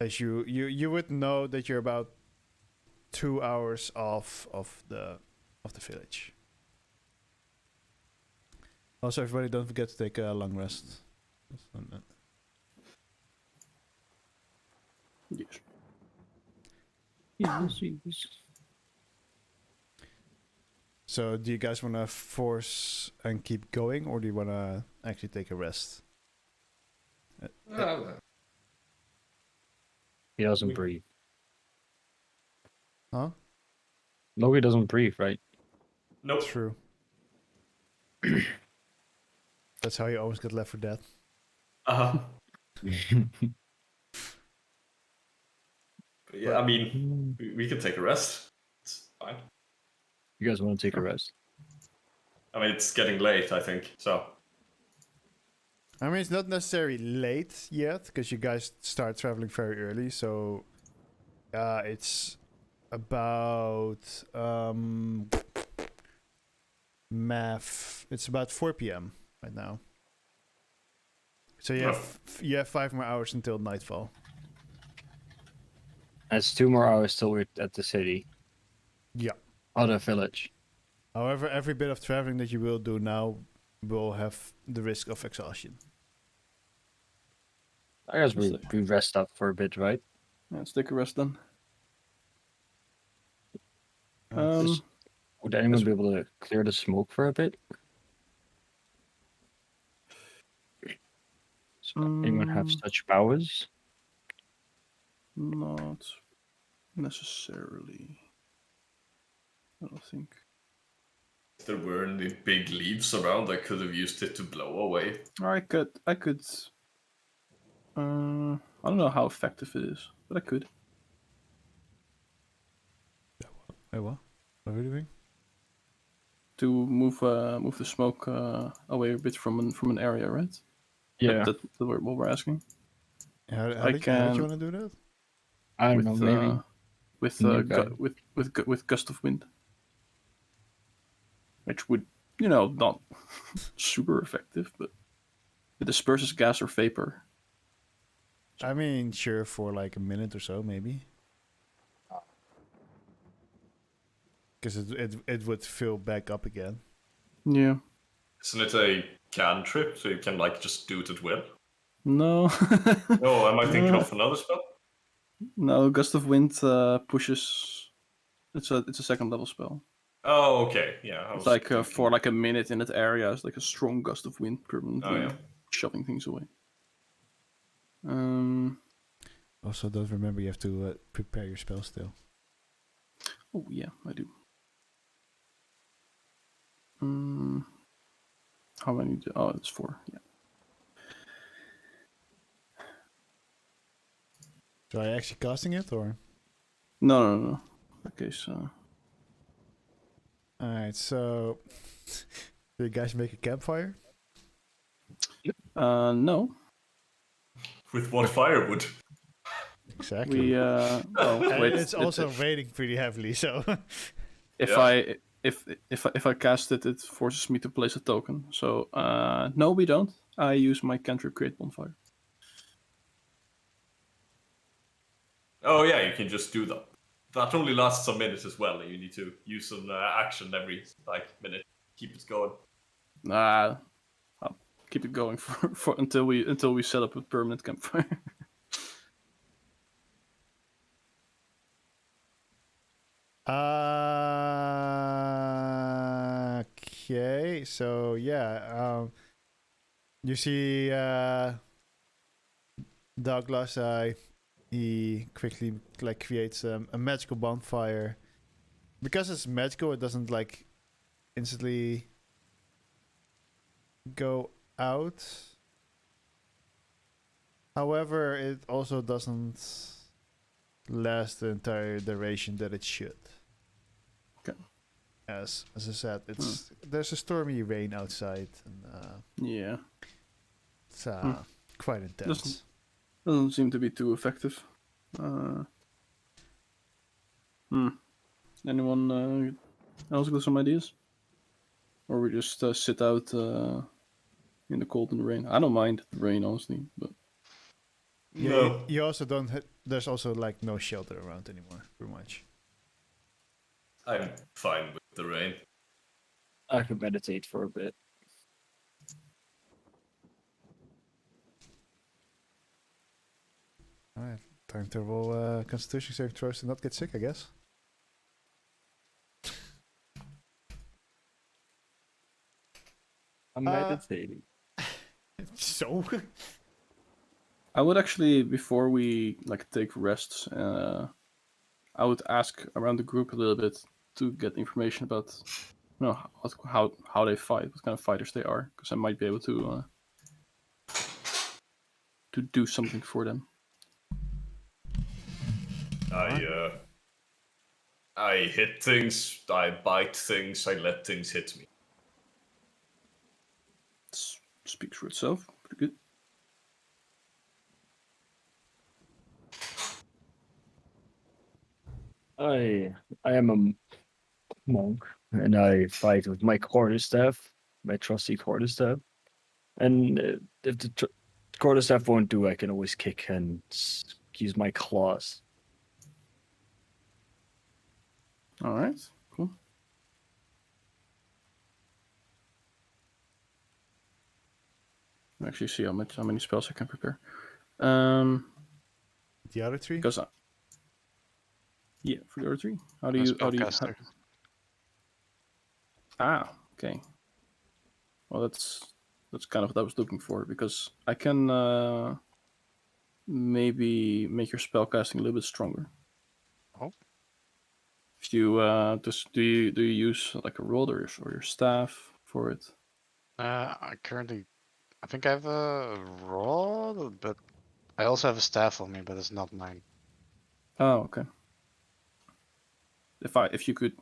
As you would know that you're about 2 hours off of the village. Also, everybody, don't forget to take a long rest. Yes. So, do you guys want to force and keep going, or do you want to actually take a rest? He doesn't breathe. Huh? Loki doesn't breathe, right? Nope. True. That's how you always get left for dead. Uh-huh. But yeah, I mean, we can take a rest. It's fine. You guys want to take a rest? I mean, it's getting late, I think, so. I mean, it's not necessarily late yet, because you guys start traveling very early, so it's about it's about 4 p.m. right now. So you have 5 more hours until nightfall. That's 2 more hours till we're at the city. Yeah. Other village. However, every bit of traveling that you will do now will have the risk of exhaustion. I guess we rest up for a bit, right? Yeah, let's take a rest then. Would anyone be able to clear the smoke for a bit? So anyone have such powers? Not necessarily. I don't think. If there were any big leaves around, I could have used it to blow away. I could. I don't know how effective it is, but I could. Wait, what? What are you doing? To move the smoke away a bit from an area, right? Yeah. That's what we're asking. How did you want to do that? I don't know, maybe. With gust of wind, which would, not super effective, but it disperses gas or vapor. I mean, sure, for like a minute or so, maybe. Because it would fill back up again. Yeah. Isn't it a cantrip, so you can like just do it at will? No. No, am I thinking of another spell? No, gust of wind pushes. It's a second level spell. Oh, okay, yeah. It's like for like a minute in that area. It's like a strong gust of wind permanently shoving things away. Also, don't remember you have to prepare your spell still. Oh yeah, I do. How many? Oh, it's 4. Yeah. So are you actually casting it, or? No. Okay, so. Alright, so... do you guys make a campfire? No. With what firewood? Exactly. We wait. It's also raining pretty heavily, so... If I cast it, it forces me to place a token. So no, we don't. I use my cantrip create bonfire. Oh yeah, you can just do that. That only lasts a minute as well, and you need to use an action every minute. Keep it going. I'll keep it going for until we set up a permanent campfire. Okay, so yeah, you see Douglas, he quickly creates a magical bonfire. Because it's magical, it doesn't instantly go out. However, it also doesn't last the entire duration that it should. Okay. As I said, there's a stormy rain outside, and yeah, it's quite intense. Doesn't seem to be too effective. Anyone else got some ideas? Or we just sit out in the cold and the rain? I don't mind the rain, honestly, but Yeah, No. you also don't. There's also like no shelter around anymore, pretty much. I'm fine with the rain. I could meditate for a bit. Alright, time to roll Constitution saving throws to not get sick, I guess. I'm meditating. So. I would actually, before we like take rests, I would ask around the group a little bit to get information about, you know, how they fight, what kind of fighters they are, because I might be able to do something for them. I hit things, I bite things, I let things hit me. Speaks for itself. Pretty good. I am a monk, and I fight with my quarterstaff, my trusty quarterstaff. And if the quarterstaff won't do, I can always kick and use my claws. All right, cool. Actually, see how many spells I can prepare. The other three? Because yeah, for the other three. How do A you? spellcaster. Okay. Well, that's kind of what I was looking for, because I can maybe make your spellcasting a little bit stronger. Oh. If you do you use like a rod or your staff for it? I think I have a rod, but I also have a staff on me, but it's not mine. Oh, okay. If you could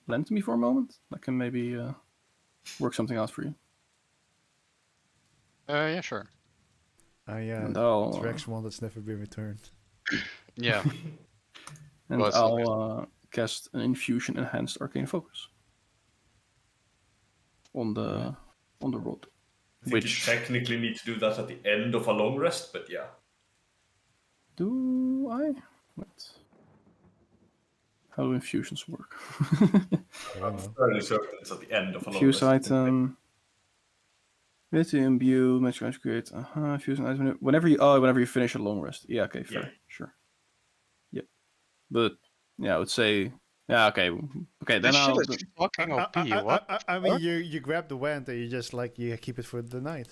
lend to me for a moment, I can maybe work something out for you. Yeah, sure. Yeah, And I'll it's Rex one that's never been returned. Yeah. and Well, it's not I'll cast an infusion enhanced arcane focus on the rod. I think you technically need to do that at the end of a long rest, but yeah. Do I? Wait. How do infusions work? I'm fairly certain it's at the end of a long Infuse rest. item. With to imbue, magic create. Infuse an item whenever you finish a long rest. Yeah, okay, fair, Yeah. sure. Yep. But yeah, I would say okay. Then This I'll. shit is fucking OP. What? I mean, you grab the wand and you just like you keep it for the night.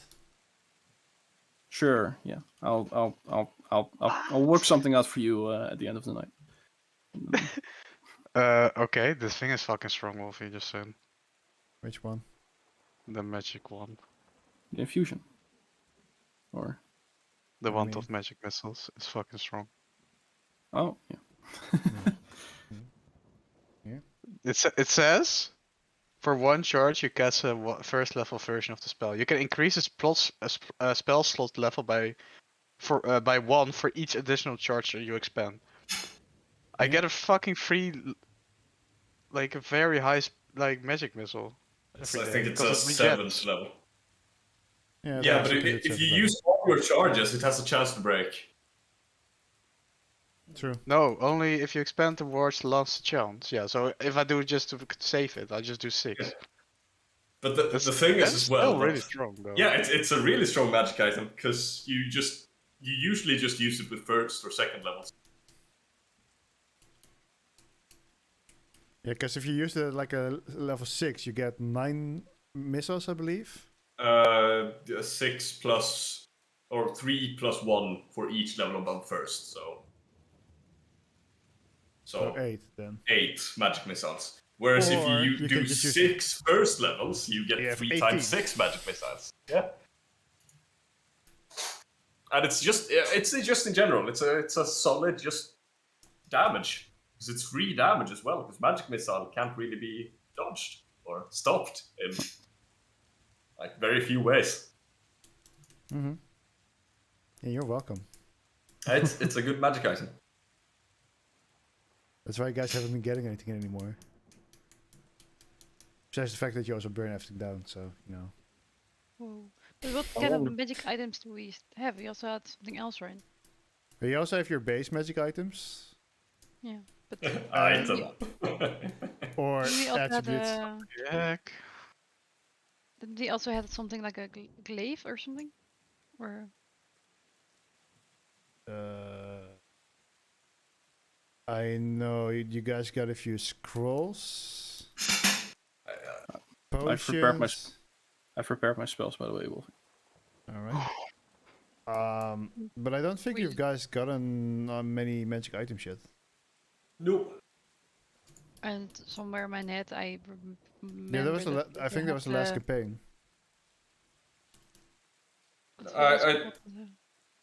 Sure. Yeah. I'll work something out for you at the end of the night. Okay, this thing is fucking strong, Wolfie just said. Which one? The magic one. The infusion. Or. The wand of magic missiles is fucking strong. Oh yeah. Yeah. It says, for one charge you cast a first level version of the spell. You can increase a spell slot level by 1 for each additional charge that you expand. I get a fucking free, like a very high magic missile. I think it's a 7th level. Yeah, but if you use all your charges, it has a chance to break. True. No, only if you expand the ward's last chance. Yeah, so if I do just to save it, I just do 6. Yeah. But the thing is as well. Still really strong though. Yeah, it's a really strong magic item because you usually just use it with 1st or 2nd levels. Yeah, because if you use it like a level 6, you get 9 missiles, I believe. 6 plus or 3 plus 1 for each level above 1st, so 8 then. 8 magic missiles. Whereas if you do 6 first levels, you get 3 times 6 magic missiles. Yeah. And it's just in general, it's a solid just damage. Because it's free damage as well, because magic missile can't really be dodged or stopped in like very few ways. Mm-hmm. Yeah, you're welcome. It's a good magic item. That's why you guys haven't been getting anything anymore. Besides the fact that you also burn everything down, so, you know. Whoa. But what I kind of wonder- magic items do we have? We also had something else, right? But you also have your base magic items. Yeah. But Item. Or didn't we also had attributes. Heck. didn't we also had something like a glaive or something? Or I know you guys got a few scrolls. I've prepared my Potions. I've prepared my spells, by the way, Wolfie. Alright. But I don't think We- you guys gotten many magic items yet. Nope. and somewhere in my head I remember Yeah, that was that I we think that was the last had, campaign. what I- was I- it called?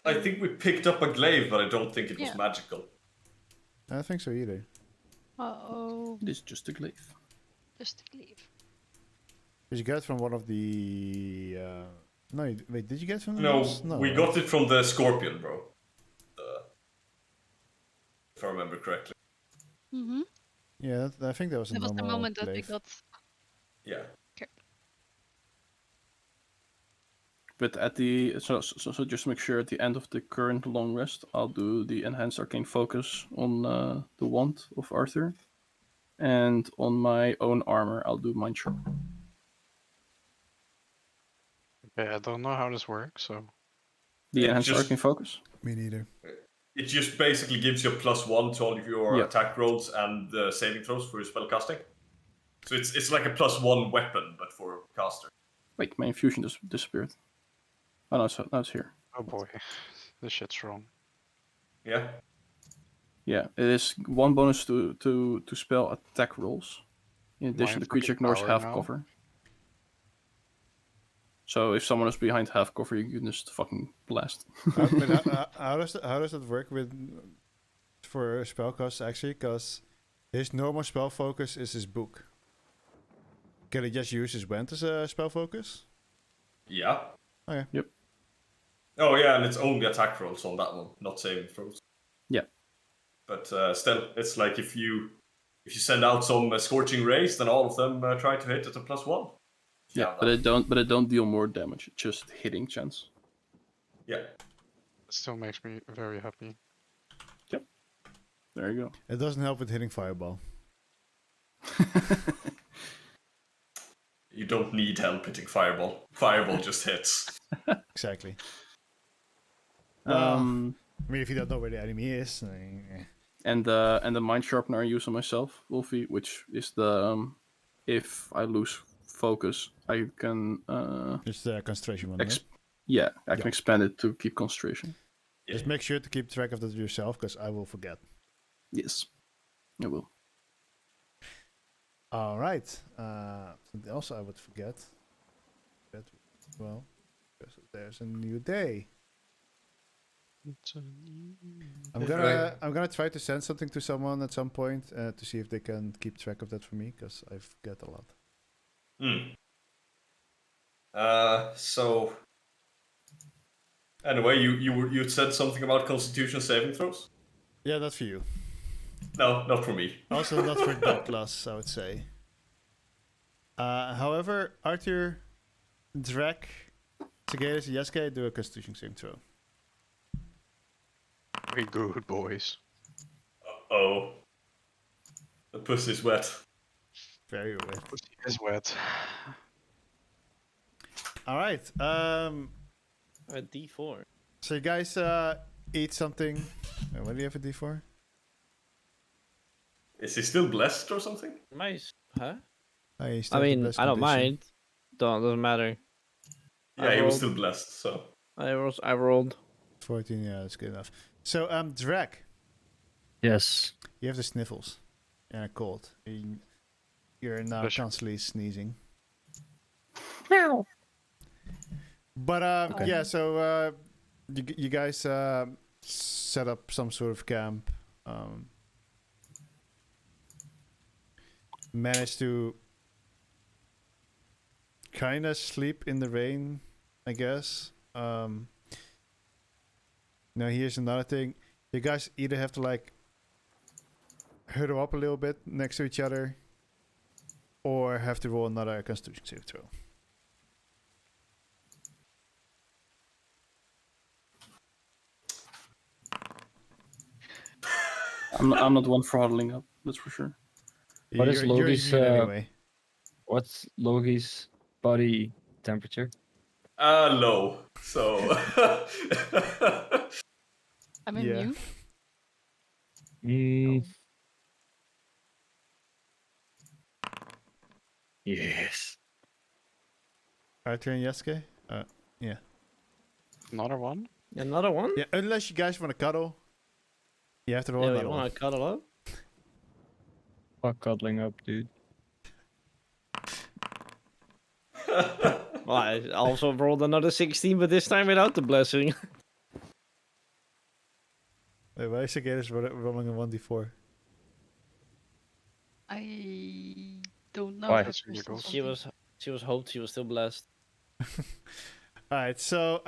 I think we picked up a glaive, but I don't think it was Yeah. magical. I don't think so either. Uh-oh. It is just a glaive. Just a glaive. Did you get it from one of the? No, wait. Did you get it from the? No, house? we right? got it from the scorpion, bro. If I remember correctly. Mm-hmm. Yeah, I think that was a That was the normal moment that we glaive. got. Yeah. But at the so just to make sure, at the end of the current long rest, I'll do the enhanced arcane focus on the wand of Arthur, and on my own armor, I'll do mind sharp. Okay, I don't know how this works, so. The Yeah, enhanced just- arcane focus. Me neither. It just basically gives you a +1 to all of your Yeah. attack rolls and saving throws for your spell casting. So it's like a +1 weapon, but for caster. Wait, my infusion just disappeared. Oh no, now it's here. Oh boy, this shit's wrong. Yeah. Yeah, it is 1 bonus to spell attack rolls. In addition, Mind the creature fucking ignores power half now. cover. So if someone is behind half cover, you can just fucking blast. How does that work with for spellcast actually? Because his normal spell focus is his book. Can he just use his wand as a spell focus? Yeah. Okay. Yep. Oh yeah, and it's only attack rolls on that one, not saving throws. Yeah. But still, it's like if you send out some scorching rays, then all of them try to hit at a +1. Yeah, but it don't deal more damage. It's just hitting chance. Yeah. It still makes me very happy. There you go. It doesn't help with hitting fireball. You don't need help hitting fireball. Fireball just hits. Exactly. Um, I mean, if you don't know where the enemy is, and the mind sharpener I use on myself, Wolfie, which is the if I lose focus, I can it's the concentration one. Right? yeah, I can Yeah. expand it to keep concentration. Just make sure to keep track of that yourself, because I will forget. Yes, I will. All right. Something else I would forget. Well, because there's a new day. I'm gonna try to send something to someone at some point to see if they can keep track of that for me, because I forget a lot. So anyway, you said something about Constitution saving throws? Yeah, that's for you. No, not for me. Also not for Douglas, I would say. However, Arthur, Drek, Tegeris, and Yaske do a Constitution saving throw. We good boys. Oh, the pussy's wet. Very wet. Pussy is wet. All right. A D4. So you guys eat something. What do you have a D4? Is he still blessed or something? Nice. Huh? Oh, you I still have the mean, blessed I don't condition. mind. Doesn't matter. Yeah, I he was rolled. still blessed. So I rolled. 14, yeah, that's good enough. So, Drek, Yes. you have the sniffles and a cold. You're now Bless you. constantly sneezing. Meow. But Okay. yeah, so you guys set up some sort of camp. Managed to kind of sleep in the rain, I guess. Now here's another thing. You guys either have to like huddle up a little bit next to each other, or have to roll another Constitution save throw. I'm not one for huddling up. That's for sure. What is You're Logi's, immune anyway. What's Logi's body temperature? Low. So. I'm Yeah. immune. Yes. Arthur and Yasuke? Yeah. Another one? Another one? Yeah, unless you guys want to cuddle, you have to roll Yeah, another you one. want to cuddle up? Fuck cuddling up, dude. Well, I also rolled another 16, but this time without the blessing. Wait, why is Cicadas rolling a 1d4? I don't know. Why? if it's That's really crystal cool. something. She was hoped she was still blessed. Alright, so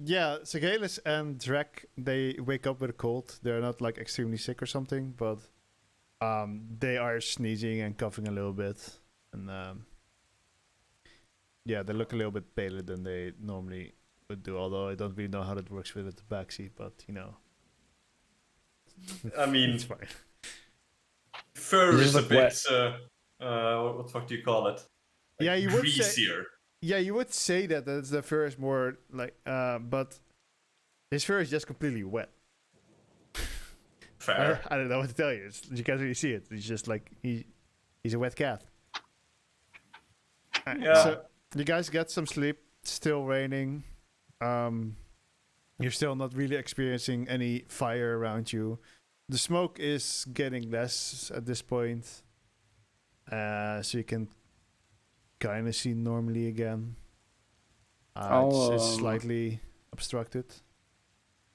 yeah, Cicadas and Drek, they wake up with a cold. They're not like extremely sick or something, but they are sneezing and coughing a little bit. And yeah, they look a little bit paler than they normally would do, although I don't really know how that works with the backseat, but you know. I mean, it's fine. fur You is a look bit. wet. What the fuck do you call it? Like Yeah, you would say- greasier. Yeah, you would say that the fur is more like, but his fur is just completely wet. Fair. I don't know what to tell you. You can't really see it. He's just like he's a wet cat. Yeah. So you guys get some sleep. It's still raining. You're still not really experiencing any fire around you. The smoke is getting less at this point, so you can kind of see normally again. It's slightly obstructed.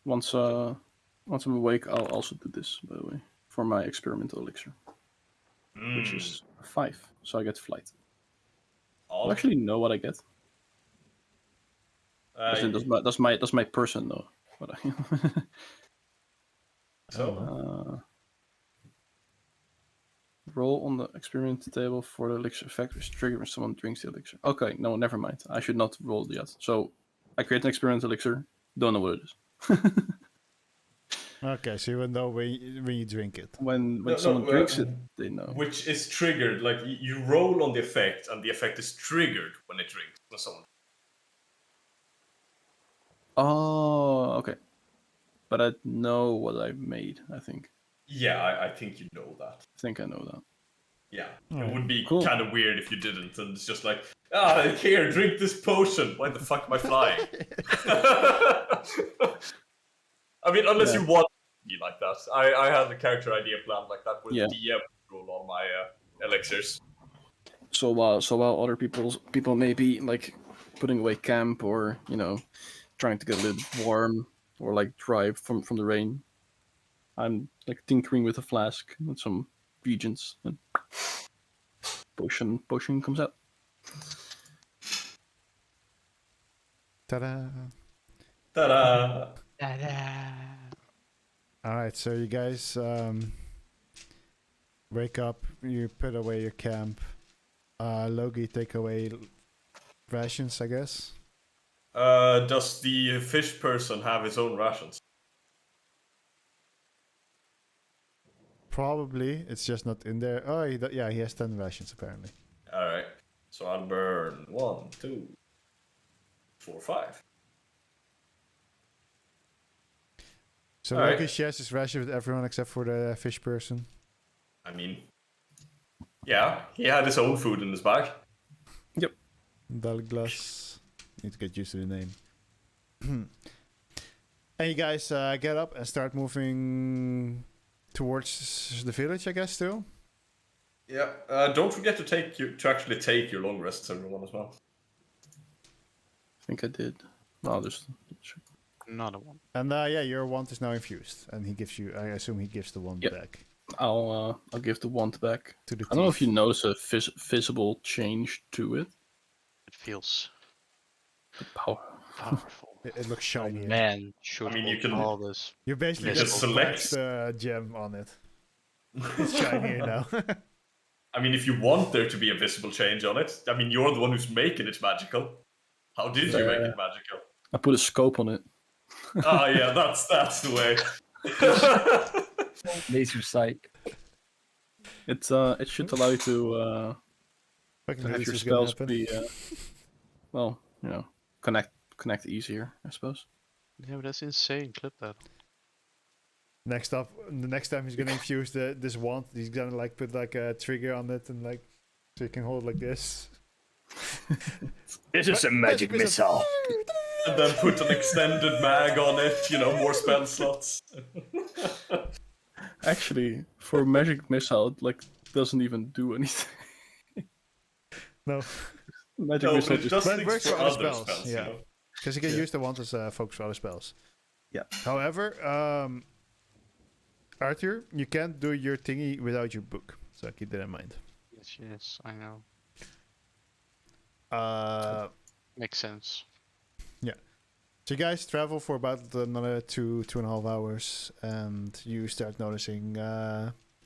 Once I'm awake, I'll also do this, by the way, for my experimental elixir, which is 5, so I get flight. Oh, I actually know what I get. As in, does my person know what I? so Roll on the experiment table for the elixir effect, which triggers when someone drinks the elixir. Okay, no, never mind. I should not roll yet. So I create an experimental elixir. Don't know what it is. Okay, so you will know when you drink it. When No, someone no, drinks it, they know. which is triggered. Like you roll on the effect, and the effect is triggered when it drinks. When someone. Oh, okay. But I know what I made, I think. Yeah, I think you know that. I think I know that. Yeah, Alright. it would be Cool. kind of weird if you didn't, and it's just like, here, drink this potion. Why the fuck am I flying? I mean, unless you want to be like that. I had a character idea planned like that with Yeah. DM roll on my elixirs. So while other people may be like putting away camp or trying to get a little bit warm or like dry from the rain, I'm like tinkering with a flask and some reagents and potion comes out. Ta-da! Ta-da! All right, so you guys wake up. You put away your camp. Logi, take away rations, I guess. Does the fish person have his own rations? Probably. It's just not in there. Oh, he has 10 rations apparently. Alright. So I'll burn 1, 2, 4, 5. So All Loki right. shares his ration with everyone except for the fish person. I mean, yeah, he had his own food in his bag. Douglas. Need to get used to the name. And you guys get up and start moving towards the village, I guess, still. Yeah. Don't forget to actually take your long rests, everyone, as well. I think I did. No, there's Another one. And yeah, your wand is now infused, and he gives you. I assume he gives the wand Yep. back I'll give the wand back. to the. I don't know if you thief. notice a visible change to it. It feels Power. powerful. It looks Oh shiny. man, should I mean, you can- all this. You basically You just just scratch select. the gem on it. It's shinier now. I mean, if you want there to be a visible change on it, I mean, you're the one who's making it magical. How did you make it magical? I put a scope on it. Ah, yeah, that's the way. Laser sight. It should allow you to Fucking have knew your this was gonna spells happen. be well, connect easier, I suppose. Yeah, but that's insane. Clip that. Next up, the next time he's gonna infuse this wand, he's gonna like put like a trigger on it and like so you can hold like this. This is a magic missile. And then put an extended mag on it, more spell slots. Actually, for magic missile, it like doesn't even do anything. No, Magic No, missile but it just does But it things works for for other other spells, spells, yeah. because you can use the wand as a focus for other spells. Yeah. However, Arthur, you can't do your thingy without your book, so keep that in mind. Yes, I know. Uh, Makes sense. So you guys travel for about another 2.5 hours, and you start noticing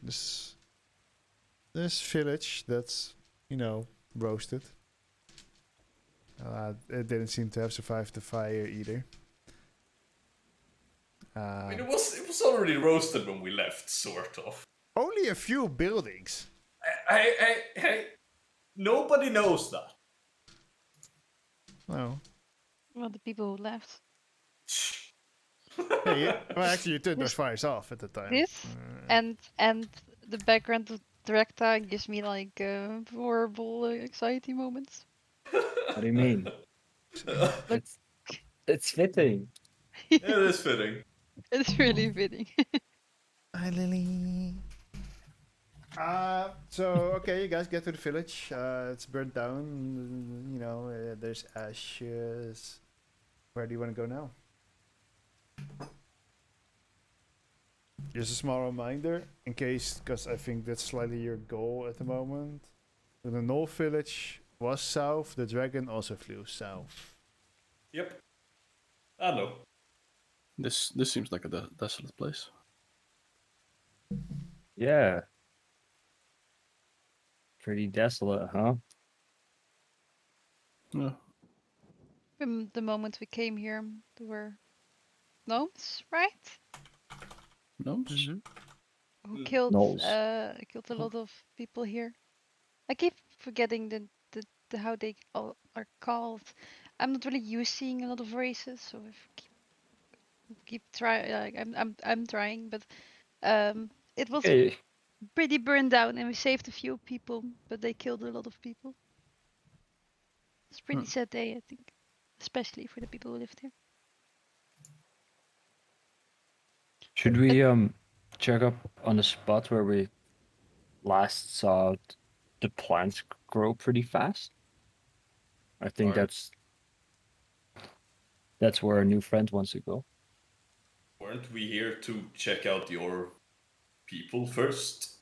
this village that's roasted. It didn't seem to have survived the fire either. I mean, it was already roasted when we left, sort of. Only a few buildings. Hey, nobody knows that. No. Well, the people who left. Well, actually, you turned those fires off at the time. This and the background of Dorchadas gives me like horrible anxiety moments. What do you mean? It's fitting. It is fitting. It's really fitting. Hi, Lily. Okay, you guys get to the village. It's burnt down. There's ashes. Where do you want to go now? Just a small reminder, in case, because I think that's slightly your goal at the moment. The Knoll village was south. The dragon also flew south. Yep. I know. this seems like a desolate place. Yeah. Pretty desolate, huh? Yeah. From the moment we came here, there were gnomes, right? Gnomes? Who killed Gnolls. killed a lot of people here. I keep forgetting the how they all are called. I'm not really used seeing a lot of races, so if keep trying, like I'm trying, but it was Hey, pretty burned down, and we saved a few people, but they killed a lot of people. It's a pretty sad day, I think, especially for the people who lived here. should we check up on the spot where we last saw the plants grow pretty fast? I think Alright. that's where our new friend wants to go. Weren't we here to check out your people first?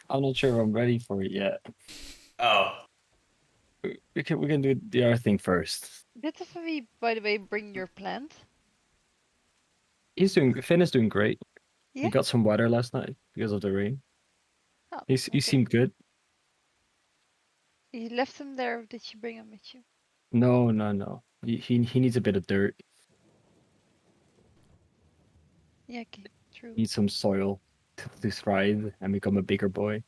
I'm not sure I'm ready for it yet. Oh, We can do the other thing first. Did we, by the way, bring your plant? Finn is doing great. Yeah. He got some weather last night because of the rain. Oh, He okay. seemed good. You left him there, or did you bring him with you? No. He needs a bit of dirt. Yeah, okay, true. Needs some soil to thrive and become a bigger boy.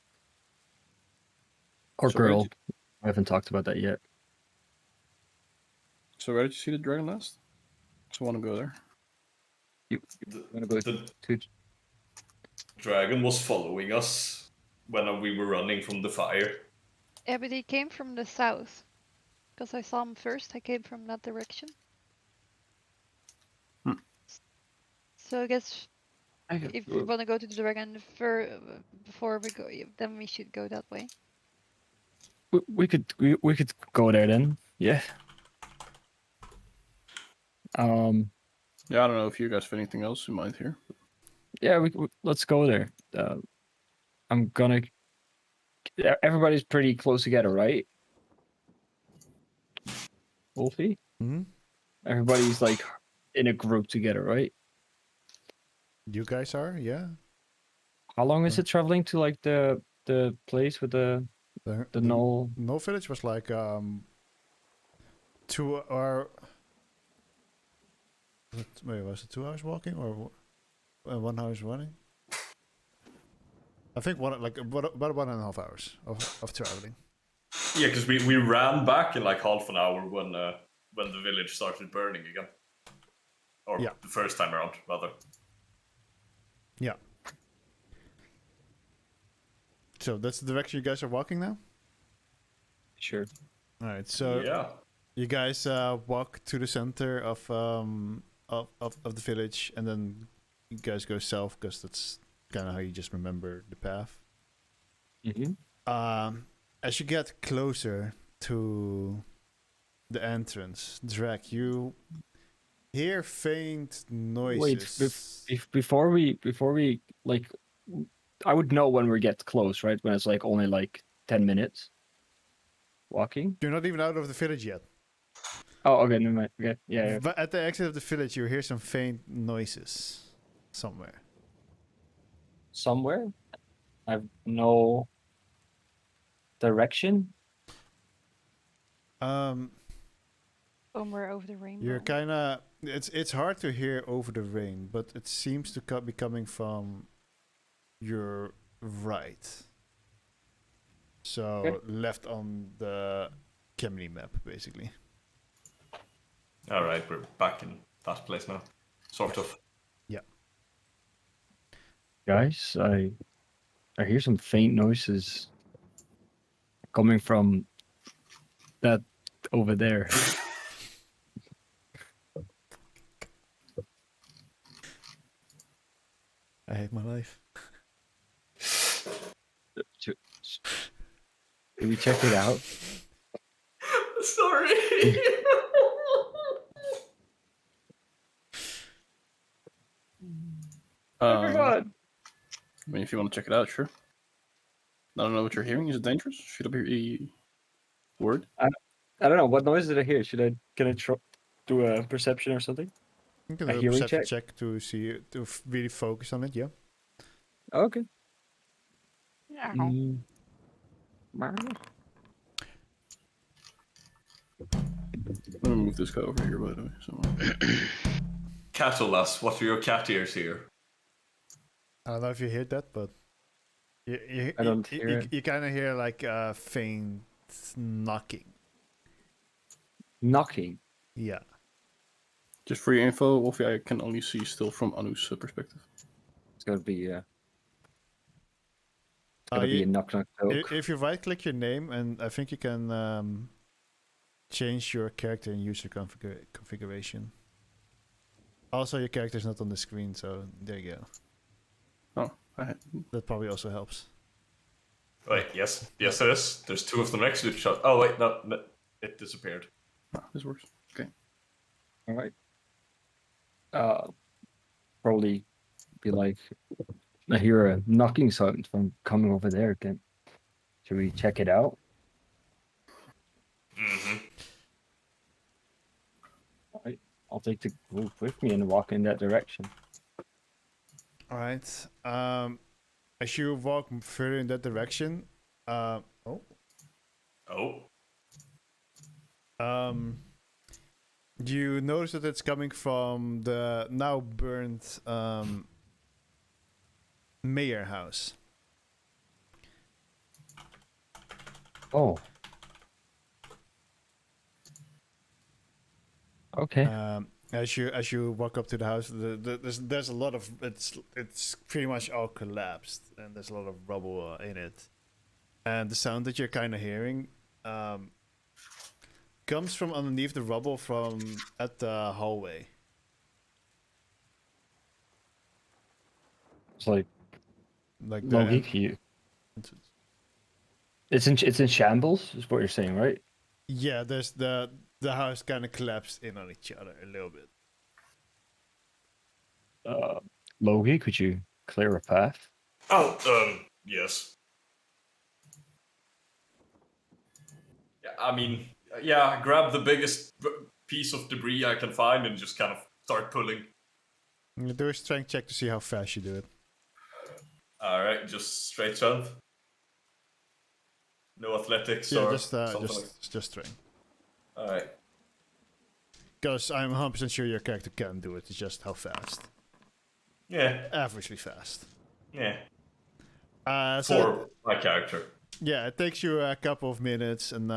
Or So where girl. did I haven't talked about that yet. So where did you see the dragon last? So I want to go there. You wanna go the to dragon was following us when we were running from the fire. Yeah, but he came from the south. Because I saw him first, I came from that direction. So I guess if we want to go to the dragon before we go, then we should go that way. we could go there then. Yeah. Yeah, I don't know if you guys have anything else in mind here. Yeah, let's go there. I'm gonna. Everybody's pretty close together, right? Wolfie? Hmm? Everybody's like in a group together, right? You guys are, yeah. How long is Uh, it traveling to like the place with the null? No village was like 2 or wait, was it 2 hours walking or 1 hour running? I think about 1.5 hours of traveling. Yeah, because we ran back in like half an hour when the village started burning again. Or Yeah. the first time around, rather. Yeah. So that's the direction you guys are walking now? Sure. All right. So Yeah. you guys walk to the center of the village, and then you guys go south because that's kind of how you just remember the path. Mm-hmm. As you get closer to the entrance, Drek, you hear faint noises. Wait, before we like, I would know when we get close, right? When it's like only like 10 minutes walking. You're not even out of the village yet. Oh, okay, never mind. Okay, yeah. But at the exit of the village, you hear some faint noises somewhere. Somewhere. I have no direction. Somewhere over the rainbow. You're kind of it's hard to hear over the rain, but it seems to be coming from your right. So Okay. left on the Kemley map, basically. All right, we're back in that place now, sort of. Yeah. Guys, I hear some faint noises coming from that over there. I hate my life. Should we check it out? Sorry. I mean, if you want to check it out, sure. I don't know what you're hearing. Is it dangerous? Should I be word? I don't know. What noise did I hear? Can I do a perception or something? You can A do a hearing perception check? check to see really focus on it. Yeah. Okay. Yeah. Mm. Let me move this guy over here, by the way. So. Catulas, what are your cat ears here? I don't know if you hear that, but I don't hear it. you kind of hear like a faint knocking. Knocking. Yeah. Just for your info, Wolfie, I can only see still from Anu's perspective. It's gotta be it's gotta be a knock knock joke. If you right click your name, and I think you can change your character and user configuration. Also, your character is not on the screen, so there you go. Oh, That probably also helps. Wait, yes, there is. There's 2 of them next to each other. Oh wait, no, it disappeared. this works. Okay. All right. Probably be like, I hear a knocking sound from coming over there. Should we check it out? Mm-hmm. All right. I'll take the group with me and walk in that direction. All right. As you walk further in that direction, you notice that it's coming from the now burned mayor house. Oh. Okay. As you walk up to the house, there's a lot of it's pretty much all collapsed, and there's a lot of rubble in it. And the sound that you're kind of hearing comes from underneath the rubble from at the hallway. It's like the it's in shambles, is what you're saying, right? Yeah, there's the house kind of collapsed in on each other a little bit. Logi, could you clear a path? Oh, yes. Yeah, I mean, Yeah, grab the biggest piece of debris I can find and just kind of start pulling. You do a strength check to see how fast you do it. Alright, just straight strength. No athletics Yeah, or just something like just strength. Alright. Because I'm 100% sure your character can do it. It's just how fast. Yeah, Averagely fast. yeah. So For my character. yeah, it takes you a couple of minutes, and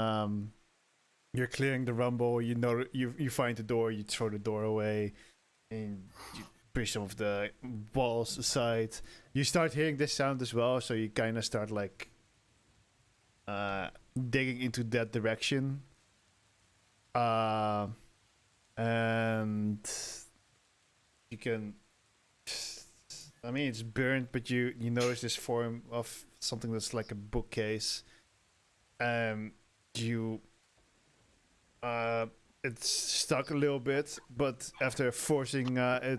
you're clearing the rumble. You know, you find the door. You throw the door away, and you push some of the walls aside. You start hearing this sound as well, so you kind of start like digging into that direction. And you can. I mean, it's burnt, but you notice this form of something that's like a bookcase. You it's stuck a little bit, but after forcing it a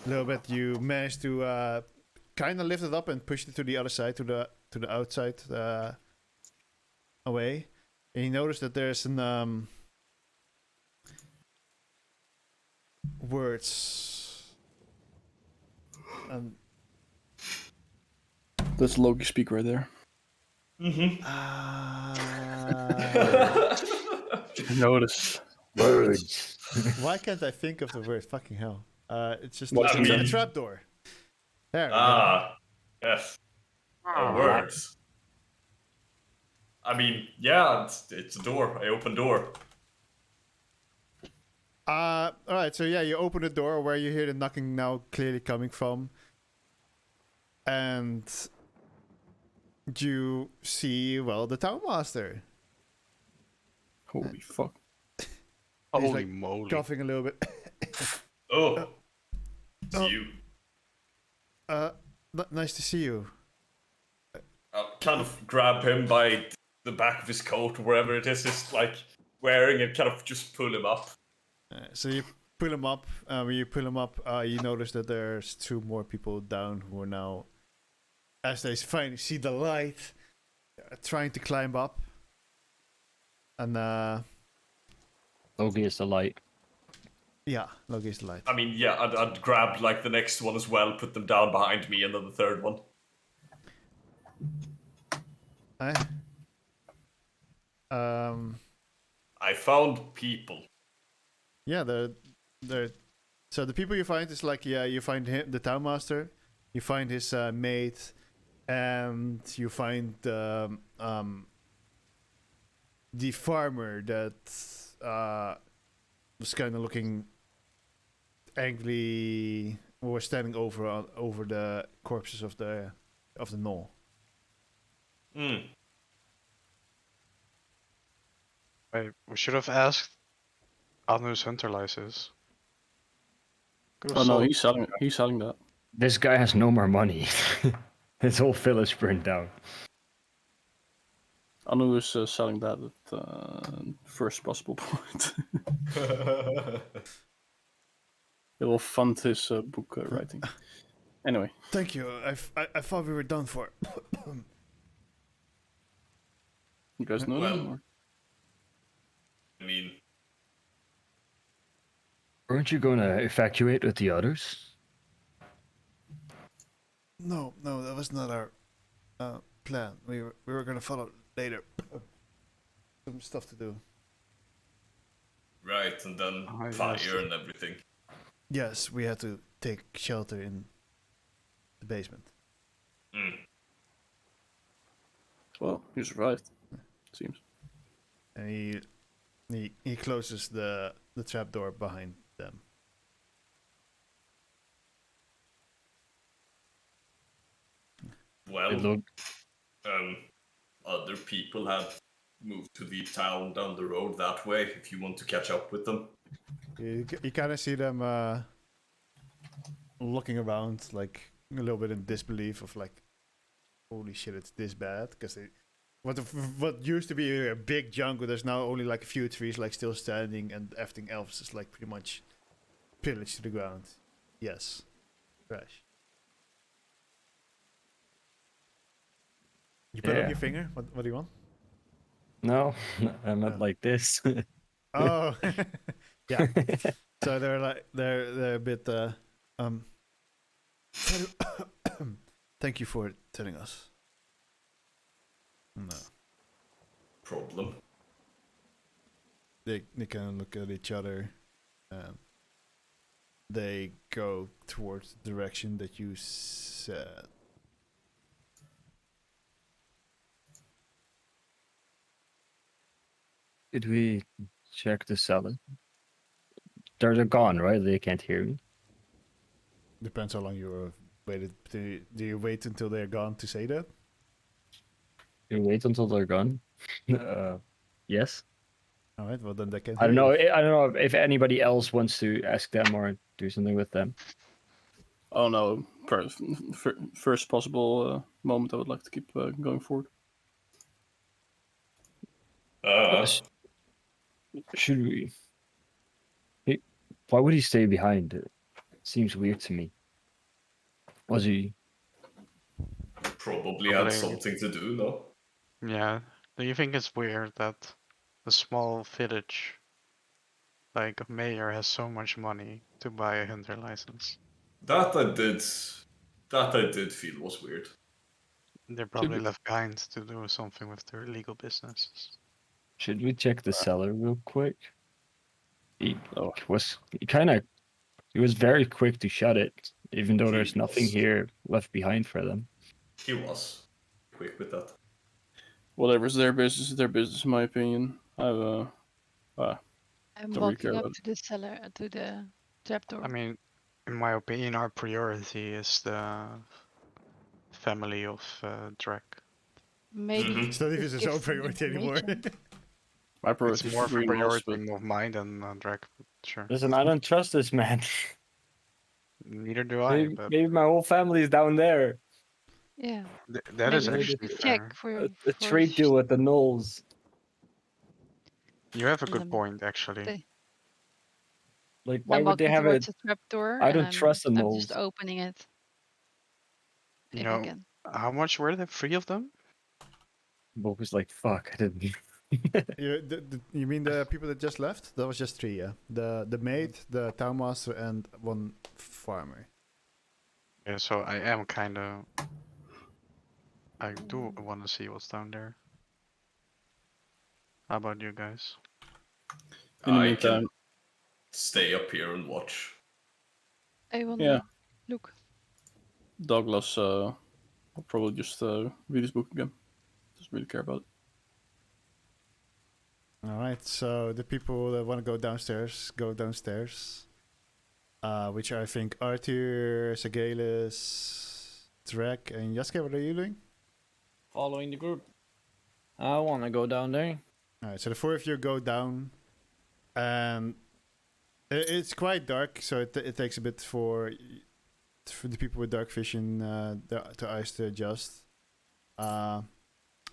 little bit, you manage to kind of lift it up and push it to the other side, to the outside away. And you notice that there's an words. That's Loki speak right there. Mm-hmm. Notice. Words. Why can't I think of the word? Fucking hell. It's just What like do you a mean? trapdoor. There we go. Yes. Words. I mean, yeah, it's a door. I open door. Alright, so yeah, you open the door where you hear the knocking now clearly coming from. And you see, well, the town master. Holy fuck. He's Holy like moly. coughing a little bit. Oh. It's oh. you. Nice to see you. I'll kind of grab him by the back of his coat or wherever it is he's like wearing and kind of just pull him up. So you pull him up. When you pull him up, you notice that there's 2 more people down who are now, as they finally see the light, trying to climb up. And Loki is the light. yeah, Loki is the light. I mean, yeah, I'd grab like the next one as well, put them down behind me, and then the third one. I found people. Yeah, they're so the people you find is like, yeah, you find him, the town master, you find his mate, and you find the farmer that was kind of looking angrily, or standing over the corpses of the gnoll. Hmm. Wait, we should have asked Anu's hunter license. Oh no, he's selling that. This guy has no more money. His whole village burned down. Anu is selling that at first possible point. It will fund his book writing. Anyway. Thank you. I thought we were done for. You guys know Well, them? Or? I mean, Weren't you going to evacuate with the others? No, that was not our plan. We were gonna follow later. Some stuff to do. right, and then Ah, fire yes. and everything. Yes, we had to take shelter in the basement. Hmm. Well, you survived. Seems. And he closes the trapdoor behind them. Well, It looked other people have moved to the town down the road that way. If you want to catch up with them. You kind of see them looking around, like a little bit in disbelief of like, holy shit, it's this bad. Because what used to be a big jungle, there's now only like a few trees like still standing, and everything else is like pretty much pillaged to the ground. Yes, trash. You put up Yeah. your finger. What do you want? No, I meant Oh. like this. Oh, yeah. So they're a bit thank you for telling us. No, Problem. they kind of look at each other. They go towards the direction that you said. Did we check the cellar? They're gone, right? They can't hear me. Depends how long you waited. Do you wait until they're gone to say that? You wait until they're gone. Yes. All right. Well, then they can I hear don't know. you. I don't know if anybody else wants to ask them or do something with them. Oh no, first possible moment I would like to keep going forward. Sh- Should we? Why would he stay behind? It seems weird to me. Was he? Probably had something to do, no? Yeah. Do you think it's weird that a small village like a mayor has so much money to buy a hunter license? That I did feel was weird. They're probably left behind to do something with their illegal businesses. Should we check the cellar real quick? He Oh. was he was very quick to shut it, even though there's nothing was. here left behind for them. He was quick with that. Whatever's their business is their business, in my opinion. I'm Don't really walking care up about to the cellar, to the trapdoor. I mean, in my opinion, our priority is the family of Drek. Maybe Mhm. It's not even just his give own some priority anymore. information. my It's priority is more the of a green walls, priority but of mine than Drek, sure. Listen, I don't trust this man. Neither do I, but Maybe my whole family is down there. Yeah. that is Maybe we actually should fair. check for A trade deal with the Knolls. You have a and good then point, actually. they- Like, why I'm would they walking have towards it? the trapdoor I and don't trust the I'm just Knolls. opening it You if I know, can. how much were there? 3 of them? Bob was like, "Fuck, I didn't." You mean the people that just left? That was just 3, yeah. The maid, the townmaster, and one farmer. Yeah, so I am kind of. I do want to see what's down there. How about you guys? in the I meantime, can stay up here and watch. I wanna yeah, look. Douglas will probably just read his book again. Doesn't really care about it. All right. So the people that want to go downstairs go downstairs. Which I think Arthur, Segalis, Drek, and Jaske. What are you doing? Following the group. I want to go down there. All right. So the 4 of you go down, and it's quite dark. So it takes a bit for the people with dark vision, the eyes to adjust.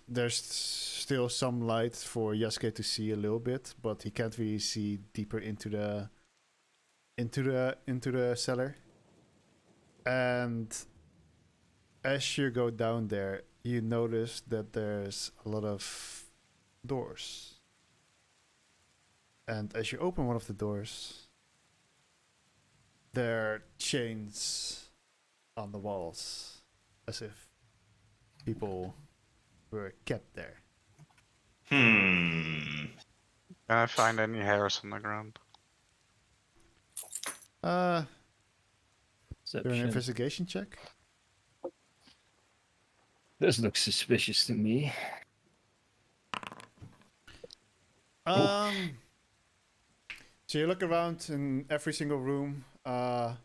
There's still some light for Yasuke to see a little bit, but he can't really see deeper into the cellar. And as you go down there, you notice that there's a lot of doors. And as you open one of the doors, there are chains on the walls, as if people were kept there. Hmm. Can I find any hairs on the ground? Do an Perception. investigation check. This looks suspicious to me. So you look around in every single room. The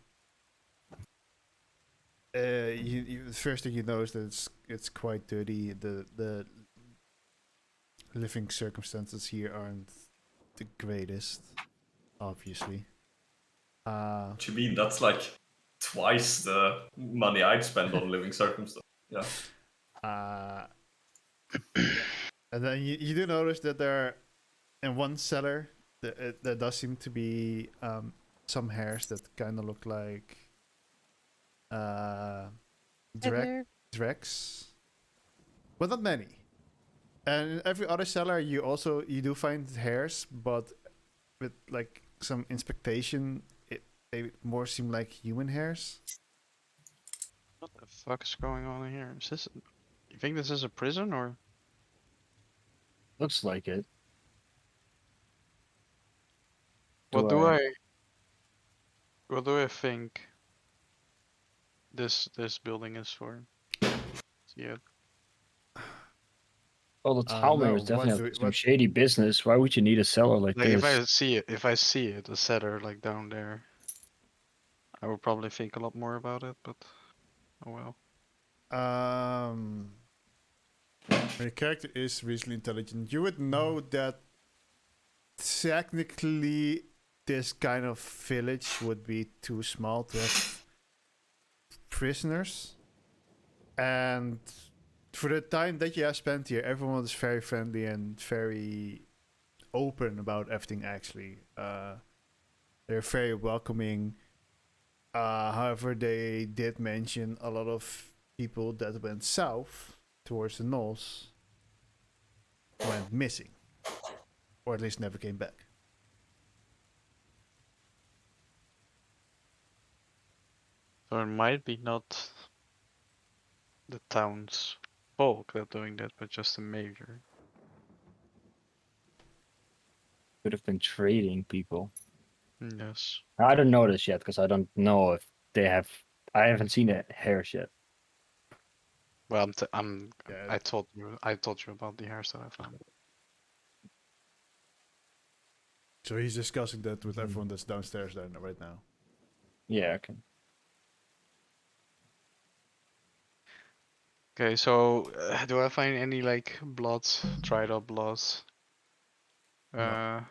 first thing you notice that it's quite dirty. The living circumstances here aren't the greatest, obviously. What you mean? That's like twice the money I'd spend on living circumstances. Yeah. And then you do notice that there, in one cellar, there does seem to be some hairs that kind of look like Heather, Drex, but not many. And in every other cellar, you do find hairs, but with like some inspection, they more seem like human hairs. What the fuck is going on in here? Is this? You think this is a prison or? Looks like it. What Do do I- I? What do I think? This building is for? Yeah. Well, the I don't Talmer know, is definitely what has some what- shady business. Why would you need a cellar like Like this? if I see it, a setter like down there, I would probably think a lot more about it. But oh well. When your character is reasonably intelligent, you would know that technically this kind of village would be too small to have prisoners. And for the time that you have spent here, everyone is very friendly and very open about everything, actually. They're very welcoming. However, they did mention a lot of people that went south towards the Knolls went missing. Or at least never came back. So it might be not the town's folk that doing that, but just the major. Could have been trading people. Yes. I don't know this yet because I don't know if they have. I haven't seen the hairs yet. Well, Yeah. I told you about the hairs that I found. So he's discussing that with everyone that's downstairs there right now. Yeah, okay. Okay, so do I find any like blood, dried up blood, No.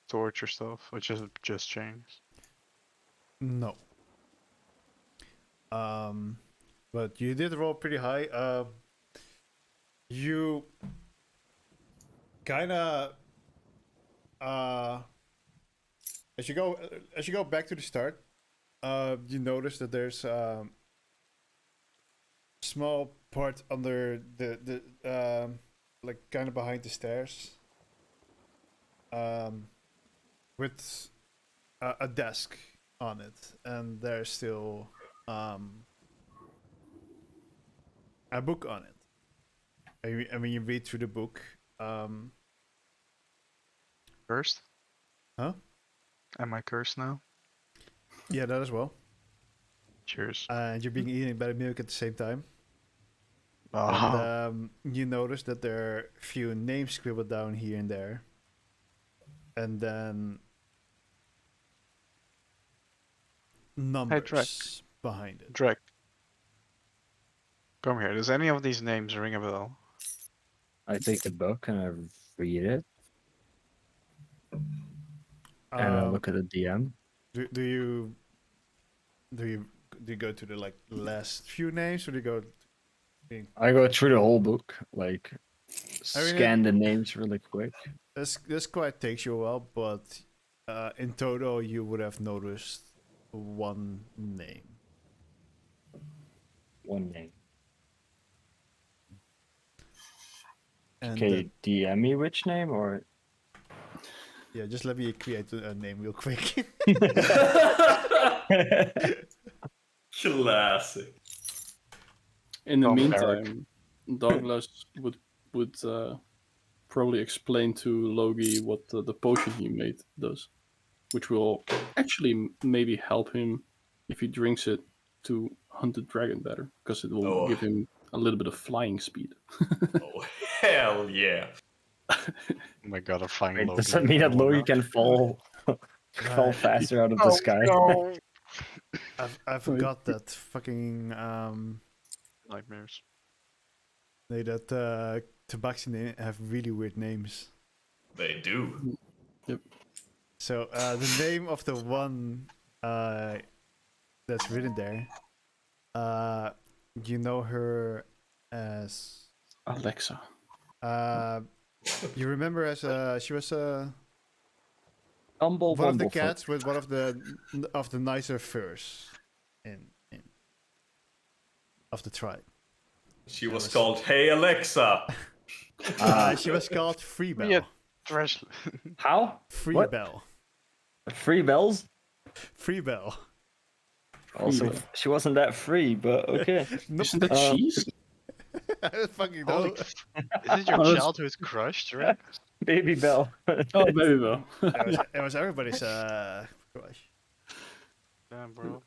torture stuff, or just chains? No. But you did roll pretty high. You kind of as you go back to the start, you notice that there's small part under the like kind of behind the stairs, with a desk on it, and there's still a book on it. And when you read through the book, Cursed? huh? Am I cursed now? Yeah, that as well. Cheers. And you're being eaten by the milk at the same time. Oh, And you notice that there are a few names scribbled down here and there. And then numbers behind it. Drek. Come here. Does any of these names ring a bell? I take the book and I read it, and I look at the DM. Do you go to the like last few names, or do you go? I go through the whole book, like I mean, scan the names really quick. This quite takes you a while, but in total you would have noticed one name. One name. And Okay, DM me which name or yeah, just let me create a name real quick. Classic. In the Tom meantime, Douglas would probably explain to Logi what the potion he made does, which will actually maybe help him if he drinks it to hunt the dragon better, because it will Oh. give him a little bit of flying speed. Oh, hell yeah. Oh my god, a flying wait, Loki. does that mean that Logi can fall fall faster out of the sky? No. I forgot that fucking Nightmares. that Tabaxi name have really weird names. They do. Yep. So the name of the one that's written there, you know her as Alexa. you remember as she was Humble one of the Bumblefoot. cats with one of the nicer furs in of the tribe. She was called Hey Alexa. She was called Freebell. Yeah. Trash. How? What? Freebell. Free bells? Freebell. Also, she wasn't that free, but okay. Isn't that Um, cheese? I don't fucking know. Holy Is it your Oh, that's- childhood crush, Drake? Baby Bell. Oh, baby bell. It was everybody's crush. Damn, bro.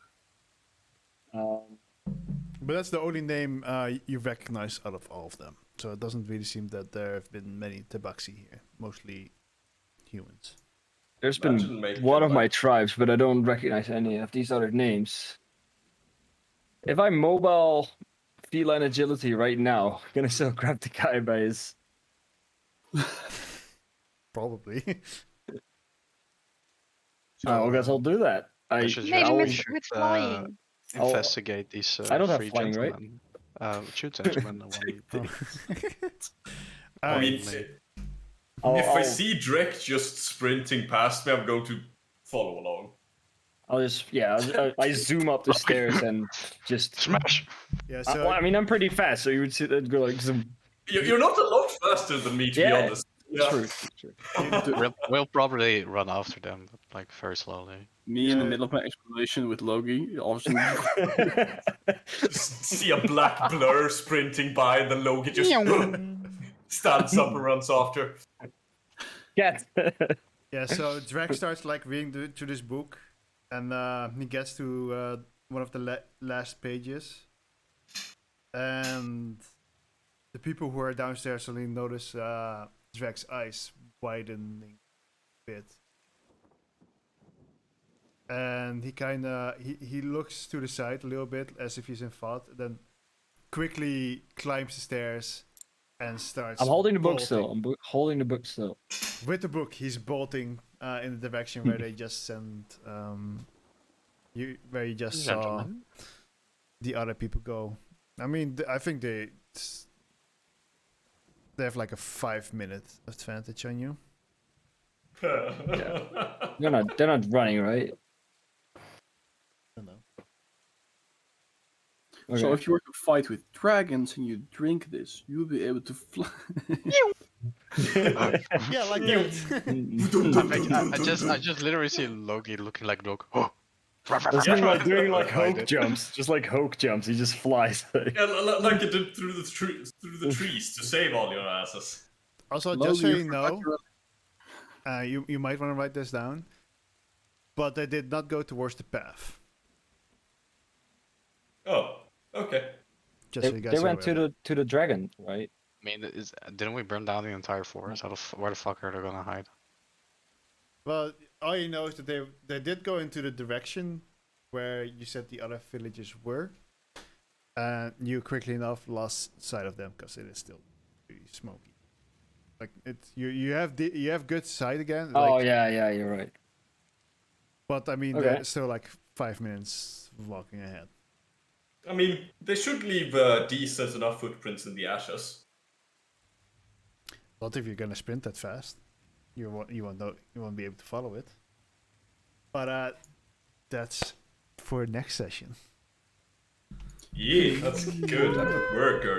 But that's the only name you recognize out of all of them. So it doesn't really seem that there have been many Tabaxi here. Mostly humans. There's That been shouldn't make one it of my tribes, but I don't recognize any of these other names. If I'm mobile feline agility right now, I'm gonna still grab the guy by his. Probably. I guess I'll do that. I should Maybe I'll- with flying. investigate these I don't have three flying, right? gentlemen. Two gentlemen and one I mean, Alright. if I I'll- see Drek just sprinting past me, I'm going to follow along. I'll just I zoom up the stairs and just. smash. Yeah, Well, I mean, I'm pretty fast, so you would see that go like zoom. You're not a lot faster than me, to be Yeah, honest. Yeah. True. We'll probably run after them, but like very slowly. Me in the middle of my explanation with Logi, all of a sudden, Just see a black blur sprinting by, and then Loki just stands up and runs after. Cat. Yeah, so Drake starts like reading through this book, and he gets to one of the last pages, and the people who are downstairs suddenly notice Drake's eyes widening a bit, and he kind of he looks to the side a little bit as if he's in thought, then quickly climbs the stairs and starts. I'm holding the book bolting. still. I'm holding the book still. With the book, he's bolting in the direction where they just sent where you just saw Gentlemen. the other people go. I mean, I think they have like a 5-minute advantage on you. They're not running, right? I don't know. Okay. so if you were to fight with dragons and you drink this, you'll be able to fly. Yeah, like that. I just literally see Loki looking like Loki. Oh. It's doing like Hulk jumps, just like Hulk jumps. He just flies. Yeah, like it did through the trees to save all your asses. Also, Logi, just so you forgot know, you might want to write this down, but they did not go towards the path. Oh, okay. Just so you guys They are went aware. to the dragon, right? I mean, didn't we burn down the entire forest? Where the fuck are they gonna hide? Well, all you know is that they did go into the direction where you said the other villages were, and you quickly enough lost sight of them because it is still pretty smoky. Like you have good sight again. Oh Like, yeah, you're right. But I mean, Okay. there's still like 5 minutes walking ahead. I mean, they should leave decent enough footprints in the ashes. Not if you're gonna sprint that fast. You won't be able to follow it. But that's for next session. Yeah, that's good. Good work, Gertie.